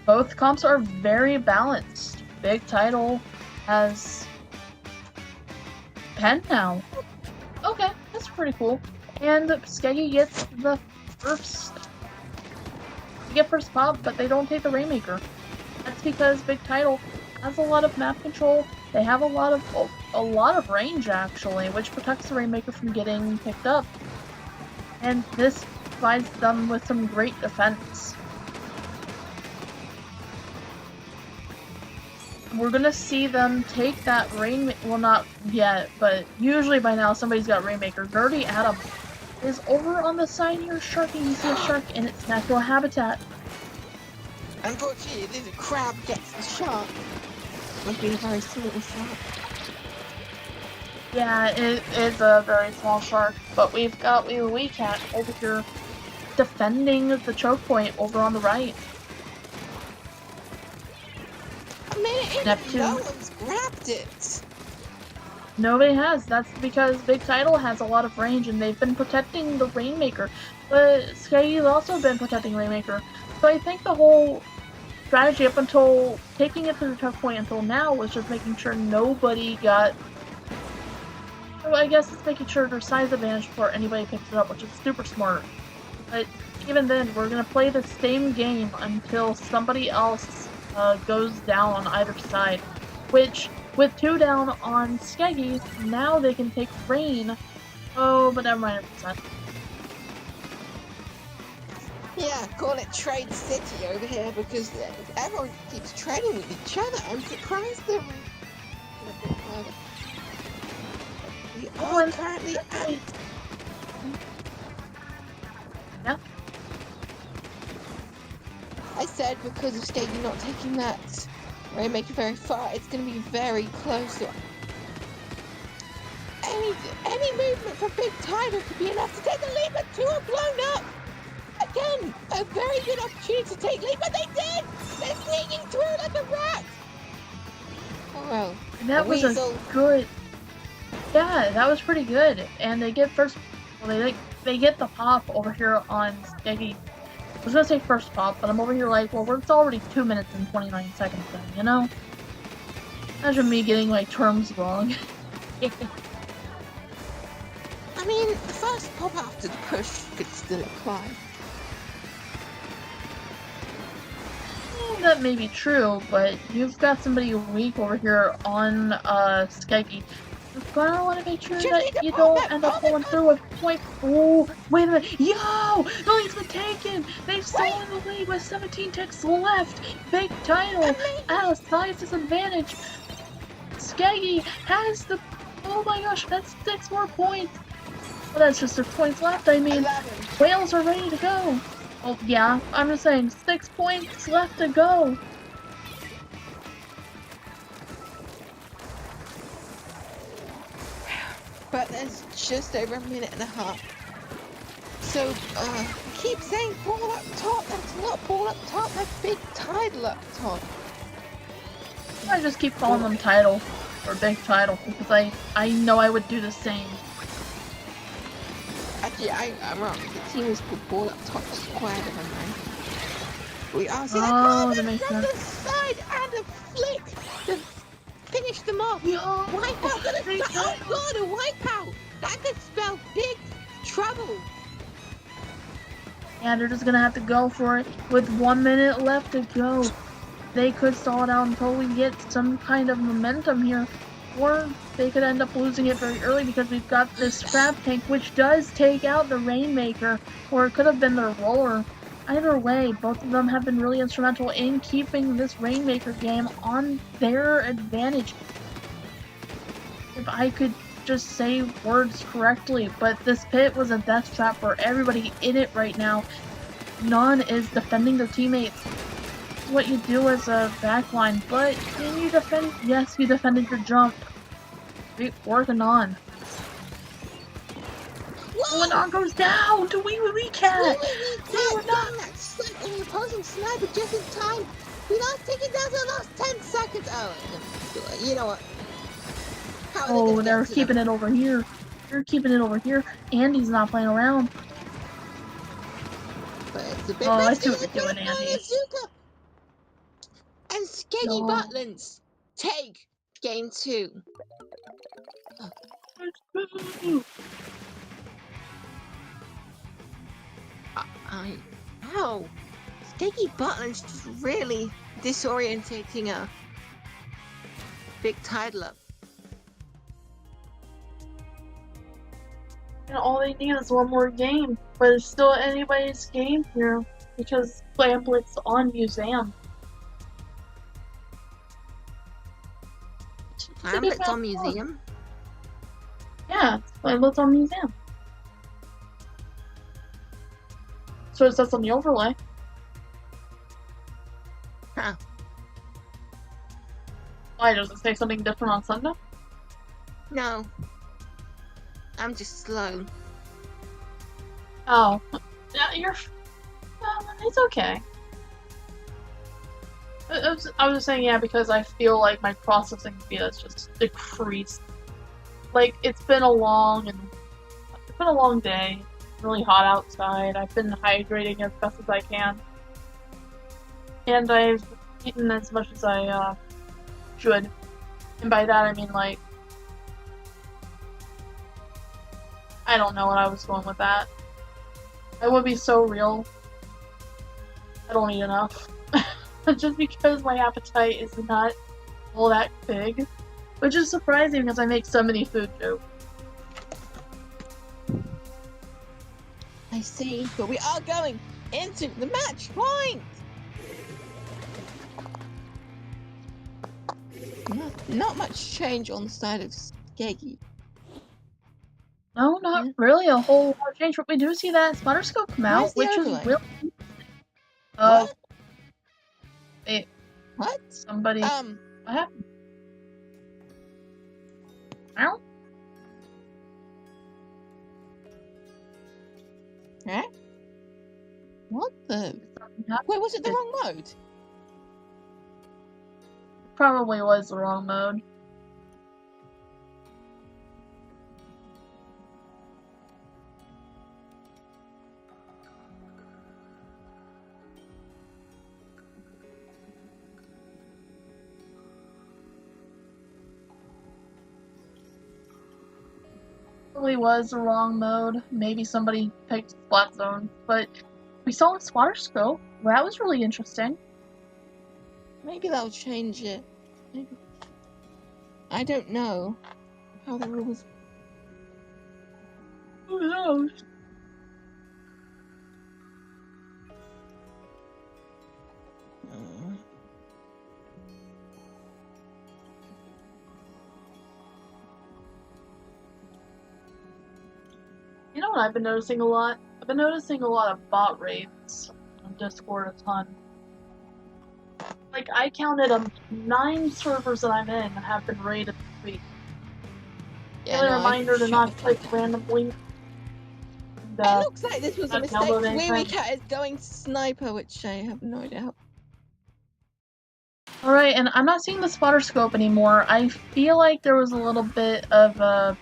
Speaker 2: Both comps are very balanced. Big Title has 10 now. Okay, that's pretty cool. And Skeggy gets the first. You get first pop, but they don't take the Rainmaker. That's because Big Title has a lot of map control. They have a lot of range actually, which protects the Rainmaker from getting picked up. And this provides them with some great defense. We're gonna see them take that Rainmaker. Well, not yet, but usually by now somebody's got Rainmaker. Dirty Adam is over on the side here, sharking. You see a shark in its natural habitat.
Speaker 1: Unfortunately, this crab gets the shark. Must be a very small shark.
Speaker 2: Yeah, it is a very small shark, but we've got Wee Cat over here defending the choke point over on the right.
Speaker 1: I mean,
Speaker 2: Neptune.
Speaker 1: no one's grabbed it.
Speaker 2: Nobody has. That's because Big Title has a lot of range and they've been protecting the Rainmaker. But Skeggy's also been protecting Rainmaker. So I think the whole strategy up until taking it to the choke point until now was just making sure nobody got... Well, I guess it's making sure there's size advantage before anybody picks it up, which is super smart. But even then, we're going to play the same game until somebody else goes down on either side. Which, with 2 down on Skeggy, now they can take Rain. Oh, but never mind.
Speaker 1: Yeah, call it Trade City over here because everyone keeps trading with each other. I'm surprised they're we are currently at...
Speaker 2: Yeah.
Speaker 1: I said because of Skeggy not taking that Rainmaker very far, it's going to be very close. Any movement from Big Title could be enough to take the lead, but 2 are blown up. Again, a very good opportunity to take lead, but they did. They're sneaking through like a rat. Oh well.
Speaker 2: And that was a good... Yeah, that was pretty good. And they get first... Well, they get the pop over here on Skeggy. I was gonna say first pop, but I'm over here like, well, it's already 2 minutes and 29 seconds then, you know? Imagine me getting my terms wrong.
Speaker 1: I mean, the first pop after the push could still apply.
Speaker 2: That may be true, but you've got somebody weak over here on Skeggy. You're gonna want to make sure
Speaker 1: Just
Speaker 2: that
Speaker 1: need to
Speaker 2: you
Speaker 1: pop
Speaker 2: don't
Speaker 1: it,
Speaker 2: end up
Speaker 1: pop it,
Speaker 2: pulling
Speaker 1: pop
Speaker 2: through with point. Oh, wait a minute! Yo! No, he's been taken! They've stolen the lead with 17 ticks left! Big title at a size disadvantage! Skeggy has the. Oh my gosh, that's 6 more points! Well, that's just 6 points left, I mean.
Speaker 1: 11.
Speaker 2: Whales are ready to go! Oh, yeah, I'm just saying, 6 points left to go!
Speaker 1: But there's just over a minute and a half. So, keep saying ball up top. That's not ball up top. That's big title up top.
Speaker 2: I just keep calling them title or big title because I know I would do the same.
Speaker 1: Actually, I'm wrong. The team is called ball up top square, never mind. We are seeing
Speaker 2: Oh,
Speaker 1: a
Speaker 2: that makes
Speaker 1: from
Speaker 2: sense.
Speaker 1: the side and a flick to finish them off.
Speaker 2: Yo,
Speaker 1: Wipeout gonna
Speaker 2: big
Speaker 1: oh
Speaker 2: title.
Speaker 1: god, a wipeout! That could spell big trouble.
Speaker 2: Yeah, they're just gonna have to go for it with 1 minute left to go. They could stall it out until we get some kind of momentum here, or they could end up losing it very early because we've got this scrap tank which does take out the Rainmaker, or it could have been their roller. Either way, both of them have been really instrumental in keeping this Rainmaker game on their advantage. If I could just say words correctly, but this pit was a death trap for everybody in it right now. None is defending their teammates. What you do as a backline, but can you defend? Yes, you defended your jump. Great working on. Oh, and on goes down to Wee Cat.
Speaker 1: We
Speaker 2: They were not.
Speaker 1: getting that slip on the opposing sniper just in time. We're not taking down to the last 10 seconds. Oh, you know what? How are they
Speaker 2: Oh,
Speaker 1: gonna
Speaker 2: they're
Speaker 1: get to
Speaker 2: keeping
Speaker 1: them?
Speaker 2: it over here. They're keeping it over here. Andy's not playing around.
Speaker 1: But it's a bit
Speaker 2: Oh, I
Speaker 1: risky.
Speaker 2: see what you're doing, Andy.
Speaker 1: Azuka and Skeggy
Speaker 2: No.
Speaker 1: Butlins take game 2. Ow. Skeggy Butlins just really disorientating a big title up.
Speaker 2: And all they need is one more game, but it's still anybody's game here because Lamblit's on Museum.
Speaker 1: Hamlet's on Museum.
Speaker 2: Yeah, Lamblit's on Museum. So it says on the overlay.
Speaker 1: Huh.
Speaker 2: Why, does it say something different on Sunday?
Speaker 1: No. I'm just slow.
Speaker 2: Oh. Yeah, it's okay. I was just saying, yeah, because I feel like my processing speed has just decreased. Like, it's been a long day. It's really hot outside. I've been hydrating as best as I can. And I've eaten as much as I should. And by that I mean, like, I don't know what I was going with that. I would be so real. I don't eat enough. Just because my appetite is not all that big. Which is surprising because I make so many food jokes.
Speaker 1: I see, but we are going into the match point! Not much change on the side of Skeggy.
Speaker 2: No, not really a whole lot of change, but we do see that Sputterscope come out,
Speaker 1: Where's the
Speaker 2: which is
Speaker 1: overlay?
Speaker 2: really...
Speaker 1: What?
Speaker 2: Wait,
Speaker 1: What?
Speaker 2: somebody... What happened? Ow?
Speaker 1: Huh? What the?
Speaker 2: Happened?
Speaker 1: Wait, was it the wrong mode?
Speaker 2: Probably was the wrong mode. Probably was the wrong mode. Maybe somebody picked Splat Zone, but we saw a Swatter Scope. That was really interesting.
Speaker 1: Maybe they'll change it. Maybe. I don't know how the rules.
Speaker 2: Who knows? You know what I've been noticing a lot? I've been noticing a lot of bot raids on Discord a ton. Like, I counted 9 servers that I'm in that have been raided this week.
Speaker 1: Yeah,
Speaker 2: Daily
Speaker 1: no,
Speaker 2: reminder to not click randomly. And,
Speaker 1: it looks like this was a
Speaker 2: not
Speaker 1: mistake.
Speaker 2: download
Speaker 1: Weary
Speaker 2: anything.
Speaker 1: Cat is going sniper, which I have no idea how.
Speaker 2: Alright, and I'm not seeing the spotter scope anymore. I feel like there was a little bit of I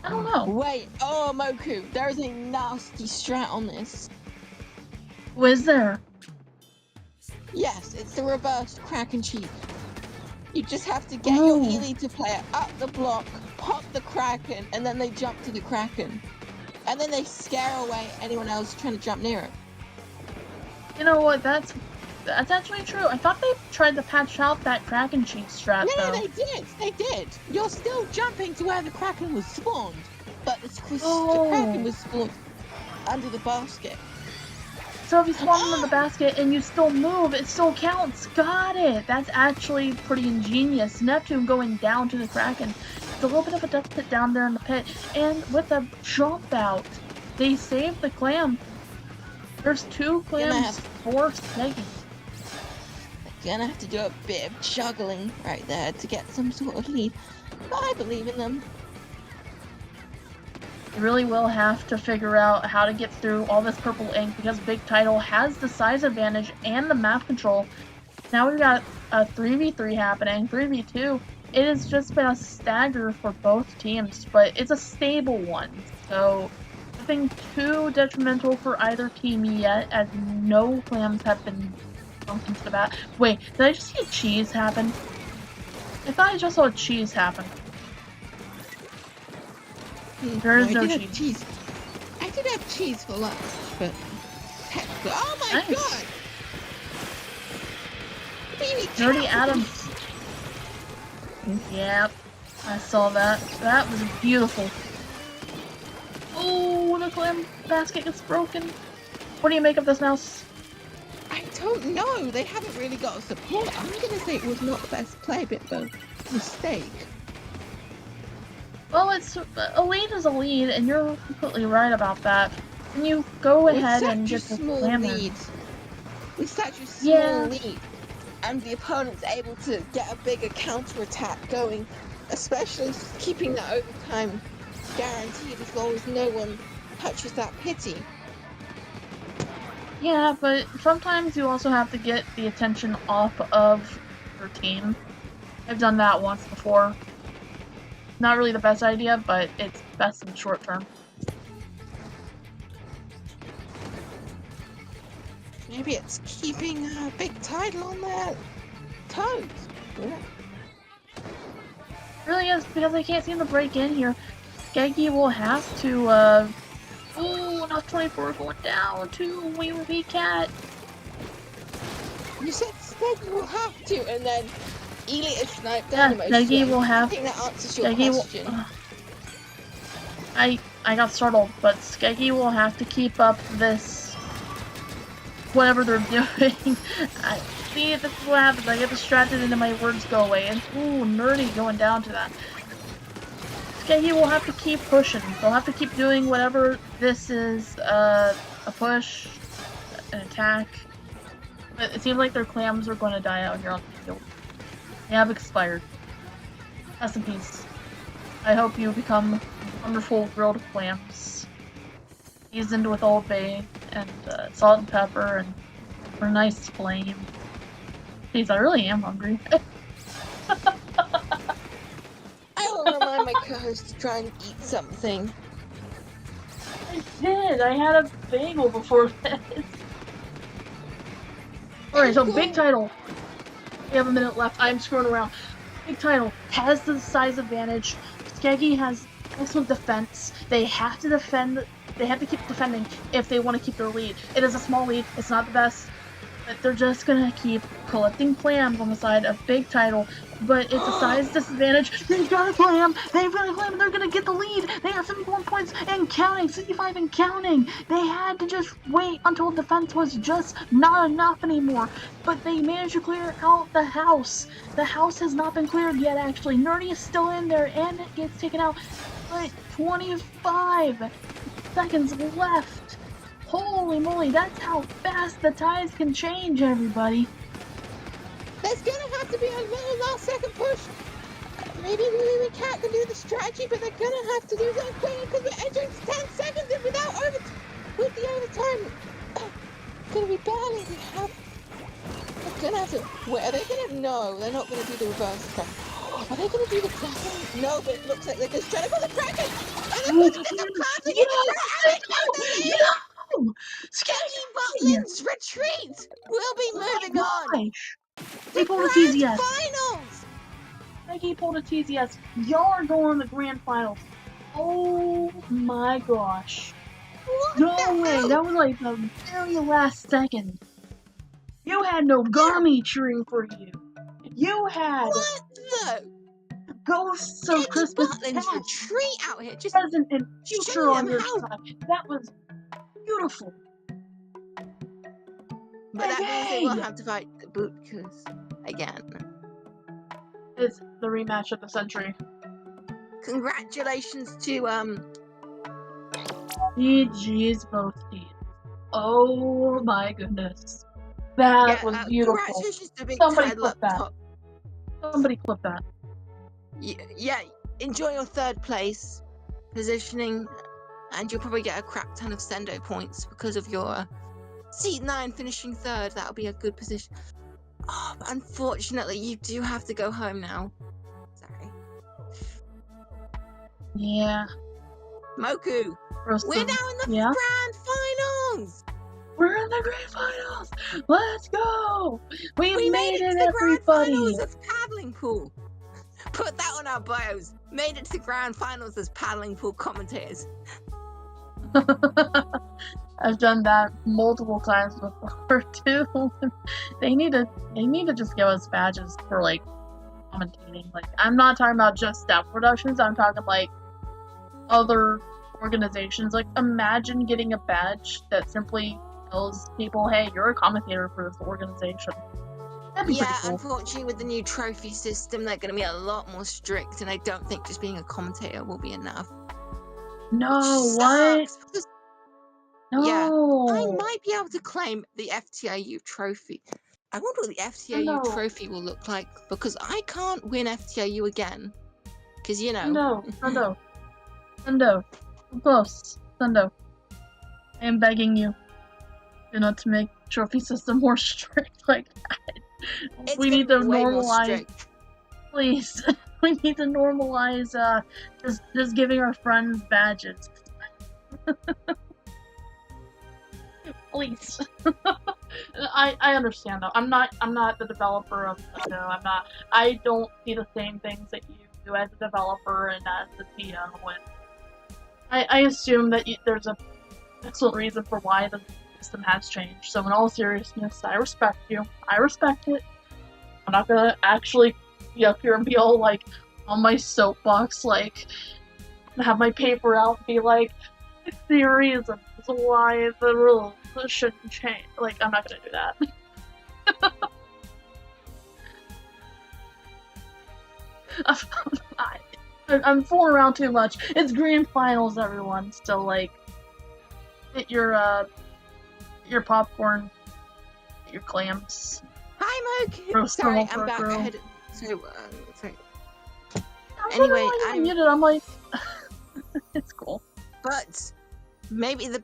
Speaker 2: don't know.
Speaker 1: Wait, oh Moku, there is a nasty strat on this.
Speaker 2: What is there?
Speaker 1: Yes, it's the reverse Kraken cheat. You just have to get
Speaker 2: Oh.
Speaker 1: your elite player up the block, pop the Kraken, and then they jump to the Kraken. And then they scare away anyone else trying to jump near it.
Speaker 2: You know what, that's actually true. I thought they tried to patch out that Kraken cheat strat,
Speaker 1: No,
Speaker 2: though.
Speaker 1: they did. You're still jumping to where the Kraken was spawned, but the
Speaker 2: Oh.
Speaker 1: Kraken was spawned under the basket.
Speaker 2: So if you spawn into the basket and you still move, it still counts. Got it. That's actually pretty ingenious. Neptune going down to the Kraken. It's a little bit of a death pit down there in the pit. And with a jump out, they saved the clam. There's 2 clams for Sneggy.
Speaker 1: Gonna have to do a bit of juggling right there to get some sort of lead. But I believe in them.
Speaker 2: You really will have to figure out how to get through all this purple ink because Big Title has the size advantage and the map control. Now we've got a 3v3 happening, 3v2. It has just been a stagger for both teams, but it's a stable one. So nothing too detrimental for either team yet, as no clams have been bumped into the bat. Wait, did I just see a cheese happen? I thought I just saw a cheese happen. There is no cheese.
Speaker 1: I did have cheese for lunch, but oh my
Speaker 2: Nice.
Speaker 1: god! Baby
Speaker 2: Nerdy
Speaker 1: cow.
Speaker 2: Adams. Yep, I saw that. That was beautiful. Oh, the clam basket gets broken. What do you make of this, Mouse?
Speaker 1: I don't know. They haven't really got a support. I'm gonna say it was not the best play, bit of a mistake.
Speaker 2: Well, it's a lead is a lead, and you're completely right about that. And you go ahead and get the
Speaker 1: small
Speaker 2: clam
Speaker 1: lead.
Speaker 2: in.
Speaker 1: With such a small
Speaker 2: Yeah.
Speaker 1: lead, and the opponent's able to get a bigger counter-attack going, especially keeping that overtime guaranteed as long as no one touches that pity.
Speaker 2: Yeah, but sometimes you also have to get the attention off of your team. I've done that once before. Not really the best idea, but it's best in the short term.
Speaker 1: Maybe it's keeping a big title on their toes. Yeah.
Speaker 2: Really is, because I can't seem to break in here. Skeggy will have to, oh, enough 24 going down to Wee Cat.
Speaker 1: You said Skeggy will have to, and then Elite sniped
Speaker 2: Yeah,
Speaker 1: Dynamo
Speaker 2: Skeggy
Speaker 1: Swing.
Speaker 2: will have.
Speaker 1: I think that answers your
Speaker 2: Skeggy
Speaker 1: question.
Speaker 2: will. I got startled, but Skeggy will have to keep up this. Whatever they're doing. See, this is what happens. I get distracted and then my words go away. And ooh, Nerdy going down to that. Skeggy will have to keep pushing. They'll have to keep doing whatever this is. A push, an attack. But it seems like their clams are going to die out here on the field. They have expired. Rest in peace. I hope you become wonderful grilled clams. Seasoned with Old Bay and salt and pepper and for a nice flame. Jeez, I really am hungry.
Speaker 1: I will remind my co-host to try and eat something.
Speaker 2: I did. I had a bagel before this. Alright, so Big Title. We have a minute left. I'm screwing around. Big Title has the size advantage. Skeggy has excellent defense. They have to defend. They have to keep defending if they want to keep their lead. It is a small lead. It's not the best. But they're just gonna keep collecting clams on the side of Big Title. But it's a size disadvantage. They've got a clam. They've got a clam. They're gonna get the lead. They have 71 points and counting. 65 and counting. They had to just wait until defense was just not enough anymore. But they managed to clear out the house. The house has not been cleared yet, actually. Nerdy is still in there, and it gets taken out. But 25 seconds left. Holy moly, that's how fast the ties can change, everybody.
Speaker 1: There's gonna have to be a little last second push. Maybe Lily Cat can do the strategy, but they're gonna have to do that quickly because we're entering 10 seconds in with the overtime. Gonna be barely. They're gonna have to. Wait, are they gonna? No, they're not gonna do the reverse track. Are they gonna do the Kraken? No, but it looks like they're just trying to put the Kraken. And they're gonna get the planting in the track. Skeggy Butlin's retreat. We'll be moving on.
Speaker 2: They
Speaker 1: The
Speaker 2: pulled a
Speaker 1: grand
Speaker 2: TZS.
Speaker 1: finals.
Speaker 2: Skeggy pulled a TZS. Y'all are going to the grand finals. Oh my gosh.
Speaker 1: What
Speaker 2: No
Speaker 1: the
Speaker 2: way.
Speaker 1: hell?
Speaker 2: That was like the very last second. You had no Gami cheering for you. You had
Speaker 1: What the?
Speaker 2: Ghosts of
Speaker 1: Skeggy
Speaker 2: Christmas
Speaker 1: Butlin's
Speaker 2: Past,
Speaker 1: retreat out here. Just
Speaker 2: present, and future
Speaker 1: showing
Speaker 2: on
Speaker 1: them
Speaker 2: your
Speaker 1: how.
Speaker 2: side. That was beautiful.
Speaker 1: But that means they will
Speaker 2: Hey!
Speaker 1: have to fight the Bootkas again.
Speaker 2: It's the rematch of the century.
Speaker 1: Congratulations to
Speaker 2: GG's both teams. Oh my goodness. That was beautiful.
Speaker 1: Congratulations to Big
Speaker 2: Somebody
Speaker 1: Title
Speaker 2: clip
Speaker 1: up
Speaker 2: that.
Speaker 1: top.
Speaker 2: Somebody clip that.
Speaker 1: Yeah, enjoy your third place positioning, and you'll probably get a crap ton of Sendo points because of your seat 9 finishing third. That'll be a good position. Oh, but unfortunately, you do have to go home now. Sorry.
Speaker 2: Yeah.
Speaker 1: Moku,
Speaker 2: Roasted.
Speaker 1: we're now in the
Speaker 2: Yeah?
Speaker 1: grand finals.
Speaker 2: We're in the grand finals! Let's go! We
Speaker 1: made it to
Speaker 2: it,
Speaker 1: the
Speaker 2: everybody!
Speaker 1: grand finals of paddling pool. Put that on our bios. Made it to grand finals as paddling pool commentators.
Speaker 2: I've done that multiple times before too. They need to just give us badges for like commentating. Like, I'm not talking about just Dapple Productions. I'm talking like other organizations. Like, imagine getting a badge that simply tells people, "Hey, you're a commentator for this organization." That'd be
Speaker 1: Yeah,
Speaker 2: pretty cool.
Speaker 1: unfortunately, with the new trophy system, they're going to be a lot more strict, and I don't think just being a commentator will be enough.
Speaker 2: No,
Speaker 1: Which
Speaker 2: what?
Speaker 1: sucks, because
Speaker 2: No.
Speaker 1: yeah, I might be able to claim the FTIU trophy. I wonder what the FTIU
Speaker 2: No.
Speaker 1: trophy will look like, because I can't win FTIU again. Because, you know.
Speaker 2: Sundo. Sundo. I'm close. Sundo. I am begging you. Do not to make trophy system more strict like that.
Speaker 1: It's
Speaker 2: We
Speaker 1: gonna
Speaker 2: need to
Speaker 1: be way more
Speaker 2: normalize.
Speaker 1: strict.
Speaker 2: Please. We need to normalize just giving our friends badges. Please. I understand though. I'm not the developer of I don't see the same things that you do as a developer and as the TM when I assume that there's a excellent reason for why the system has changed. So in all seriousness, I respect you. I respect it. I'm not gonna actually be up here and be all like on my soapbox, like have my paper out and be like, it's the reasons why the rules shouldn't change. Like, I'm not gonna do that. I'm fooling around too much. It's grand finals, everyone. Still, like, get your popcorn, get your clams.
Speaker 1: Hi, Moke.
Speaker 2: Roast
Speaker 1: Sorry,
Speaker 2: them
Speaker 1: I'm back
Speaker 2: over.
Speaker 1: ahead. Sorry.
Speaker 2: Anyway,
Speaker 1: Anyway,
Speaker 2: I muted. I'm like, it's cool.
Speaker 1: But maybe the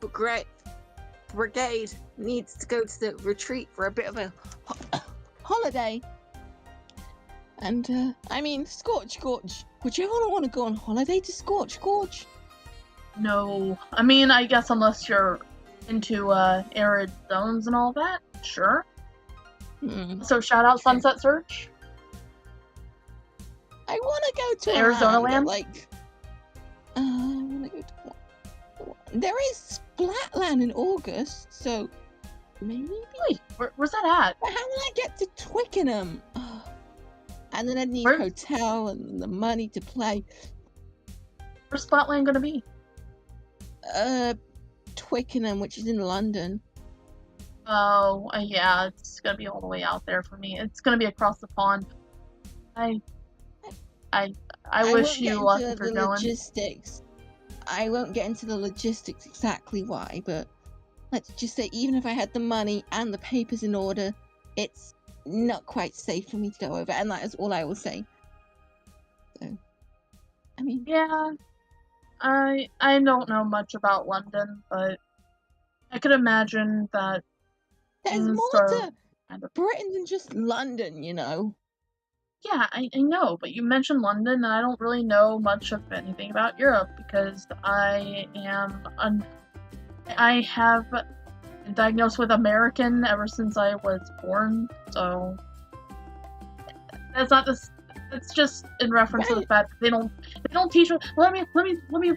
Speaker 1: brigade needs to go to the retreat for a bit of a holiday. And I mean, Scorch Gorge. Would you ever want to go on holiday to Scorch Gorge?
Speaker 2: No, I mean, I guess unless you're into arid zones and all that, sure. So shout out Sunset Search.
Speaker 1: I want to go to
Speaker 2: Arizona
Speaker 1: land,
Speaker 2: land?
Speaker 1: but, like, I'm gonna go to there is Splatland in August, so maybe.
Speaker 2: Wait, where's that at?
Speaker 1: But how will I get to Twickenham? Oh. And then I'd need
Speaker 2: Where-
Speaker 1: a hotel and the money to play.
Speaker 2: Where's Splatland gonna be?
Speaker 1: Twickenham, which is in London.
Speaker 2: Oh, yeah, it's gonna be all the way out there for me. It's gonna be across the pond. I wish
Speaker 1: won't
Speaker 2: you
Speaker 1: get
Speaker 2: luck
Speaker 1: into
Speaker 2: if you're
Speaker 1: the
Speaker 2: going.
Speaker 1: logistics. I won't get into the logistics exactly why, but let's just say even if I had the money and the papers in order, it's not quite safe for me to go over, and that is all I will say. So, I mean,
Speaker 2: Yeah, I don't know much about London, but I could imagine that
Speaker 1: there's
Speaker 2: things
Speaker 1: more
Speaker 2: are
Speaker 1: to
Speaker 2: kind of.
Speaker 1: Britain than just London, you know.
Speaker 2: Yeah, I know, but you mentioned London, and I don't really know much of anything about Europe because I have been diagnosed with American ever since I was born, so that's not this. It's just in reference to the fact that they don't teach us. Let me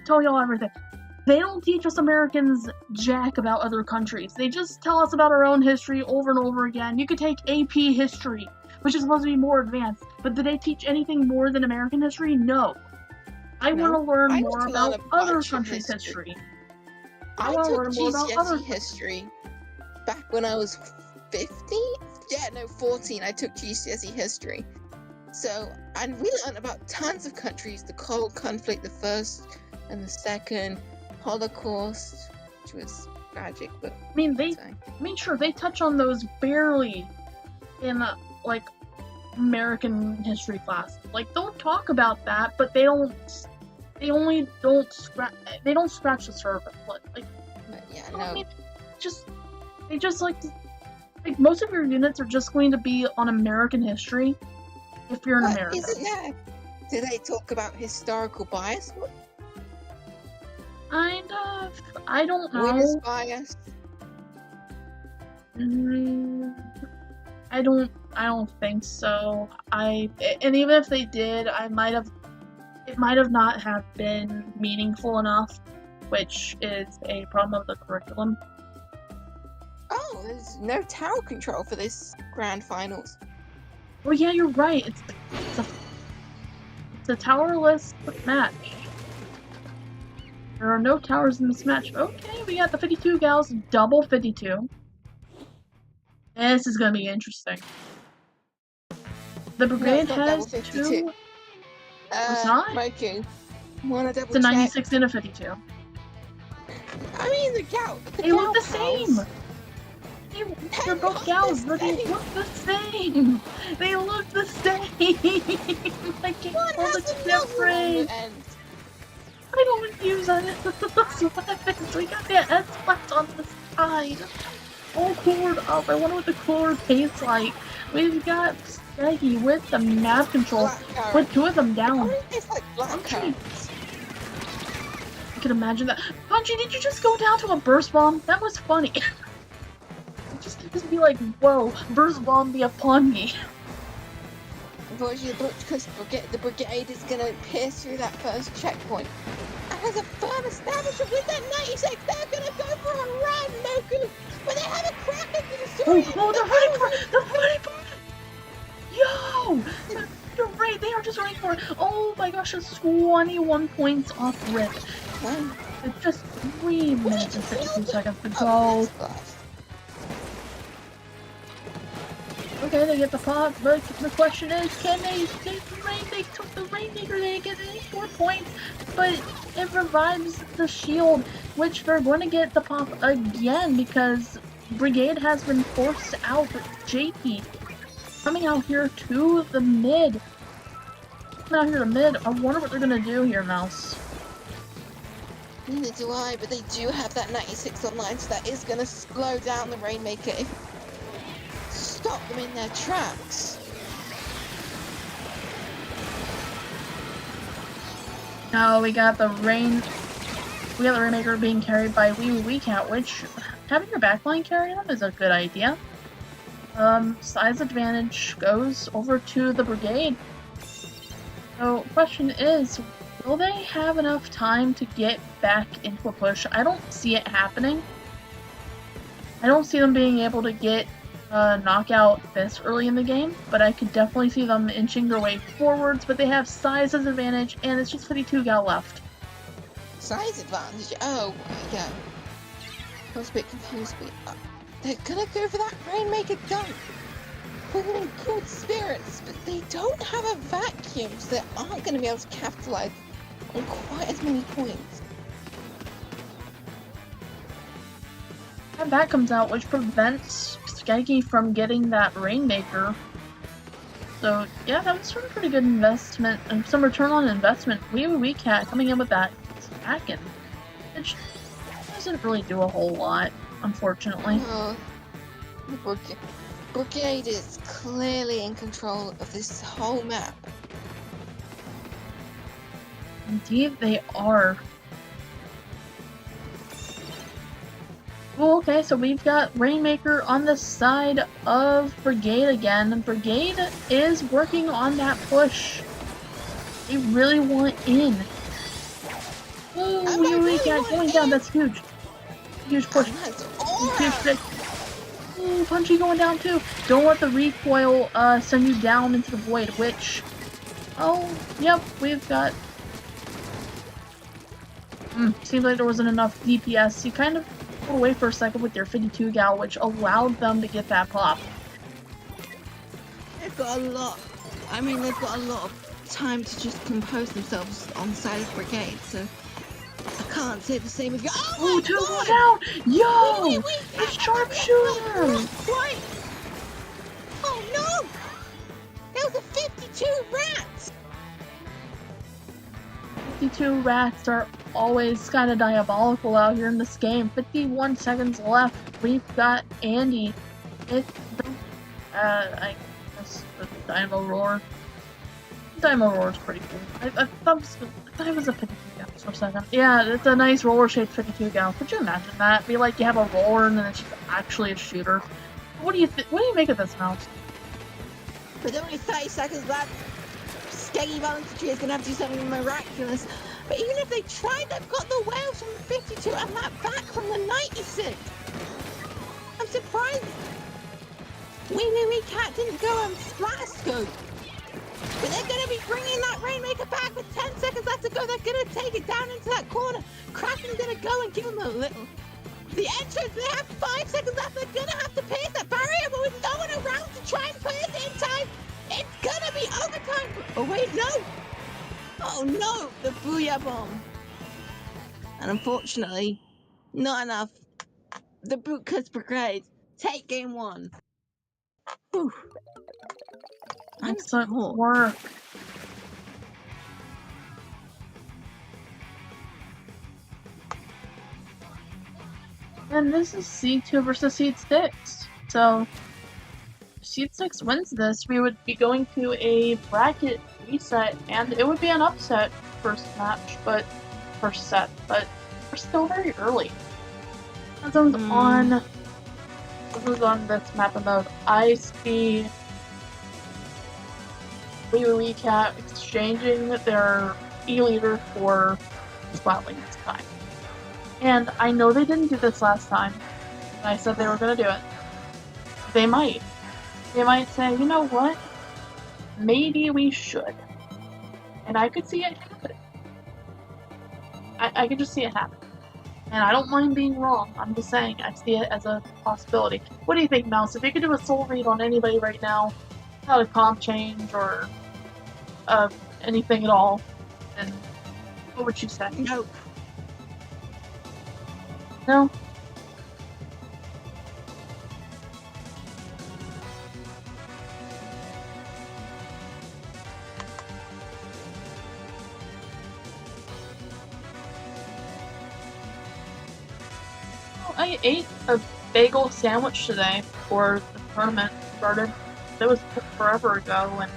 Speaker 2: tell y'all everything. They don't teach us Americans jack about other countries. They just tell us about our own history over and over again. You could take AP history, which is supposed to be more advanced, but did they teach anything more than American history? No. I want to learn
Speaker 1: I
Speaker 2: more
Speaker 1: took a lot
Speaker 2: about
Speaker 1: of
Speaker 2: other
Speaker 1: bunch of
Speaker 2: countries'
Speaker 1: history.
Speaker 2: history.
Speaker 1: I
Speaker 2: wanna
Speaker 1: took
Speaker 2: learn more about other
Speaker 1: GCSE history back when I was 15? Yeah, no, 14. I took GCSE history. So, and we learned about tons of countries, the Cold Conflict, the First and the Second, Holocaust, which was tragic, but
Speaker 2: I mean, sure, they touch on those barely in, like, American history class. Like, they'll talk about that, but they don't scratch the surface. Like,
Speaker 1: yeah,
Speaker 2: I
Speaker 1: no.
Speaker 2: mean, they just like most of your units are just going to be on American history if you're an American.
Speaker 1: Isn't there? Do they talk about historical bias?
Speaker 2: Kind of. I don't know.
Speaker 1: Witness bias?
Speaker 2: I don't think so. And even if they did, it might have not have been meaningful enough, which is a problem of the curriculum.
Speaker 1: Oh, there's no tower control for this grand finals.
Speaker 2: Oh yeah, you're right. It's a towerless match. There are no towers in this match. Okay, we got the 52 gals, double 52. This is gonna be interesting. The brigade has two. It's not?
Speaker 1: Moku. Wanna double
Speaker 2: It's a
Speaker 1: check?
Speaker 2: 96 and a 52.
Speaker 1: I mean,
Speaker 2: They look the same! They're both gals, but they look the same! They look the same! I can't tell the difference! I don't use those weapons! We got the S-Flat on the side! All colored up, I wonder what the color tastes like. We've got Staggy with the map control. Put two of them down.
Speaker 1: It's like black carrots.
Speaker 2: I can imagine that. Punchy, did you just go down to a burst bomb? That was funny. just be like, whoa, burst bomb be upon me.
Speaker 1: Unfortunately, because the brigade is going to pierce through that first checkpoint. And as a firm establishment with that 96, they're going to go for a run, Moku! But they have a crack at the destroyer!
Speaker 2: Oh, they're running for it! Yo! You're right, they are just running for it. Oh my gosh, it's 21 points off rip. It's just 3 minutes and 52 seconds to go. Okay, they get the pop, but the question is, can they take the rain? They took the Rainmaker, they get any 4 points, but it revives the shield, which they're going to get the pop again because Brigade has been forced out with JP. Coming out here to the mid. Coming out here to mid. I wonder what they're going to do here, Mouse.
Speaker 1: Neither do I, but they do have that 96 online, so that is going to slow down the Rainmaker. Stop them in their tracks.
Speaker 2: Now we got the Rainmaker being carried by Wee Cat, which having your backline carry them is a good idea. Size advantage goes over to the brigade. So question is, will they have enough time to get back into a push? I don't see it happening. I don't see them being able to get a knockout this early in the game, but I could definitely see them inching their way forwards, but they have size as advantage, and it's just 52 gal left.
Speaker 1: Size advantage? Oh, yeah. I was a bit confused, but they're gonna go for that Rainmaker gun. We're in good spirits, but they don't have a vacuum, so they aren't gonna be able to capitalize on quite as many points.
Speaker 2: And that comes out, which prevents Skeggy from getting that Rainmaker. So, yeah, that was sort of pretty good investment, and some return on investment. Wee Cat coming in with that Kraken, which doesn't really do a whole lot, unfortunately.
Speaker 1: The Brigade is clearly in control of this whole map.
Speaker 2: Indeed, they are. Well, okay, so we've got Rainmaker on the side of Brigade again. Brigade is working on that push. They really want in. Oh, Wee Cat going down, that's huge. Huge push. Huge push. Ooh, Punchy going down too. Don't let the recoil send you down into the void, which... Oh, yep, we've got... seems like there wasn't enough DPS. You kind of pulled away for a second with their 52 gal, which allowed them to get that pop.
Speaker 1: They've got a lot. I mean, they've got a lot of time to just compose themselves on the side of Brigade, so... I can't say the same of you. Oh,
Speaker 2: two more down! Yo! The sharpshooter!
Speaker 1: What? Oh no! That was a 52 rats!
Speaker 2: 52 rats are always kind of diabolical out here in this game. 51 seconds left. We've got Andy. I guess the Dynamo Roar. Dynamo Roar is pretty cool. I thought it was a 52 gal for a second. Yeah, it's a nice roller-shaped 52 gal. Could you imagine that? Be like you have a roller and then it's actually a shooter. What do you make of this, Mouse?
Speaker 1: With only 30 seconds left, Skeggy Valentry is going to have to do something miraculous. But even if they tried, they've got the whales from the 52 and that back from the 96. I'm surprised Wee Cat didn't go and splash scope. But they're going to be bringing that Rainmaker back with 10 seconds left to go. They're going to take it down into that corner. Kraken's going to go and give them a little. The entrance, they have 5 seconds left. They're going to have to pierce that barrier, but with no one around to try and pierce it in time, it's going to be overtime. Oh, wait, no. Oh, no. The Booyah Bomb. And unfortunately, not enough. The Bootcuts Brigade take game 1. Whew.
Speaker 2: Excellent work. And this is Seed 2 versus Seed 6. So, if Seed 6 wins this, we would be going to a bracket reset, and it would be an upset first set, but we're still very early. This one's on this map mode. I see Wee Cat exchanging their E-leader for Splatling this time. And I know they didn't do this last time. And I said they were going to do it. They might. They might say, you know what? Maybe we should. And I could see it happen. I could just see it happen. And I don't mind being wrong. I'm just saying, I see it as a possibility. What do you think, Mouse? If you could do a soul read on anybody right now, without a comp change or anything at all, then what would you say?
Speaker 1: No.
Speaker 2: No? I ate a bagel sandwich today before the tournament started. That was forever ago, and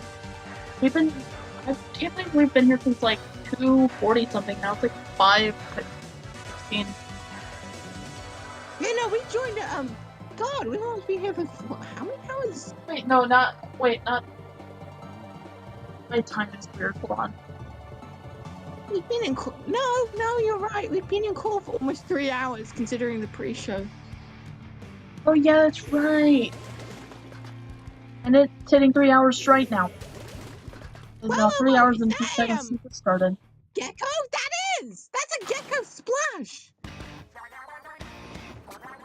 Speaker 2: I can't believe we've been here since like 2:40 something now. It's like 5:16.
Speaker 1: Yeah, no, we joined God, we've almost been here for how many hours?
Speaker 2: Wait, not. My time is weird. Hold on.
Speaker 1: We've been in call. No, you're right. We've been in call for almost 3 hours, considering the pre-show.
Speaker 2: Oh yeah, that's right. And it's hitting 3 hours straight now. It's now 3 hours and 2 seconds since it started.
Speaker 1: Gecko? That's a gecko splash!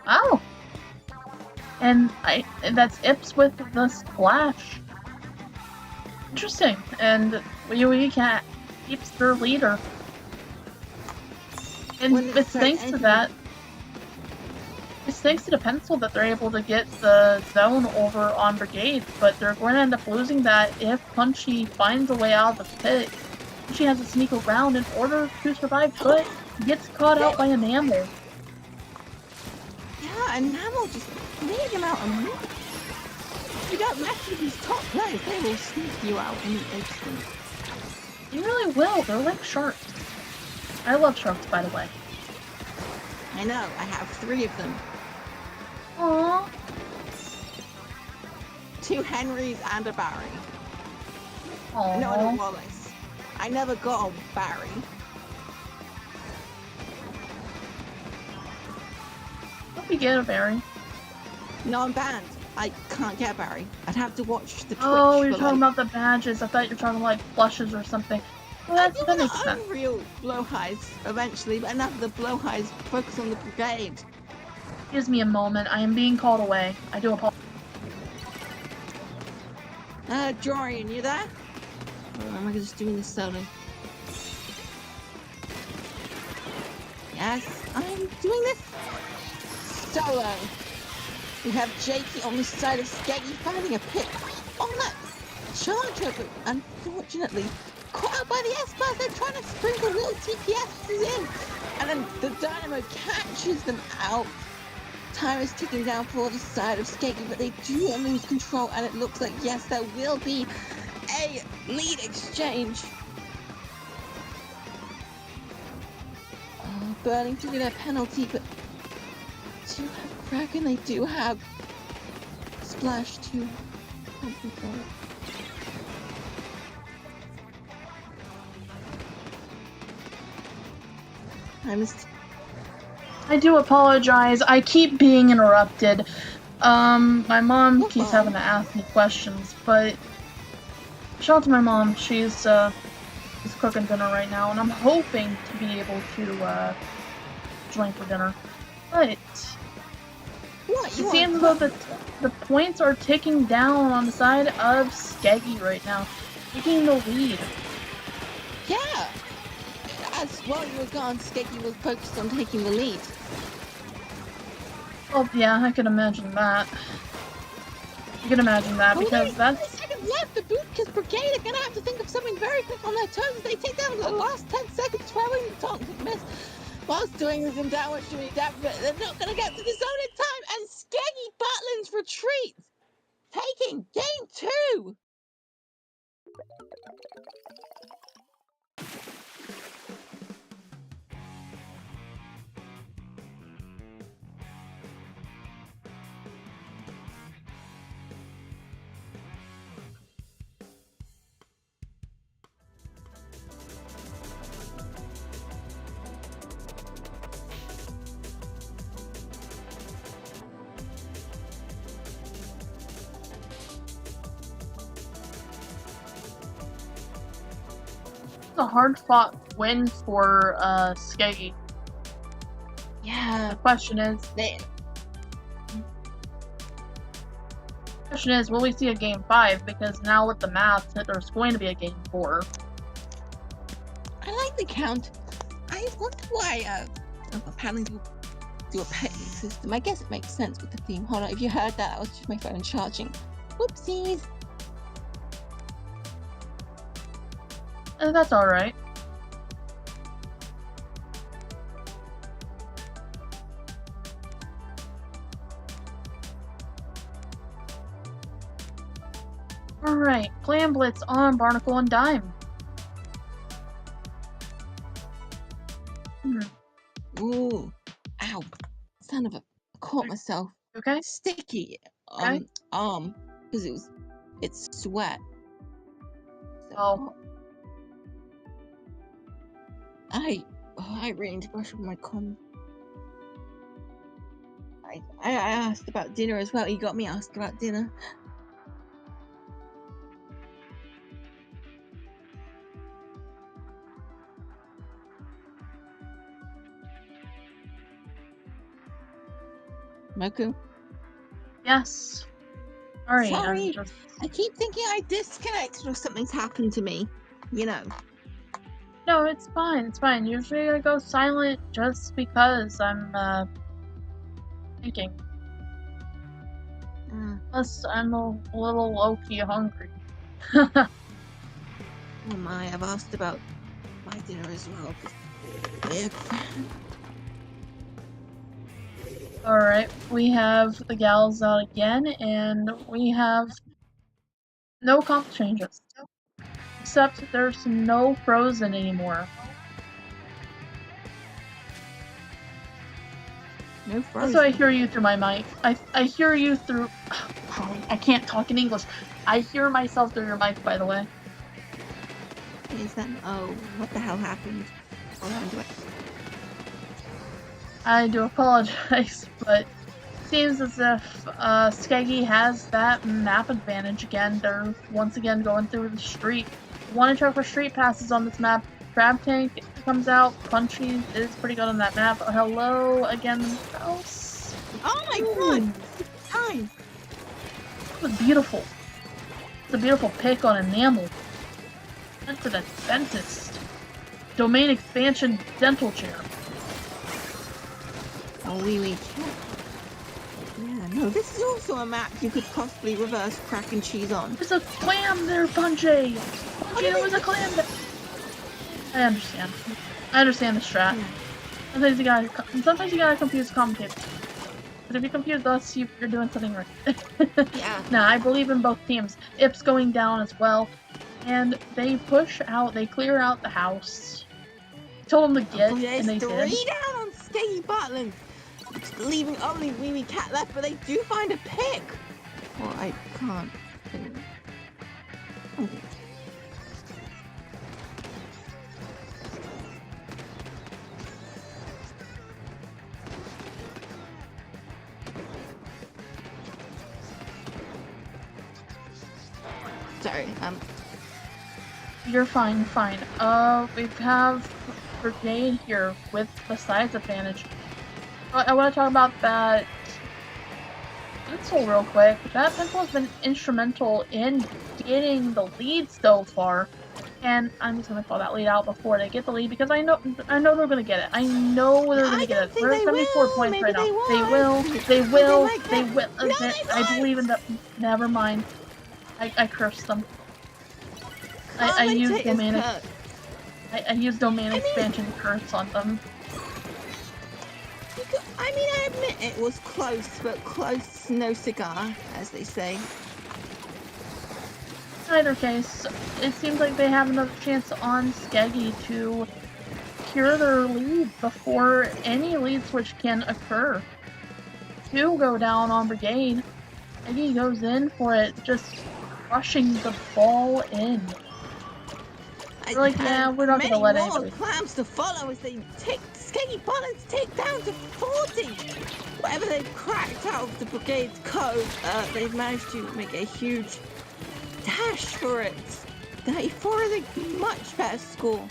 Speaker 2: Oh! And that's Ips with the splash. Interesting. And Wee Cat keeps their leader. And it's thanks to that. It's thanks to the pencil that they're able to get the zone over on Brigade, but they're going to end up losing that if Punchy finds a way out of the pit. Punchy has to sneak around in order to survive, but gets caught out by Enamel.
Speaker 1: Yeah, Enamel just made him out of move. You don't mess with these top players, they will sneak you out in an instant.
Speaker 2: They really will, they're like sharks. I love sharks, by the way.
Speaker 1: I know, I have 3 of them.
Speaker 2: Aww.
Speaker 1: 2 Henrys and a Barry.
Speaker 2: Aww.
Speaker 1: No, and a Wallace. I never got a Barry.
Speaker 2: Hope you get a Barry.
Speaker 1: No, I'm banned. I can't get a Barry. I'd have to watch the Twitch.
Speaker 2: Oh, you're talking about the badges. I thought you were talking like plushes or something. Well, that makes sense.
Speaker 1: Real blowhighs eventually, but enough of the blowhighs. Focus on the brigade.
Speaker 2: Gives me a moment. I am being called away. I do apologize.
Speaker 1: Jorian, you there? Or am I just doing this solo? Yes, I'm doing this solo. We have Jakey on the side of Skeggy finding a pit on that charger, but unfortunately caught out by the S-Bus. They're trying to sprinkle little TPSs in, and then the Dynamo catches them out. Time is ticking down for the side of Skeggy, but they do lose control, and it looks like, yes, there will be a lead exchange. Oh, burning through their penalty, but do have Kraken, they do have Splash to compensate.
Speaker 2: I do apologize. I keep being interrupted. My mom keeps having to ask me questions, but shout out to my mom. She's cooking dinner right now, and I'm hoping to be able to join for dinner. But it seems though that the points are ticking down on the side of Skeggy right now, taking the lead.
Speaker 1: Yeah. As while you were gone, Skeggy was focused on taking the lead.
Speaker 2: Oh yeah, I can imagine that. You can imagine that because that's.
Speaker 1: 30 seconds left. The Bootkiss Brigade are gonna have to think of something very quick on their toes. They take down the last 10 seconds, throwing the toxic mist. Whilst doing this in downward shooting depth, but they're not gonna get to the zone in time. And Skeggy Butlin's retreats, taking game 2.
Speaker 2: A hard-fought win for Skeggy.
Speaker 1: Yeah.
Speaker 2: The question is, will we see a game 5? Because now with the math, there's going to be a game 4.
Speaker 1: I like the count. I wonder why apparently do a petting system. I guess it makes sense with the theme. Hold on, if you heard that was just my phone charging. Whoopsies.
Speaker 2: That's alright. Alright, Clan Blitz on Barnacle and Dime.
Speaker 1: Ooh. Ow. Son of a... I caught myself.
Speaker 2: Okay?
Speaker 1: Sticky.
Speaker 2: Okay.
Speaker 1: Arm. Because it's sweat. So,
Speaker 2: Oh.
Speaker 1: I really need to brush up my com. I asked about dinner as well. You got me asked about dinner. Moku?
Speaker 2: Yes. Sorry.
Speaker 1: Sorry. I keep thinking I disconnected or something's happened to me. You know.
Speaker 2: No, it's fine. It's fine. Usually I go silent just because I'm thinking. Plus, I'm a little low-key hungry.
Speaker 1: Oh my, I've asked about my dinner as well.
Speaker 2: Alright, we have the gals out again, and we have no comp changes. Except there's no Frozen anymore.
Speaker 1: No Frozen.
Speaker 2: Also, I hear you through my mic. I hear you through... Oh, I can't talk in English. I hear myself through your mic, by the way.
Speaker 1: Is that... Oh, what the hell happened? Hold on,
Speaker 2: I do apologize, but it seems as if Skeggy has that map advantage again. They're once again going through the street. Want to check for street passes on this map? Crab Tank comes out. Punchy is pretty good on that map. Hello again, Mouse.
Speaker 1: Oh my god! Time!
Speaker 2: That was beautiful. It's a beautiful pick on enamel. Sent to the dentist. Domain expansion dental chair.
Speaker 1: Oh, wee cat. Yeah, no, this is also a map you could possibly reverse crack and cheese on.
Speaker 2: There's a clam there, Punchy! Punchy, there was a clam there! I understand. I understand the strat.
Speaker 1: Yeah.
Speaker 2: Sometimes you gotta confuse commentators. But if you confuse us, you're doing something right.
Speaker 1: Yeah.
Speaker 2: Nah, I believe in both teams. Ip's going down as well. And they clear out the house. Told them to get, and they did.
Speaker 1: 3 down on Skeggy Butland, leaving only wee cat left, but they do find a pick. Well, I can't. Oh. Sorry,
Speaker 2: You're fine. We have Brigade here with the size advantage. I want to talk about that pencil real quick. That pencil has been instrumental in getting the lead so far. And I'm just gonna call that lead out before they get the lead because I know they're gonna get it. I know they're gonna get it. We're at 74 points right now. They will. I believe in that. Never mind. I cursed them. I used domain. I used domain expansion curse on them.
Speaker 1: I admit it was close, but close no cigar, as they say.
Speaker 2: In either case, it seems like they have another chance on Skeggy to secure their lead before any lead switch can occur. 2 go down on Brigade. Skeggy goes in for it, just rushing the ball in. We're like, yeah, we're not gonna let anybody.
Speaker 1: Clams to follow as they take Skeggy Butland's take down to 40. Whatever they've cracked out of the Brigade's code, they've managed to make a huge dash for it. 34 is a much better score.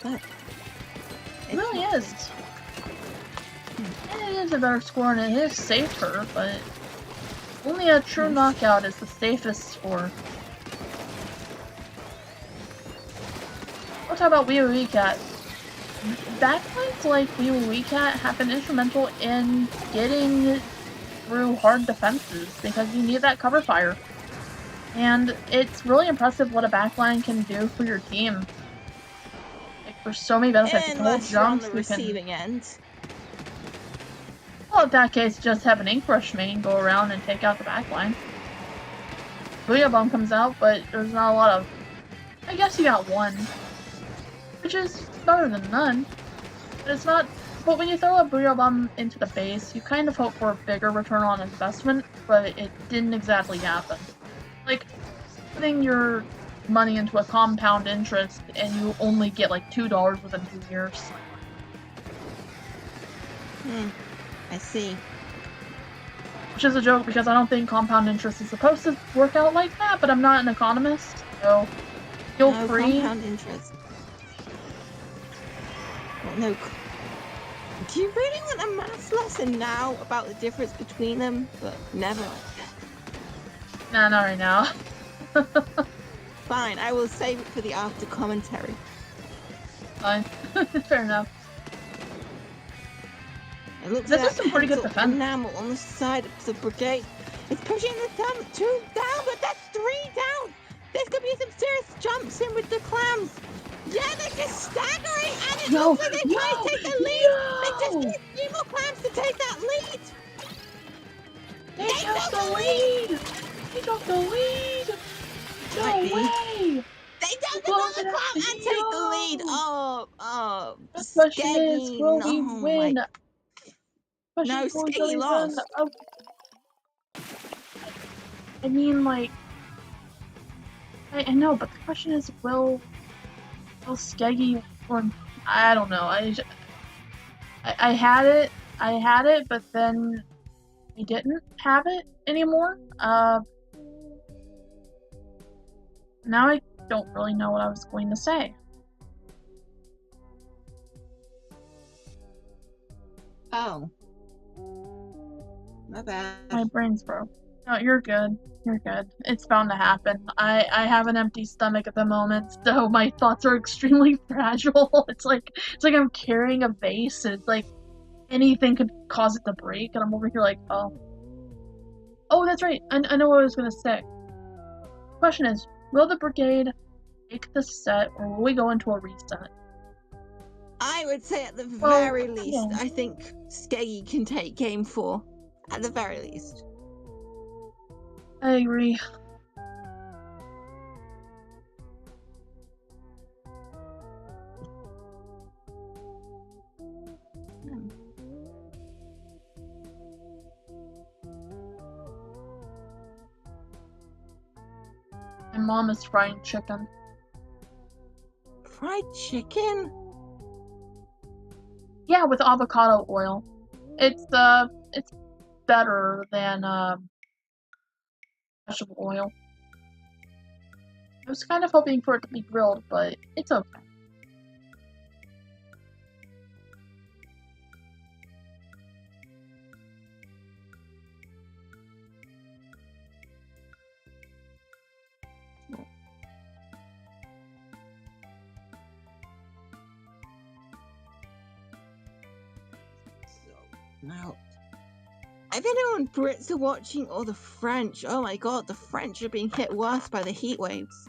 Speaker 1: But
Speaker 2: it really is. It is a better score and it is safer, but only a true knockout is the safest score. We'll talk about Wee Wee Cat. Backlines like Wee Wee Cat have been instrumental in getting through hard defenses because you need that cover fire. And it's really impressive what a backline can do for your team. Like, for so many benefits. You can hold jumps,
Speaker 1: on the receiving end.
Speaker 2: Well, in that case, just have an Ink Rush main go around and take out the backline. Booyah Bomb comes out, but there's not a lot of... I guess you got one. Which is better than none. But it's not... But when you throw a Booyah Bomb into the base, you kind of hope for a bigger return on investment, but it didn't exactly happen. Like, putting your money into a compound interest and you only get like $2 within 2 years.
Speaker 1: I see.
Speaker 2: Which is a joke because I don't think compound interest is supposed to work out like that, but I'm not an economist, so feel free.
Speaker 1: Compound interest. Well, no. Do you really want a maths lesson now about the difference between them? But never.
Speaker 2: Nah, not right now.
Speaker 1: Fine, I will save it for the after commentary.
Speaker 2: Fine. Fair enough.
Speaker 1: It looks
Speaker 2: This
Speaker 1: like
Speaker 2: is some pretty good defense.
Speaker 1: enamel on the side of the brigade. It's pushing the thumb 2 down, but that's 3 down. There's gonna be some serious jumps in with the clams. Yeah, they're just staggering, and it looks like they're trying to take the lead. They just need a few more clams to take that lead.
Speaker 2: They took the lead. They took the lead. No way.
Speaker 1: They took another clam and take the lead. Oh,
Speaker 2: The question is,
Speaker 1: Skeggy.
Speaker 2: will he win?
Speaker 1: No, Skeggy lost.
Speaker 2: I mean, like, I know, but the question is, will Skeggy, or I don't know. I had it, but then I didn't have it anymore. Now I don't really know what I was going to say.
Speaker 1: Oh. My bad.
Speaker 2: My brain's broke. No, you're good. You're good. It's bound to happen. I have an empty stomach at the moment, so my thoughts are extremely fragile. It's like I'm carrying a vase, and it's like anything could cause it to break, and I'm over here like, oh, that's right. I know what I was gonna say. Question is, will the brigade take the set, or will we go into a reset?
Speaker 1: I would say at the very least,
Speaker 2: yeah.
Speaker 1: I think Skeggy can take game 4. At the very least.
Speaker 2: I agree. My mom is frying chicken.
Speaker 1: Fried chicken?
Speaker 2: Yeah, with avocado oil. It's better than vegetable oil. I was kind of hoping for it to be grilled, but it's okay.
Speaker 1: No. I don't know when Brits are watching or the French. Oh my god, the French are being hit worse by the heat waves.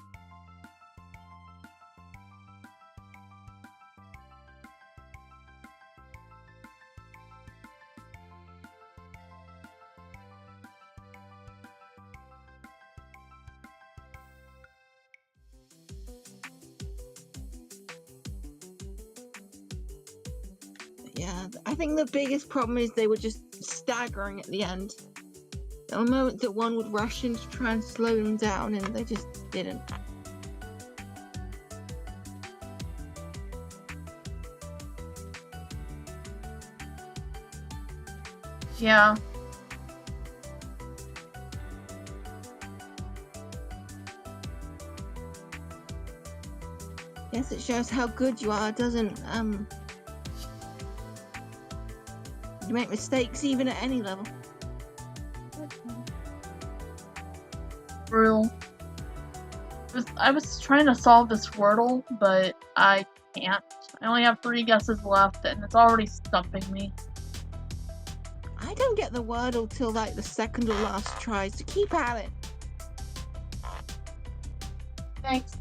Speaker 1: Yeah, I think the biggest problem is they were just staggering at the end. There were moments that one would rush in to try and slow them down, and they just didn't.
Speaker 2: Yeah.
Speaker 1: Yes, it shows how good you are, doesn't you make mistakes even at any level.
Speaker 2: Real. I was trying to solve this Wordle, but I can't. I only have 3 guesses left, and it's already stumping me.
Speaker 1: I don't get the Wordle till like the second or last try, so keep at it.
Speaker 2: Thanks.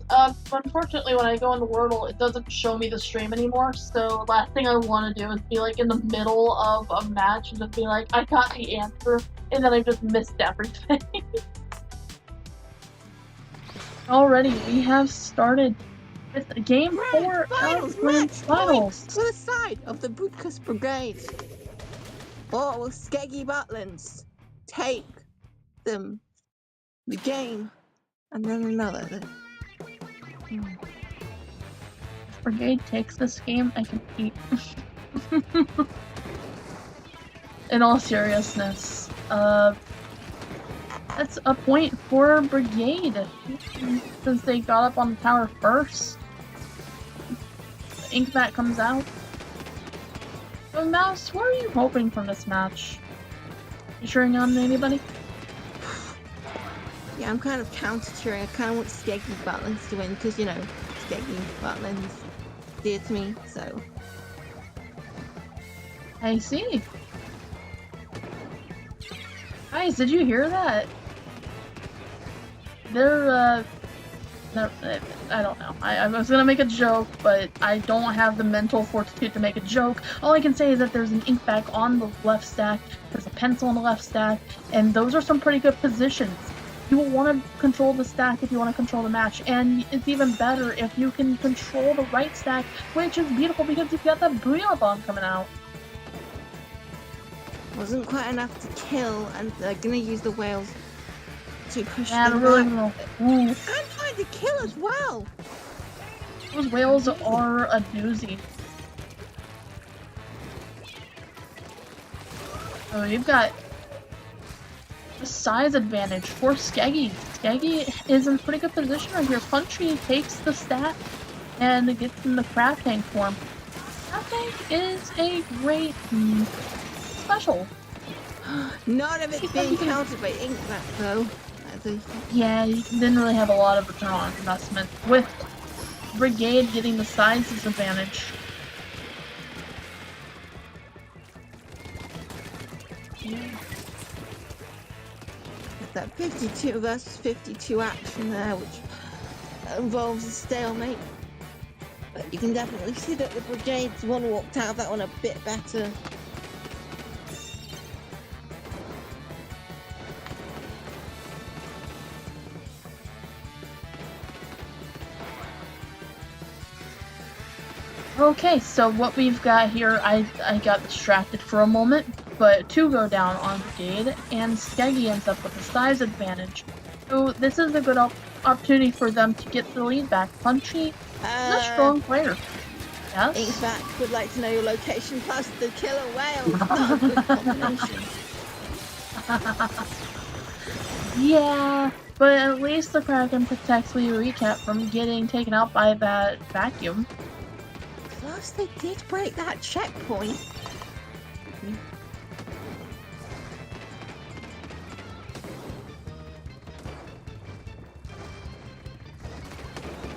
Speaker 2: Unfortunately, when I go into Wordle, it doesn't show me the stream anymore, so last thing I want to do is be like in the middle of a match and just be like, I got the answer, and then I just missed everything. Already, we have started with game 4 of Grand Finals.
Speaker 1: To the side of the Budkas Brigade. Or will Skeggy Butlins take them the game and then another?
Speaker 2: If Brigade takes this game, I can eat. In all seriousness, that's a point for Brigade, since they got up on the tower first. The ink mat comes out. So Mouse, what are you hoping from this match? You cheering on anybody?
Speaker 1: Yeah, I'm kind of counter-cheering. I kind of want Skeggy Butlins to win, because, you know, Skeggy Butlins dear to me, so...
Speaker 2: I see. Guys, did you hear that? They're, I don't know. I was gonna make a joke, but I don't have the mental fortitude to make a joke. All I can say is that there's an ink bag on the left stack, there's a pencil on the left stack, and those are some pretty good positions. You will want to control the stack if you want to control the match, and it's even better if you can control the right stack, which is beautiful because you've got that Booyah Bomb coming out.
Speaker 1: Wasn't quite enough to kill, and they're gonna use the whales to push
Speaker 2: Yeah,
Speaker 1: them
Speaker 2: really
Speaker 1: back.
Speaker 2: Ooh.
Speaker 1: And trying to kill as well!
Speaker 2: Those whales are a doozy. So you've got a size advantage for Skeggy. Skeggy is in pretty good position right here. Punchy takes the stack and gets in the crab tank form. Crab tank is a great special.
Speaker 1: None of it's being countered by ink mat though.
Speaker 2: Yeah, you didn't really have a lot of return on investment, with Brigade getting the size disadvantage.
Speaker 1: That 52 versus 52 action there, which involves a stalemate. But you can definitely see that the Brigade's one walked out of that one a bit better.
Speaker 2: Okay, so what we've got here, I got distracted for a moment, but 2 go down on Brigade, and Skeggy ends up with a size advantage. So this is a good opportunity for them to get the lead back. Punchy is a strong player. Yes?
Speaker 1: Inkback would like to know your location plus the killer whale. Not a good combination.
Speaker 2: Yeah, but at least the Kraken protects Lee Recap from getting taken out by that vacuum.
Speaker 1: Plus, they did break that checkpoint.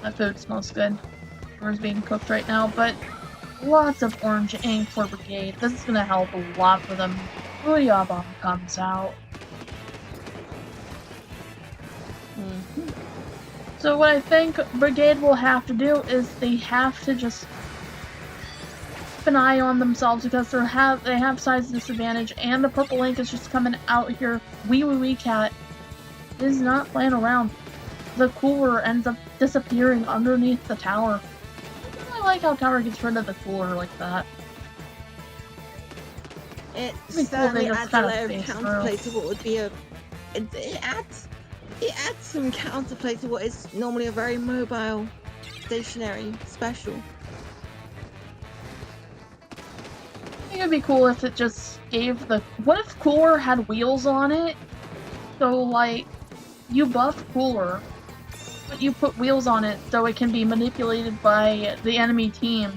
Speaker 2: That food smells good. Dinner's being cooked right now, but lots of orange ink for Brigade. This is going to help a lot for them. Booyah Bomb comes out. So what I think Brigade will have to do is they have to just keep an eye on themselves, because they have size disadvantage, and the purple ink is just coming out here. Wee Cat is not playing around. The cooler ends up disappearing underneath the tower. I like how tower gets rid of the cooler like that.
Speaker 1: It
Speaker 2: Cool,
Speaker 1: certainly adds a
Speaker 2: kind of
Speaker 1: layer of
Speaker 2: phase
Speaker 1: counterplay to what would be a... It adds some counterplay to what is normally a very mobile, stationary special.
Speaker 2: I think it'd be cool if it just gave the... What if Cooler had wheels on it? So, like, you buff Cooler, but you put wheels on it so it can be manipulated by the enemy team.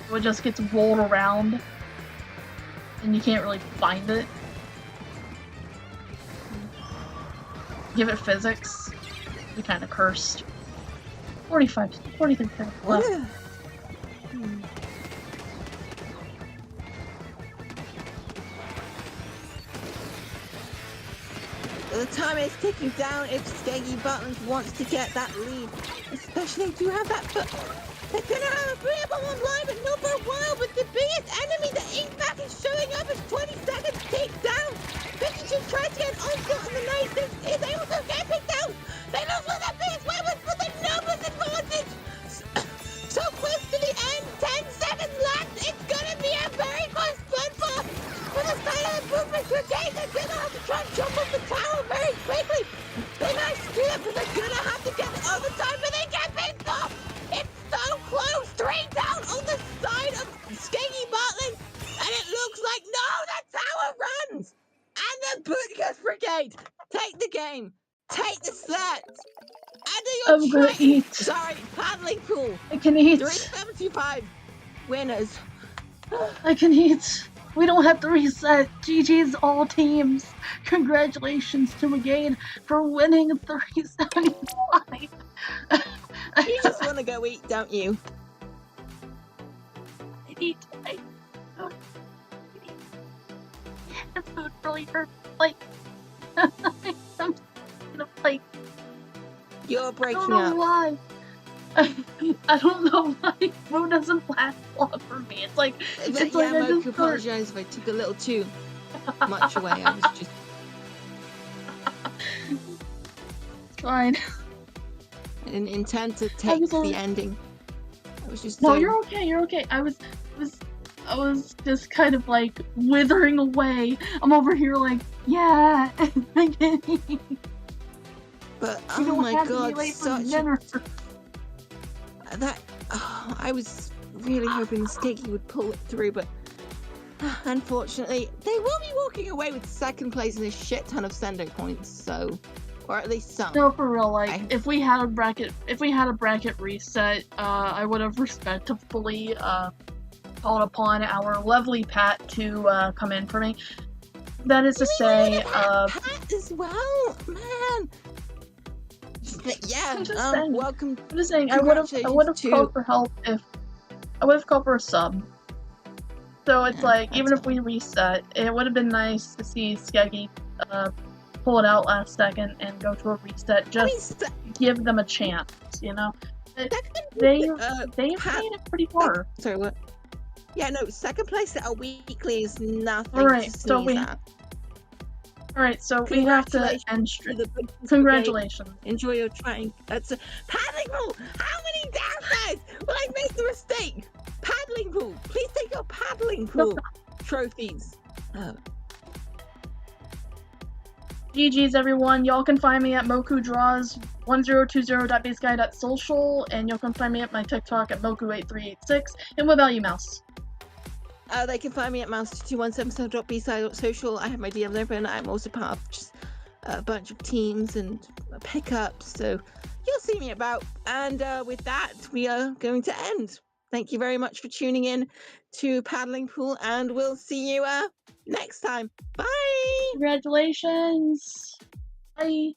Speaker 2: So it just gets rolled around, and you can't really find it. Give it physics. Be kind of cursed. 43 seconds left.
Speaker 1: The time is ticking down if Skeggy Butlins wants to get that lead. Especially if you have that, but they're gonna have a Booyah Bomb online, but not for a while. But the biggest enemy, the Inkback, is showing up as 20 seconds tick down. 52 tries to get an onslaught on the night is able to get picked out. They lose one of their biggest weapons, but the numbers advantage. So close to the end, 10 seconds left. It's gonna be a very close bloodbath. For the side of the movement Brigade, they're gonna have to try and jump off the tower very quickly. They managed to do that, but they're gonna have to get the overtime, but they get picked off. Right, take the game. Take the set. And do your
Speaker 2: I'm gonna
Speaker 1: trick.
Speaker 2: eat.
Speaker 1: Sorry, paddling pool.
Speaker 2: I can eat.
Speaker 1: 375 winners.
Speaker 2: I can eat. We don't have to reset. GG's all teams. Congratulations to McGain for winning 375.
Speaker 1: You just want to go eat, don't you?
Speaker 2: I need to eat. The food really hurts. Like, I'm gonna play.
Speaker 1: You're
Speaker 2: I
Speaker 1: breaking
Speaker 2: don't know
Speaker 1: up.
Speaker 2: why. I don't know why food doesn't last long for me. It's like
Speaker 1: Yeah,
Speaker 2: I
Speaker 1: Moku,
Speaker 2: just start.
Speaker 1: apologize if I took a little too much away. I was just.
Speaker 2: It's fine.
Speaker 1: I didn't intend to take the ending. I was just.
Speaker 2: No, you're okay. You're okay. I was just kind of like withering away. I'm over here like, yeah, I can eat.
Speaker 1: But
Speaker 2: You
Speaker 1: oh
Speaker 2: don't
Speaker 1: my
Speaker 2: have to be
Speaker 1: god,
Speaker 2: late for
Speaker 1: such
Speaker 2: dinner.
Speaker 1: that. Oh, I was really hoping Sticky would pull it through, but unfortunately, they will be walking away with second place and a shit ton of sender points. So, or at least some.
Speaker 2: No, for real. Like, if we had a bracket reset, I would have respectfully called upon our lovely Pat to come in for me. That is to say,
Speaker 1: Pat as well, man. Yeah, welcome.
Speaker 2: I'm just saying, I would have called for help if I would have called for a sub. So it's like, even if we reset, it would have been nice to see Skeggy pull it out last second and go to a reset. Just give them a chance, you know. They've made it pretty far.
Speaker 1: Sorry, what? Yeah, no, second place at a weekly is nothing.
Speaker 2: Alright,
Speaker 1: to
Speaker 2: so
Speaker 1: sneeze at.
Speaker 2: Alright, so we have to end stream. Congratulations.
Speaker 1: Enjoy your trying. That's a paddling pool. How many downstairs will I make the mistake? Paddling pool. Please take your paddling pool trophies. Oh.
Speaker 2: GG's everyone. Y'all can find me at mokudraws1020.baseguy.social, and y'all can find me at my TikTok at moku8386, and what about you, Mouse?
Speaker 1: They can find me at mouse22177.bside.social. I have my DM open. I'm also part of just a bunch of teams and pickups, so you'll see me about. And with that, we are going to end. Thank you very much for tuning in to Paddling Pool, and we'll see you next time. Bye!
Speaker 2: Congratulations! Bye!